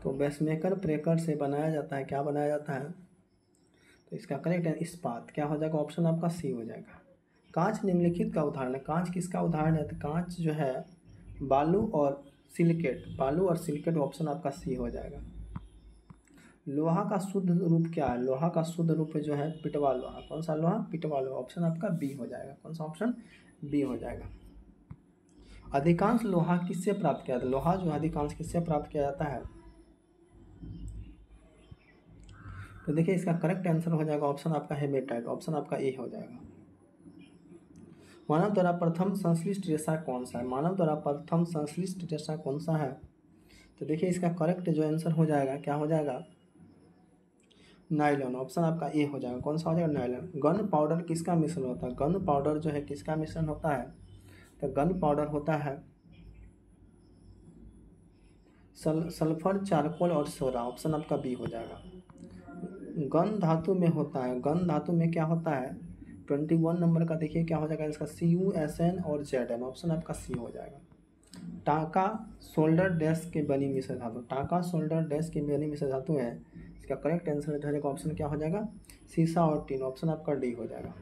तो बेसमेकर प्रकर से बनाया जाता है, क्या बनाया जाता है, तो इसका करेक्ट है इस्पात, क्या हो जाएगा, ऑप्शन आपका सी हो जाएगा। कांच निम्नलिखित का उदाहरण है, कांच किसका उदाहरण है, तो कांच जो है बालू और सिलिकेट, बालू और सिलिकेट, ऑप्शन आपका सी हो जाएगा। लोहा का शुद्ध रूप क्या है, लोहा का शुद्ध रूप जो है पिटवा लोहा, कौन सा लोहा, पिटवा लोहा, ऑप्शन आपका बी हो जाएगा, कौन सा ऑप्शन, बी हो जाएगा। अधिकांश लोहा किससे प्राप्त किया जाता है, लोहा जो अधिकांश किससे प्राप्त किया जाता है, तो देखिए इसका करेक्ट आंसर हो जाएगा ऑप्शन आपका हेमेटाइट, ऑप्शन आपका ए हो जाएगा। मानव द्वारा प्रथम संश्लिष्ट रेशा कौन सा है, मानव द्वारा प्रथम संश्लिष्ट रेशा कौन सा है, तो देखिए इसका करेक्ट जो आंसर हो जाएगा क्या हो जाएगा, नायलॉन, ऑप्शन आपका ए हो जाएगा, कौन सा हो जाएगा, नायलॉन। गन पाउडर किसका मिश्रण होता है, गन पाउडर जो है किसका मिश्रण होता है, तो गन पाउडर होता है सल्फर, चारकोल और सोडा। ऑप्शन आपका बी हो जाएगा। गन धातु में होता है, गन धातु में क्या होता है 21 नंबर का देखिए क्या हो जाएगा इसका CuSN और Zn। ऑप्शन आपका सी हो जाएगा। टाका सोल्डर डैश के बनी मिश्र धातु, टाका सोल्डर डैश की बनी मिश्र धातु है। इसका करेक्ट आंसर हो जाएगा ऑप्शन क्या हो जाएगा सीसा और टीन। ऑप्शन आपका डी हो जाएगा।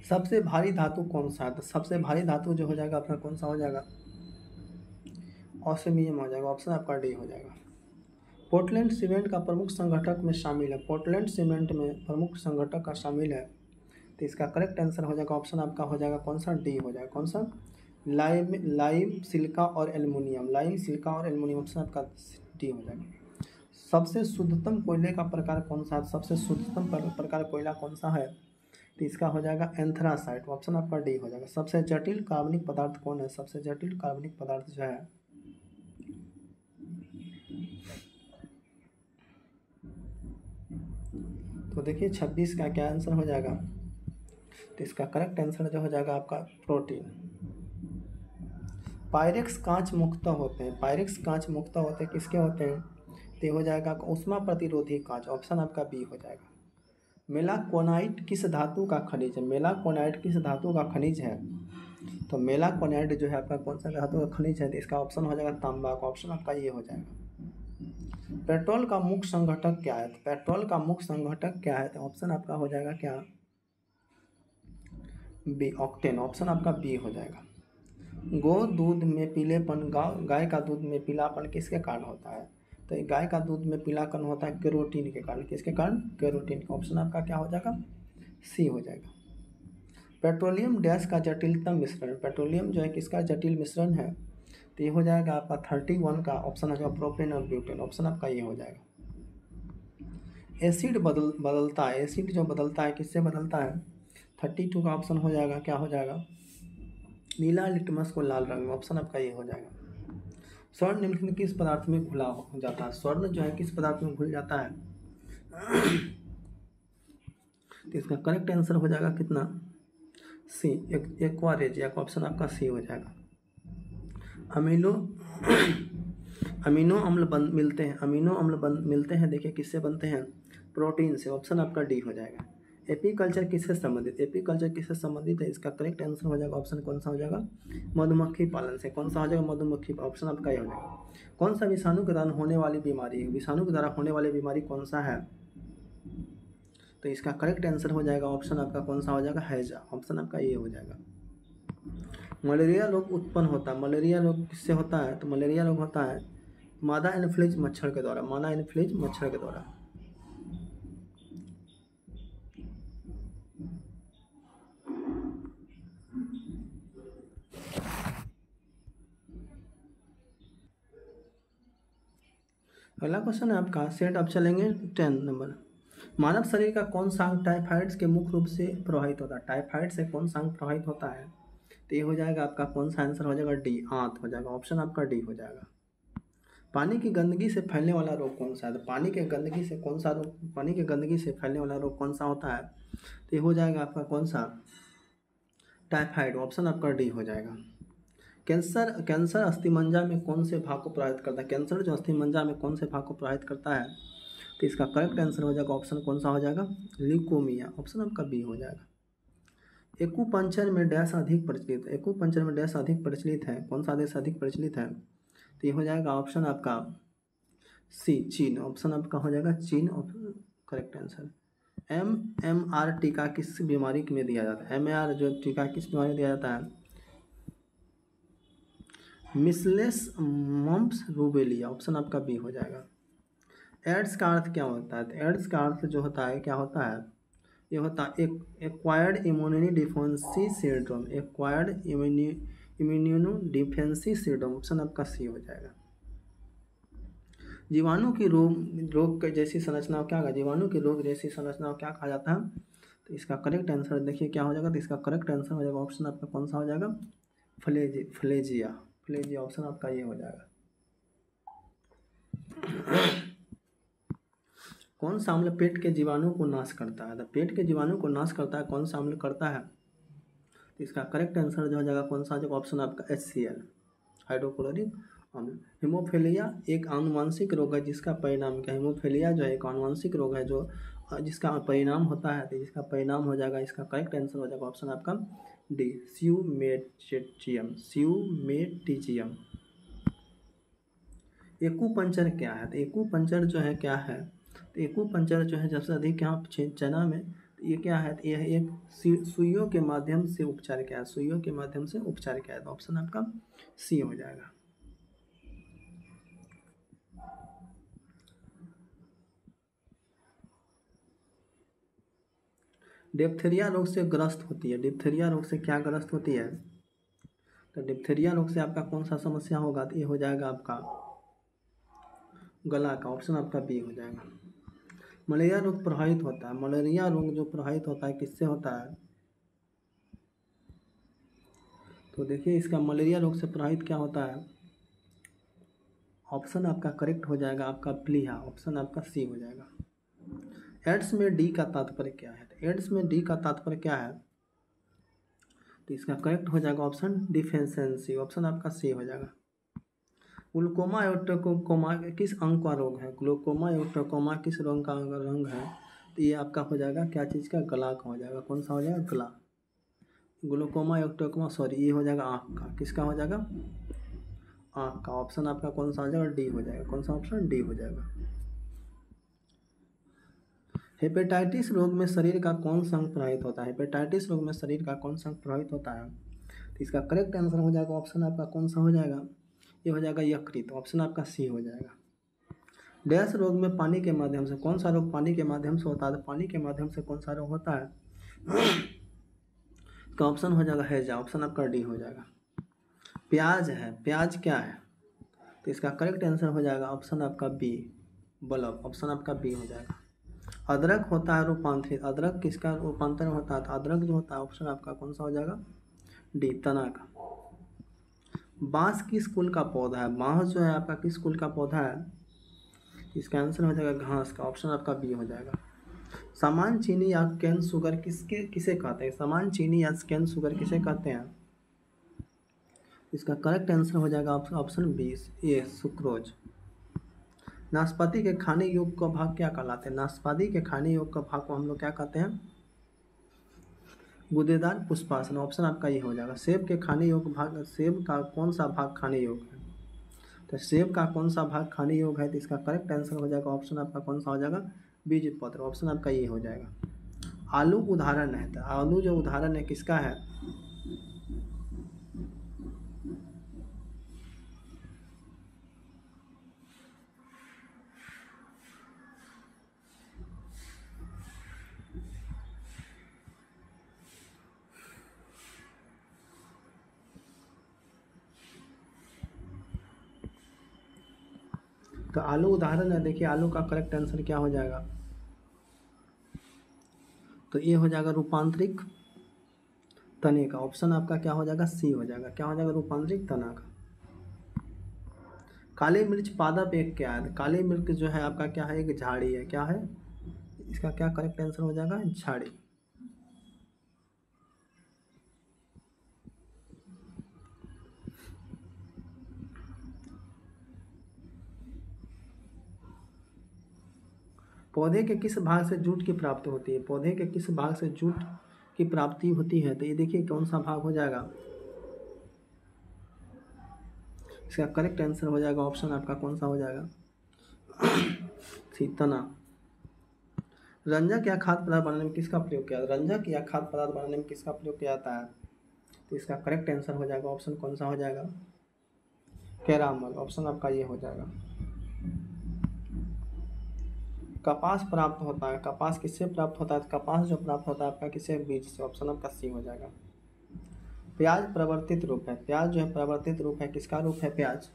सबसे भारी धातु कौन सा है, तो सबसे भारी धातु जो हो जाएगा आपका कौन सा हो जाएगा ऑस्मियम हो जाएगा। ऑप्शन आपका डी हो जाएगा। पोर्टलैंड सीमेंट का प्रमुख संगठक में शामिल है, पोर्टलैंड सीमेंट में प्रमुख संगठक का शामिल है। तो इसका करेक्ट आंसर हो जाएगा ऑप्शन आपका हो जाएगा कौन सा डी हो जाएगा। कौन सा लाइम सिलिका और एल्युमिनियम, लाइम सिलिका और एल्युमिनियम। ऑप्शन आपका डी हो जाएगा। सबसे शुद्धतम कोयले का प्रकार कौन सा है, सबसे शुद्धतम प्रकार कोयला कौन सा है, तो इसका हो जाएगा एंथ्रासाइट। ऑप्शन आपका डी हो जाएगा। सबसे जटिल कार्बनिक पदार्थ कौन है, सबसे जटिल कार्बनिक पदार्थ जो है तो देखिए 26 का क्या आंसर हो जाएगा, तो इसका करेक्ट आंसर जो हो जाएगा आपका प्रोटीन। पायरेक्स कांच मुक्त होते हैं, पायरेक्स कांच मुक्त होते हैं किसके होते हैं, तो हो जाएगा उष्मा प्रतिरोधी कांच। ऑप्शन आपका बी हो जाएगा। मेलाकोनाइट किस धातु का खनिज है, मेलाकोनाइट किस धातु का खनिज है, तो मेलाकोनाइट जो है आपका कौन सा धातु का खनिज है, तो इसका ऑप्शन हो जाएगा तांबा का। ऑप्शन आपका ये हो जाएगा। पेट्रोल का मुख्य संघटक क्या है, तो पेट्रोल का मुख्य संघटक क्या है, तो ऑप्शन आपका हो जाएगा क्या बी ऑक्टेन। ऑप्शन आपका बी हो जाएगा। गो दूध में पीलेपन, गाय का दूध में पीलापन किसके कारण होता है, तो गाय का दूध में पीलापन होता है केरोटीन के कारण। किसके कारण, केरोटीन। ऑप्शन आपका क्या हो जाएगा सी हो जाएगा। पेट्रोलियम डैश का जटिलतम मिश्रण, पेट्रोलियम जो है किसका जटिल मिश्रण है, तो ये हो जाएगा आपका 31 का। ऑप्शन है प्रोपेन और ब्यूटेन। ऑप्शन आपका ये हो जाएगा। एसिड बदलता है, एसिड जो बदलता है किससे बदलता है, 32 का ऑप्शन हो जाएगा क्या हो जाएगा नीला लिटमस को लाल रंग में। ऑप्शन आपका ये हो जाएगा। स्वर्ण निम्नलिखित किस पदार्थ में घुला हो जाता है, स्वर्ण जो है किस पदार्थ में घुल जाता है, तो इसका करेक्ट आंसर हो जाएगा कितना सी एक्वा रेजिया का। ऑप्शन आपका सी हो जाएगा। अमीनो अम्ल मिलते हैं, अमीनो अम्ल मिलते हैं देखिए किससे बनते हैं, प्रोटीन से। ऑप्शन आपका डी हो जाएगा। एपीकल्चर किससे संबंधित, एपीकल्चर किससे संबंधित है, इसका करेक्ट आंसर हो जाएगा ऑप्शन कौन सा हो जाएगा मधुमक्खी पालन से। कौन सा हो जाएगा मधुमक्खी। ऑप्शन आपका ये हो जाएगा। कौन सा विषाणु के द्वारा होने वाली बीमारी है, विषाणु के द्वारा होने वाली बीमारी कौन सा है, तो इसका करेक्ट आंसर हो जाएगा ऑप्शन आपका कौन सा हो जाएगा हैजा। ऑप्शन आपका ये हो जाएगा। मलेरिया रोग उत्पन्न होता है, मलेरिया रोग किससे होता है, तो मलेरिया रोग होता है मादा एनोफिलीज मच्छर के द्वारा, मादा एनोफिलीज मच्छर के द्वारा। अगला क्वेश्चन है आपका सेट आप चलेंगे 10 नंबर। मानव शरीर का कौन सा अंग टाइफाइड के मुख्य रूप से प्रभावित होता है, टाइफाइड से कौन सा अंग प्रभावित होता है, तो ये हो जाएगा आपका कौन सा आंसर हो जाएगा डी आंत हो जाएगा। ऑप्शन आपका डी हो जाएगा। पानी की गंदगी से फैलने वाला रोग कौन सा है, तो पानी के गंदगी से कौन सा रोग, पानी के गंदगी से फैलने वाला रोग कौन सा होता है, तो ये हो जाएगा आपका कौन सा टाइफाइड। ऑप्शन आपका डी हो जाएगा। कैंसर अस्थिमज्जा में कौन से भाग को प्रभावित करता है, कैंसर जो अस्थिमज्जा में कौन से भाग को प्रभावित करता है, तो इसका करेक्ट आंसर हो जाएगा ऑप्शन कौन सा हो जाएगा ल्यूकोमिया। ऑप्शन आपका बी हो जाएगा। एक्यूपंक्चर में डैश अधिक प्रचलित है, एक्यूपंक्चर में डैश अधिक प्रचलित है, कौन सा देश अधिक प्रचलित है, तो ये हो जाएगा ऑप्शन आपका सी चीन। ऑप्शन आपका हो जाएगा चीन। Correct answer. MMR टीका किस बीमारी में दिया जाता है, MMR जो टीका किस बीमारी में दिया जाता है, मिसलेस मम्प्स रूबेलिया। ऑप्शन आपका बी हो जाएगा। एड्स का अर्थ क्या होता है, तो एड्स का अर्थ जो होता है क्या होता है, ये होता है acquired immuno डिफेंसी syndrome, acquired immuno डिफेंसी syndrome. Option आपका सी हो जाएगा। जीवाणु की रोग जैसी संरचना क्या कहा, जीवाणु की रोग जैसी संरचना क्या कहा जाता है, तो इसका करेक्ट आंसर देखिए क्या हो जाएगा, तो इसका करेक्ट आंसर हो जाएगा ऑप्शन आपका कौन सा हो जाएगा फ्लेजिया। फ्लेजिया ऑप्शन आपका ये हो जाएगा। कौन सा अम्ल पेट के जीवाणु को नाश करता है, तो पेट के जीवाणु को नाश करता है कौन सा अम्ल करता है, तो इसका करेक्ट आंसर जो हो जाएगा कौन सा हो जाएगा, ऑप्शन आपका HCl, हाइड्रोक्लोरिक अम्ल। हीमोफीलिया एक आनुवंशिक रोग है जिसका परिणाम क्या है, हीमोफीलिया जो है एक आनुवंशिक रोग है जो जिसका परिणाम होता है, तो जिसका परिणाम हो जाएगा, इसका करेक्ट आंसर हो जाएगा ऑप्शन आपका डी, स्यूमेटिजियम, स्यूमेटिजियम। एक्यूपंक्चर क्या है, तो एक्यूपंक्चर जो है क्या है, तो एक्यूपंक्चर जो है सबसे अधिक यहाँ चना में, तो ये क्या है, तो यह एक सुइयों के माध्यम से उपचार क्या है, सुइयों के माध्यम से उपचार क्या है, तो ऑप्शन आपका सी हो जाएगा। डिप्थीरिया रोग से ग्रस्त होती है, डिप्थीरिया रोग से क्या ग्रस्त होती है, तो डिप्थीरिया रोग से आपका कौन सा समस्या होगा, तो ये हो जाएगा आपका गला का, ऑप्शन आपका बी हो जाएगा। मलेरिया रोग प्रभावित होता है, मलेरिया रोग जो प्रभावित होता है किससे होता है, तो देखिए इसका मलेरिया रोग से प्रभावित क्या होता है, ऑप्शन आपका करेक्ट हो जाएगा आपका प्लीहा, ऑप्शन आपका सी हो जाएगा। एड्स में डी का तात्पर्य क्या है, तो एड्स में डी का तात्पर्य क्या है, तो इसका करेक्ट हो जाएगा ऑप्शन डिफिशिएंसी, ऑप्शन आपका सी हो जाएगा। ग्लूकोमा एओर्टिकोमा किस अंग का रोग है, ग्लूकोमा एओर्टिकोमा किस रंग का रंग है, तो ये आपका हो जाएगा क्या चीज़ का, गला का हो जाएगा, कौन सा हो जाएगा, गला। ग्लूकोमा एओर्टिकोमा सॉरी ये हो जाएगा आँख का, किसका हो जाएगा, आँख का, ऑप्शन आपका कौन सा हो जाएगा, डी हो जाएगा, कौन सा ऑप्शन, डी हो जाएगा। हेपेटाइटिस रोग में शरीर का कौन सा अंग प्रभावित होता है, हेपेटाइटिस रोग में शरीर का कौन सा अंग प्रभावित होता है, तो इसका करेक्ट आंसर हो जाएगा ऑप्शन आपका कौन सा हो जाएगा, ये हो जाएगा यकृत, ऑप्शन आपका सी हो जाएगा। डैश रोग में पानी के माध्यम से, कौन सा रोग पानी के माध्यम से होता है, तो पानी के माध्यम से कौन सा रोग होता है, तो ऑप्शन हो जाएगा हैजा, ऑप्शन आपका डी हो जाएगा। प्याज है, प्याज क्या है, तो इसका करेक्ट आंसर हो जाएगा ऑप्शन आपका बी, बल्ब, ऑप्शन आपका बी हो जाएगा। अदरक होता है रूपांतरित, अदरक किसका रूपांतर होता है, तो अदरक जो होता है ऑप्शन आपका कौन सा हो जाएगा, डी, तना का। बांस किस कुल का पौधा है, बांस जो है आपका किस कुल का पौधा है, इसका आंसर हो जाएगा घास का, ऑप्शन आपका बी हो जाएगा। सामान्य चीनी या कैन शुगर किसे कहते हैं, सामान्य चीनी या कैन शुगर किसे कहते हैं, इसका करेक्ट आंसर हो जाएगा ऑप्शन बी, ए, सुक्रोज। नाशपाती के खाने योग्य का भाग क्या कहलाते हैं, नाशपाती के खाने योग्य का भाग को हम लोग क्या कहते हैं, गूदेदार पुष्पासन, ऑप्शन आपका ये हो जाएगा। सेब के खाने योग्य भाग, सेब का कौन सा भाग खाने योग्य है, तो सेब का कौन सा भाग खाने योग्य है, तो इसका करेक्ट आंसर हो जाएगा ऑप्शन आपका कौन सा हो जाएगा, बीज पत्र, ऑप्शन आपका ये हो जाएगा। आलू उदाहरण है, तो आलू जो उदाहरण है किसका है, तो आलू उदाहरण है, देखिए आलू का करेक्ट आंसर क्या हो जाएगा, तो ये हो जाएगा रूपांतरिक तने का, ऑप्शन आपका क्या हो जाएगा, सी हो जाएगा, क्या हो जाएगा, रूपांतरिक तना का। काली मिर्च पादप एक क्या है, काली मिर्च जो है आपका क्या है, एक झाड़ी है, क्या है, इसका क्या करेक्ट आंसर हो जाएगा, झाड़ी। पौधे के किस भाग से जूट की प्राप्ति होती है, पौधे के किस भाग से जूट की प्राप्ति होती है, तो ये देखिए कौन सा भाग हो जाएगा, इसका करेक्ट आंसर हो जाएगा ऑप्शन आपका कौन सा हो जाएगा, तना। रंजक या खाद्य पदार्थ बनाने में किसका प्रयोग किया, रंजक या खाद्य पदार्थ बनाने में किसका प्रयोग किया जाता है, तो इसका करेक्ट आंसर हो जाएगा ऑप्शन कौन सा हो जाएगा, कैरामल, ऑप्शन आपका ये हो जाएगा। कपास प्राप्त होता है, कपास किससे प्राप्त होता है, कपास जो प्राप्त होता है आपका किससे, बीज से, ऑप्शन आपका सी हो जाएगा। प्याज प्रवर्तित रूप है, प्याज जो है प्रवर्तित रूप है, किसका रूप है प्याज,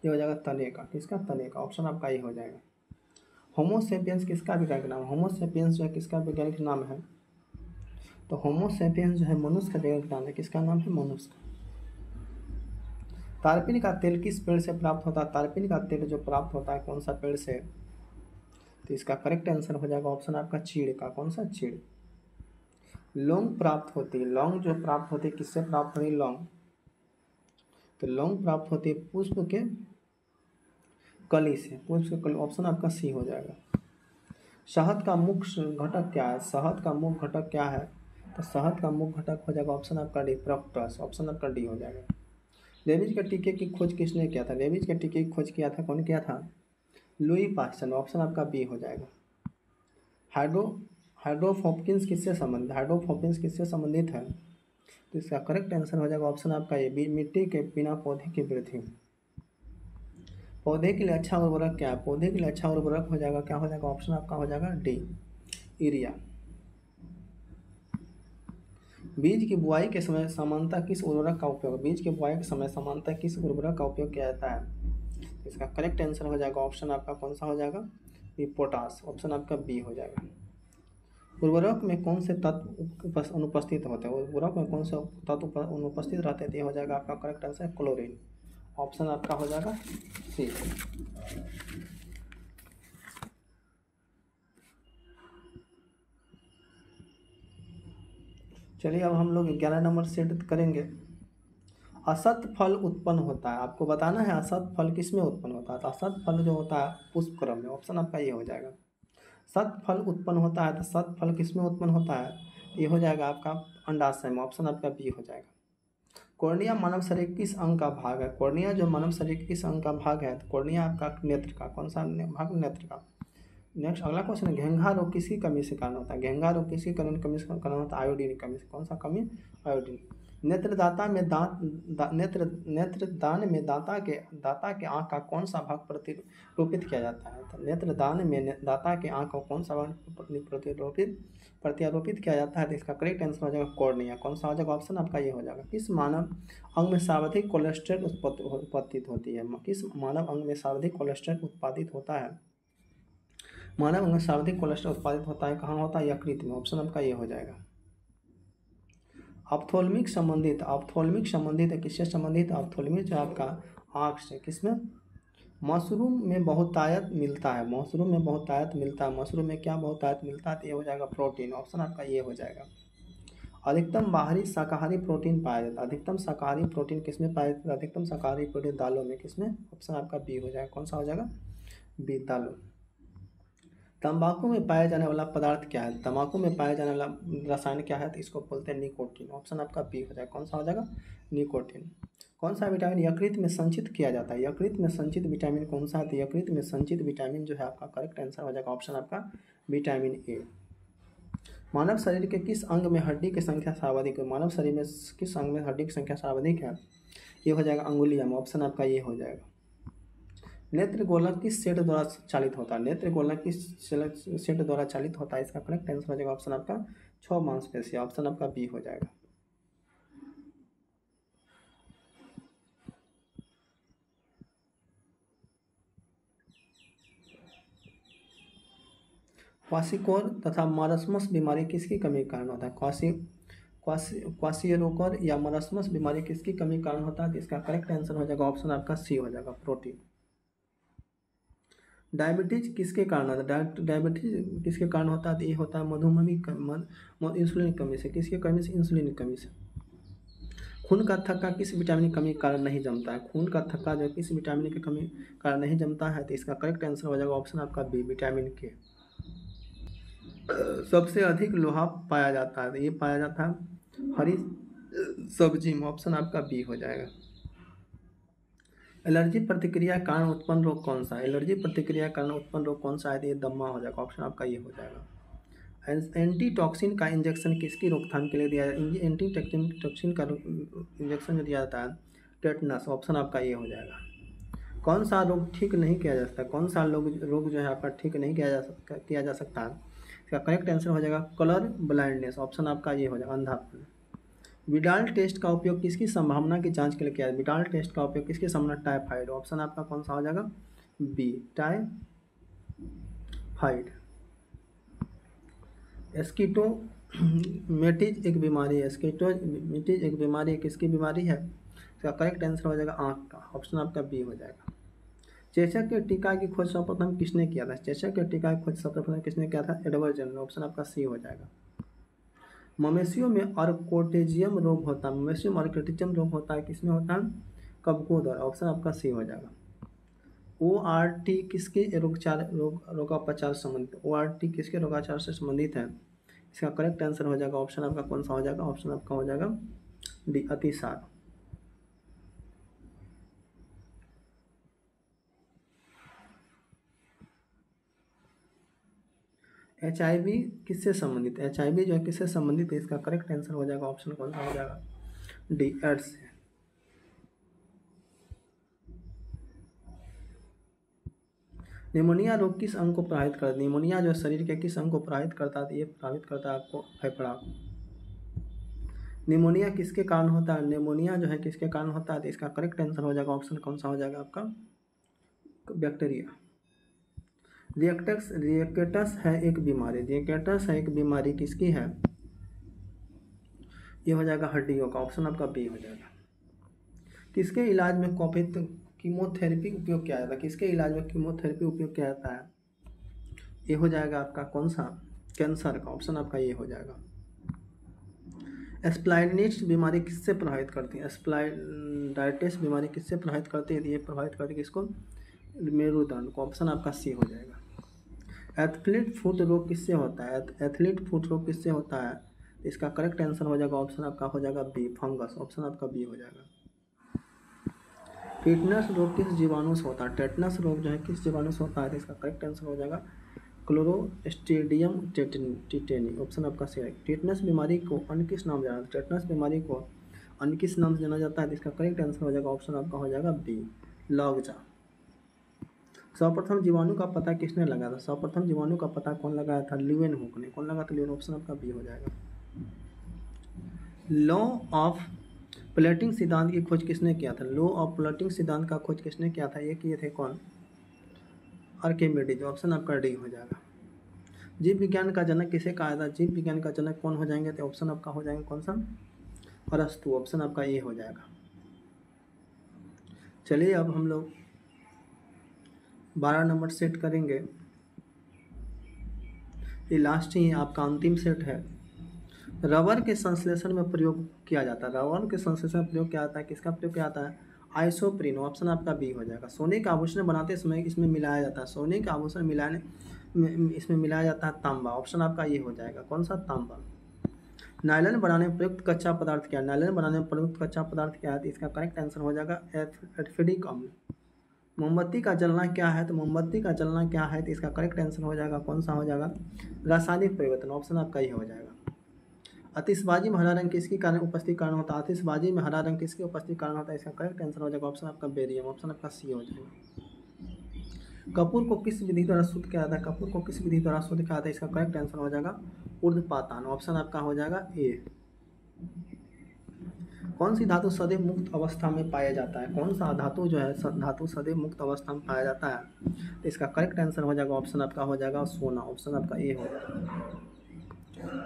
ये हो जाएगा तने का, किसका, तने का, ऑप्शन आपका ये हो जाएगा। होमोसेपियंस किसका वैज्ञानिक नाम, होमोसेपियंस जो है किसका वैज्ञानिक नाम है, तो होमोसेपियंस जो है मनुष्य का वैज्ञानिक नाम है, किसका नाम है, मनुष्य का। तारपीन का तेल किस पेड़ से प्राप्त होता है, तारपीन का तेल जो प्राप्त होता है कौन सा पेड़ से, तो इसका करेक्ट आंसर हो जाएगा ऑप्शन आपका चीड़ का, कौन सा, चीड़। लौंग प्राप्त होती है, लौंग जो प्राप्त होती है किससे प्राप्त होती है लौंग? तो लौंग प्राप्त होती है पुष्प के कली से, पुष्प के कली, ऑप्शन आपका सी हो जाएगा। शहद का मुख्य घटक क्या है? शहद का मुख्य घटक क्या है? तो शहद का मुख्य घटक हो जाएगा ऑप्शन आपका डी, फ्रक्टोज, ऑप्शन आपका डी हो जाएगा। रेबीज के टीके की खोज किसने किया था? रेबीज के टीके की खोज किया था, कौन किया था? लुई पास्चर, ऑप्शन आपका बी हो जाएगा। हाइड्रो हाइड्रोफोपिन्स किससे संबंधित? हाइड्रोफोपिन्स किससे संबंधित है? तो इसका करेक्ट आंसर हो जाएगा ऑप्शन आपका ये, मिट्टी के बिना पौधे की वृद्धि। पौधे के लिए अच्छा उर्वरक क्या है? पौधे के लिए अच्छा उर्वरक हो जाएगा, क्या हो जाएगा? ऑप्शन आपका हो जाएगा डी, यूरिया। बीज की बुआई के समय सामान्यतः किस उर्वरक का उपयोग? बीज की बुआई के समय सामान्यतः किस उर्वरक का उपयोग किया जाता है? इसका करेक्ट आंसर हो जाएगा ऑप्शन आपका कौन सा हो जाएगा? ये पोटास, ऑप्शन आपका बी हो जाएगा। उर्वरक में कौन से तत्व अनुपस्थित होते हैं? उर्वरक में कौन से तत्व अनुपस्थित रहते हैं? ये हो जाएगा आपका करेक्ट आंसर क्लोरीन, ऑप्शन आपका हो जाएगा सी। चलिए अब हम लोग 11 नंबर सेट करेंगे। असत फल उत्पन्न होता है, आपको बताना है असत फल किस में उत्पन्न होता है। तो असत फल जो होता है पुष्पक्रम में, ऑप्शन आपका ये हो जाएगा। सत फल उत्पन्न होता है तो सत फल किस में उत्पन्न होता है? ये हो जाएगा आपका अंडाशय में, ऑप्शन आपका बी हो जाएगा। कॉर्निया मानव शरीर के किस अंग का भाग है? कॉर्निया जो मानव शरीर के किस अंग का भाग है? तो कॉर्निया आपका नेत्र का, कौन सा भाग? नेत्र का। नेक्स्ट अगला क्वेश्चन है, घेंघा रोग किसकी कमी से कारण होता है? घेंघा रोग किसकी कमी से कारण होता है? आयोडीन की कमी से, कौन सा कमी? आयोडीन। नेत्रदाता में नेत्रदान में दाता के आँख का कौन सा भाग प्रतिरूपित किया जाता है? तो नेत्रदान में दाता के आँख का कौन सा भाग प्रत्यारोपित किया जाता है? तो इसका करेक्ट आंसर हो जाएगा कॉर्निया, कौन सा हो जाएगा? ऑप्शन आपका ये हो जाएगा। किस मानव अंग में सर्वाधिक कोलेस्ट्रॉल उत्पादित होती है? किस मानव अंग में सर्वाधिक कोलेस्ट्रॉल उत्पादित होता है? मानव अंग में सर्वाधिक कोलेस्ट्रॉल उत्पादित होता है, कहाँ होता है? यकृत में, ऑप्शन आपका ये हो जाएगा। ऑप्थोल्मिक संबंधित है किससे संबंधित? ऑप्थोल्मिक जो आपका आँख से, किसमें? मशरूम में बहुतायत मिलता है, मशरूम में बहुतायत मिलता है, मशरूम में क्या बहुतायत मिलता है? तो ये हो जाएगा प्रोटीन, ऑप्शन आपका ये हो जाएगा। अधिकतम बाहरी शाकाहारी प्रोटीन पाया जाता है, अधिकतम शाकाहारी प्रोटीन किसमें पाया जाता है? अधिकतम शाकाहारी प्रोटीन दालों में, किसमें? ऑप्शन आपका बी हो जाएगा, कौन सा हो जाएगा? बी, दालों। तंबाकू में पाया जाने वाला पदार्थ क्या है? तंबाकू में पाया जाने वाला रसायन क्या है? तो इसको बोलते हैं निकोटीन, ऑप्शन आपका बी हो जाएगा, कौन सा हो जाएगा? निकोटीन। कौन सा विटामिन यकृत में संचित किया जाता है? यकृत में संचित विटामिन कौन सा है? तो यकृत में संचित विटामिन जो है आपका करेक्ट आंसर हो जाएगा ऑप्शन आपका विटामिन ए। मानव शरीर के किस अंग में हड्डी की संख्या सर्वाधिक है? मानव शरीर में किस अंग में हड्डी की संख्या सर्वाधिक है? ये हो जाएगा अंगुलिया में, ऑप्शन आपका ये हो जाएगा। नेत्र गोलक किस सेट द्वारा चालित होता है? नेत्र गोलक किस सेट द्वारा चालित होता है? इसका करेक्ट आंसर हो जाएगा ऑप्शन आपका 6 मांसपेशियां, ऑप्शन आपका बी हो जाएगा। क्वासिकोर तथा मारस्मस बीमारी किसकी कमी के कारण होता है? क्वासियोकोर या मारस्मस बीमारी किसकी कमी के कारण होता है? तो इसका करेक्ट आंसर हो जाएगा ऑप्शन आपका सी हो जाएगा, प्रोटीन। डायबिटीज किसके कारण होता है? डायबिटीज किसके कारण होता है? तो ये होता है मधुमेह इंसुलिन की कमी से, किसकी कमी से? इंसुलिन की कमी से। खून का थक्का किस विटामिन की कमी के कारण नहीं जमता है? खून का थक्का जो किस विटामिन की कमी के कारण नहीं जमता है? तो इसका करेक्ट आंसर हो जाएगा ऑप्शन आपका बी, विटामिन के। सबसे अधिक लोहा पाया जाता है, तो ये पाया जाता है हरी सब्जी में, ऑप्शन आपका बी हो जाएगा। एलर्जी प्रतिक्रिया कारण उत्पन्न रोग कौन सा है? एलर्जी प्रतिक्रिया कारण उत्पन्न रोग कौन सा है? तो ये दमा हो जाएगा, ऑप्शन आपका ये हो जाएगा। एंटीटॉक्सिन का इंजेक्शन किसकी रोकथाम के लिए दिया जाता है? एंटीटॉक्सिन का इंजेक्शन जो दिया जाता है टेटनस, ऑप्शन आपका ये हो जाएगा। कौन सा रोग ठीक नहीं किया जा सकता? कौन सा रोग जो है आपका ठीक नहीं किया जा सकता है? इसका करेक्ट आंसर हो जाएगा कलर ब्लाइंडनेस, ऑप्शन आपका ये हो जाएगा, अंधापन। विडाल टेस्ट का उपयोग किसकी संभावना की जांच के लिए किया है? विडाल टेस्ट का उपयोग किसकी संभावना? टाइफाइड, ऑप्शन आपका कौन सा हो जाएगा? B, typhoid. एस्किटोमेटिज एक बीमारी है, एस्किटोमेटिज एक बीमारी है, किसकी बीमारी है? इसका करेक्ट आंसर हो जाएगा आँख का, ऑप्शन आपका बी हो जाएगा। चेचक के टीका की खोज सर्वप्रथम किसने किया था? चेचक के टीका की खोज सर्वप्रथम किसने किया था? एडवर्ड जेनर, ऑप्शन आपका सी हो जाएगा। मवेशियों में ऑर्कोटिज्म रोग होता है, मवेशियों में ऑर्कोटिज्म रोग होता है, किसमें होता है? कबकों द्वारा। ऑप्शन आपका सी हो जाएगा। ORT किसके रोगोपचार संबंधित? ORT किसके रोगाचार से संबंधित है? इसका करेक्ट आंसर हो जाएगा ऑप्शन आपका कौन सा हो जाएगा? ऑप्शन आपका हो जाएगा डी, अतिसार। HIV किससे संबंधित? HIV जो है किससे संबंधित है? इसका करेक्ट आंसर हो जाएगा ऑप्शन कौन सा हो जाएगा? डी, एड्स से। निमोनिया रोग किस अंग को प्रभावित करता है? निमोनिया जो शरीर के किस अंग को प्रभावित करता है? ये प्रभावित करता है आपको फेफड़ा। निमोनिया किसके कारण होता है? निमोनिया जो है किसके कारण होता है? तो इसका करेक्ट आंसर हो जाएगा ऑप्शन कौन सा हो जाएगा आपका? बैक्टीरिया। रिएक्टेटस है एक बीमारी। रिएक्टेटस है एक बीमारी किसकी है? ये हो जाएगा हड्डियों का। ऑप्शन आपका बी हो जाएगा। किसके इलाज में कीमोथेरेपी उपयोग किया जाता है? किसके इलाज में कीमोथेरेपी उपयोग किया जाता है? ये हो जाएगा आपका कौन सा? कैंसर का। ऑप्शन आपका ये हो जाएगा। स्प्लाइनिट्स बीमारी किससे प्रभावित करती है? स्प्लाइडाइटिस बीमारी किससे प्रभावित करती है? ये प्रभावित करती है किसको? मेरुदंड को। ऑप्शन आपका सी हो जाएगा। एथलीट फुट रोग किससे होता है? एथलीट फुट रोग किससे होता है? इसका करेक्ट आंसर हो जाएगा ऑप्शन आपका हो जाएगा बी, फंगस। ऑप्शन आपका बी हो जाएगा। टेटनस रोग किस जीवाणु से होता है? टेटनस रोग जो है किस जीवाणु से होता है? इसका करेक्ट आंसर हो जाएगा क्लोस्ट्रीडियम टेटनी। ऑप्शन आपका सही है। टेटनस बीमारी को अन्य किस नाम जाना जाता है? टेटनस बीमारी को अन्य किस नाम से जाना जाता है? इसका करेक्ट आंसर हो जाएगा ऑप्शन आपका हो जाएगा बी, लॉगजा। सर्वप्रथम जीवाणु का पता किसने लगाया था? सर्वप्रथम जीवाणु का पता कौन लगाया था? ल्यूवेनहुक ने। कौन लगा था? ल्यूवेन। ऑप्शन आपका बी हो जाएगा। लॉ ऑफ प्लेटिंग सिद्धांत की खोज किसने किया था? लॉ ऑफ प्लेटिंग सिद्धांत का खोज किसने किया था? ये किए थे कौन? आर्किमिडीज। ऑप्शन आपका डी हो जाएगा। जीव विज्ञान का जनक किसे कहा था? जीव विज्ञान का जनक कौन हो जाएंगे? तो ऑप्शन आपका हो जाएगा कौन सा? अरस्तु। ऑप्शन आपका ये हो जाएगा। चलिए अब हम लोग 12 नंबर सेट करेंगे। ये लास्ट ही आपका अंतिम सेट है। रबर के संश्लेषण में प्रयोग किया जाता है। रबर के संश्लेषण में प्रयोग किया जाता है। किसका प्रयोग किया जाता है? आइसोप्रीन। ऑप्शन आपका बी हो जाएगा। सोने का आभूषण बनाते समय इसमें मिलाया जाता है। सोने का आभूषण मिलाने इसमें मिलाया जाता है तांबा। ऑप्शन आपका ये हो जाएगा कौन सा? तांबा। नायलॉन बनाने में प्रयुक्त कच्चा पदार्थ क्या है? नायलॉन बनाने में प्रयुक्त कच्चा पदार्थ क्या है? इसका करेक्ट आंसर हो जाएगा एल्फेडिक अम्ल। मोमबत्ती का जलना क्या है? तो मोमबत्ती का जलना क्या है? तो इसका करेक्ट आंसर हो जाएगा कौन सा हो जाएगा? रासायनिक परिवर्तन। ऑप्शन आपका ये हो जाएगा। आतिशबाजी में हरा रंग किसके कारण उपस्थिति कारण होता है? आतिशबाजी में हरा रंग किसके उपस्थिति कारण होता है? इसका करेक्ट आंसर हो जाएगा ऑप्शन आपका बेरियम। ऑप्शन आपका सी हो जाएगा। कपूर को किस विधि द्वारा शुद्ध किया जाता है? कपूर को किस विधि द्वारा शुद्ध किया जाता है? इसका करेक्ट आंसर हो जाएगा ऊर्ध्वपातन। ऑप्शन आपका हो जाएगा ए। कौन सी धातु सदैव मुक्त अवस्था में पाया जाता है? कौन सा धातु जो है धातु सदैव मुक्त अवस्था में पाया जाता है? तो इसका करेक्ट आंसर हो जाएगा ऑप्शन आपका हो जाएगा सोना। ऑप्शन आपका ए हो जाएगा।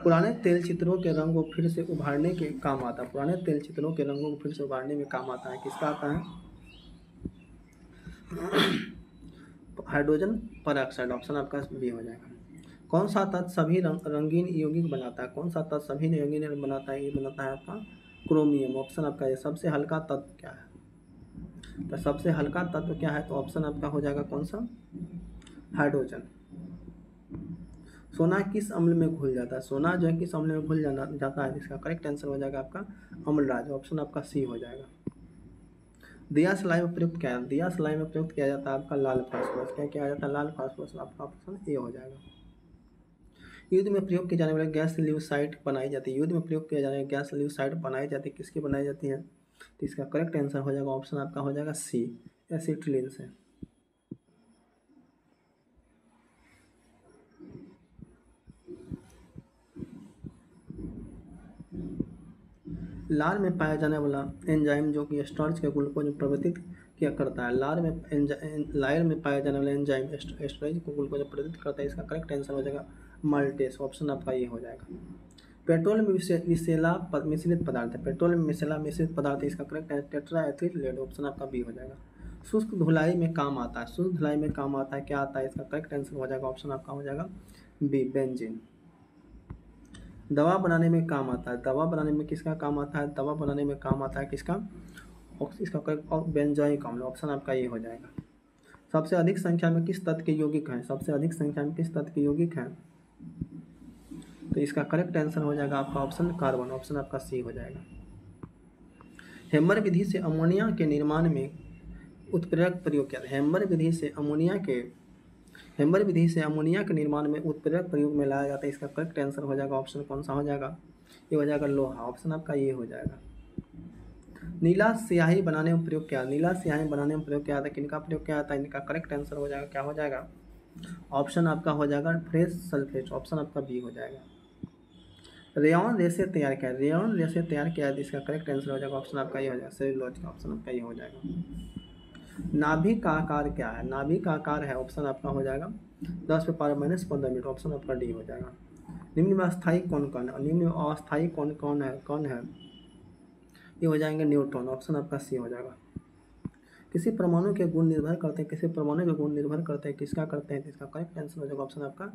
पुराने तेल चित्रों के रंग को फिर से उभारने के काम आता है। पुराने तेल चित्रों के रंगों को फिर से उभारने में काम आता है। किसका आता है? Hydrogen peroxide. ऑप्शन आपका बी हो जाएगा। कौन सा तत्व सभी रंगीन यौगिक बनाता है? कौन सा तत्व सभी रंगीन बनाता है? ये बनाता है आपका क्रोमियम। ऑप्शन आपका ये। सबसे हल्का तत्व क्या है? तो सबसे हल्का तत्व क्या है? तो ऑप्शन आपका हो जाएगा कौन सा? हाइड्रोजन। सोना किस अम्ल में घुल जाता है? सोना जो है किस अम्ल में घुल जाता है? इसका करेक्ट आंसर हो जाएगा आपका अम्लराज। ऑप्शन आपका सी हो जाएगा। दिया सलाई में प्रयुक्त क्या है? दिया सलाई में प्रयुक्त किया जाता है आपका लाल फास्फोरस। क्या किया जाता है? लाल फास्फोरस। आपका ऑप्शन ए हो जाएगा। युद्ध में प्रयोग की जाने वाली गैस ल्यूसाइड बनाई जाती है। युद्ध में प्रयोग किया जाने वाली गैस ल्यूसाइड बनाई जाती है। किसकी बनाई जाती है? तो इसका करेक्ट आंसर हो जाएगा ऑप्शन आपका हो जाएगा सी, एसिटिलीन से। लार में पाया जाने वाला एंजाइम जो कि स्टार्च के ग्लूकोज में परिवर्तित क्या करता है? लार में पाया जाने वाला एंजाइम स्टार्च को ग्लूकोज में परिवर्तित करता है। इसका करेक्ट आंसर हो जाएगा माल्टेस। ऑप्शन आपका ये हो जाएगा। पेट्रोल में मिश्रित पदार्थ है। पेट्रोल में मिश्रित पदार्थ है। इसका करेक्ट है टेट्राएथिल लेड। ऑप्शन आपका बी हो जाएगा। शुष्क धुलाई में काम आता है। शुष्क धुलाई में काम आता है क्या आता है? इसका करेक्ट आंसर हो जाएगा ऑप्शन आपका हो जाएगा बी, बेंजीन। दवा बनाने में काम आता है, दवा बनाने में किसका काम आता है, दवा बनाने में काम आता है किसका, इसका बेंजोइक अम्ल, ऑप्शन आपका ये हो जाएगा। सबसे अधिक संख्या में किस तत्व के यौगिक हैं, सबसे अधिक संख्या में किस तत्व के यौगिक हैं, तो इसका करेक्ट आंसर हो जाएगा आपका ऑप्शन कार्बन, ऑप्शन आपका सी हो जाएगा। हेम्बर विधि से अमोनिया के निर्माण में उत्प्रेरक प्रयोग किया, हेम्बर विधि से अमोनिया के निर्माण में उत्प्रेरक प्रयोग में लाया जाता है, इसका करेक्ट आंसर हो जाएगा ऑप्शन कौन सा हो जाएगा, ये हो जाएगा लोहा, ऑप्शन आपका ये हो जाएगा। नीला स्याही बनाने में प्रयोग किया, नीला स्याही बनाने में प्रयोग किया था, किनका प्रयोग किया था, इनका करेक्ट आंसर हो जाएगा क्या हो जाएगा, ऑप्शन आपका हो जाएगा फ्रेश सल्फेट, ऑप्शन आपका बी हो जाएगा। रेयॉन रेसे तैयार किया, रेयॉन रेसे तैयार किया, इसका करेक्ट आंसर हो जाएगा ऑप्शन आपका ये हो जाएगा सेलुलोज का, ऑप्शन आपका ये हो जाएगा। नाभिक का आकार क्या है, नाभिक का आकार है, ऑप्शन आपका हो जाएगा 10⁻⁻15 मीटर, ऑप्शन आपका डी हो जाएगा। निम्न में अस्थायी कौन कौन है, निम्न में अस्थायी कौन है, ये हो जाएंगे न्यूट्रॉन, ऑप्शन आपका सी हो जाएगा। किसी परमाणु के गुण निर्भर करते हैं, किसी परमाणु के गुण निर्भर करते हैं किसका करते हैं, इसका करेक्ट आंसर हो जाएगा ऑप्शन आपका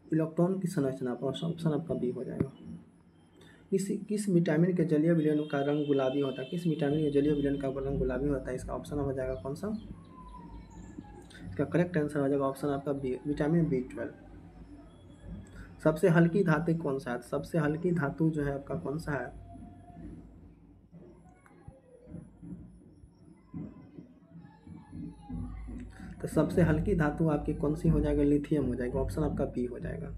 इलेक्ट्रॉन की संरचना, ऑप्शन आपका बी हो जाएगा। किस विटामिन के जलीय विलयन का रंग गुलाबी होता है, किस विटामिन के जलीय विलयन का रंग गुलाबी होता है, इसका ऑप्शन हो जाएगा कौन सा, इसका करेक्ट आंसर हो जाएगा ऑप्शन आपका बी, विटामिन B12। सबसे हल्की धातु कौन सा है, सबसे हल्की धातु जो है आपका कौन सा है, तो सबसे हल्की धातु आपकी कौन सी हो जाएगा, लिथियम हो जाएगा, ऑप्शन आपका बी हो जाएगा।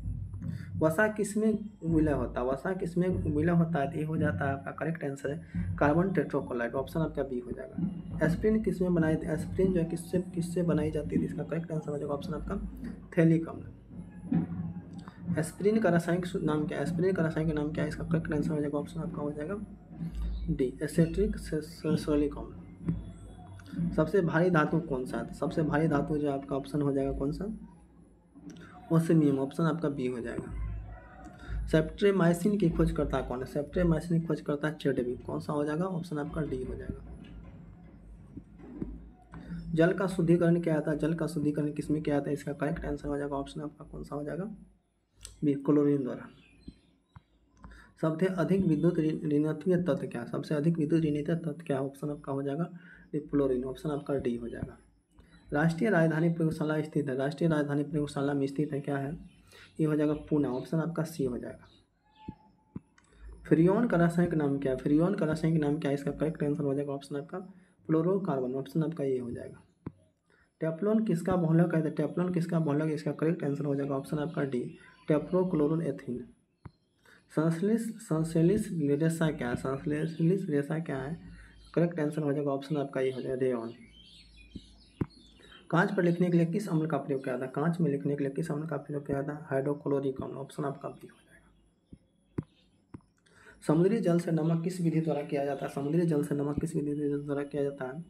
वसा किसमें विलय होता है, वसा किसमें विलय होता है, तो ये हो जाता है आपका करेक्ट आंसर है कार्बन टेट्राक्लोराइड, ऑप्शन आपका बी हो जाएगा। एस्प्रिन किसमें बनाई, एस्प्रिन जो है किससे बनाई जाती है, इसका करेक्ट आंसर हो जाएगा ऑप्शन आपका थैलिक अम्ल। एस्प्रिन का रासायनिक नाम क्या है, एस्प्रिन का रासायनिक नाम क्या है, इसका करेक्ट आंसर हो जाएगा ऑप्शन आपका हो जाएगा डी, एसेट्रिक सैलिसिलिक अम्ल। सबसे भारी धातु कौन सा है, सबसे भारी धातु जो आपका ऑप्शन हो जाएगा कौन सा, ओसेमियम, ऑप्शन आपका बी हो जाएगा। सेप्ट्रेमाइसिन की खोज करता कौन है, सेप्ट्रेमाइसिन की खोज करता है चेडविक, कौन सा हो जाएगा, ऑप्शन आपका डी हो जाएगा। जल का शुद्धिकरण क्या आता है, जल का शुद्धिकरण किसमें किया जाता है, इसका करेक्ट आंसर हो जाएगा ऑप्शन आपका कौन सा हो जाएगा बी, क्लोरीन द्वारा। सबसे अधिक विद्युत ऋणात्मक तत्व क्या है, सबसे अधिक विद्युत ऋणात्मक तत्व क्या है, ऑप्शन आपका हो जाएगा फ्लोरीन, ऑप्शन आपका डी हो जाएगा। राष्ट्रीय राजधानी प्रयोगशाला स्थित है, राष्ट्रीय राजधानी प्रयोगशाला में स्थित है क्या है, ये हो जाएगा पुणे, ऑप्शन आपका सी हो जाएगा। फ्रियोन का रासायनिक नाम क्या है, फ्रियोन का रासायनिक नाम क्या है, इसका करेक्ट आंसर हो जाएगा ऑप्शन आपका फ्लोरोकार्बन, ऑप्शन आपका ये हो जाएगा। टेफ्लॉन किसका बहुलक है, टेफ्लॉन किसका बहुलक है, इसका करेक्ट आंसर हो जाएगा ऑप्शन आपका डी, टेफ्लोक्लोरोएथीन। संश्लेषित रेशा क्या है, संश्लेषित रेशा क्या है, करेक्ट आंसर हो जाएगा ऑप्शन आपका ये हो जाएगा रेयॉन। कांच पर लिखने के लिए किस अम्ल का प्रयोग किया था, कांच में लिखने के लिए किस अम्ल का प्रयोग किया था, हाइड्रोक्लोरिक अम्ल, ऑप्शन आपका बी हो जाएगा। समुद्री जल से नमक किस विधि द्वारा किया जाता है, समुद्री जल से नमक किस विधि द्वारा किया जाता है,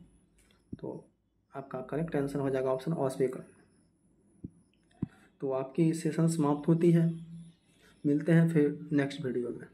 तो आपका करेक्ट आंसर हो जाएगा ऑप्शन वाष्पीकरण। तो आपकी सेशन समाप्त होती है, मिलते हैं फिर नेक्स्ट वीडियो में।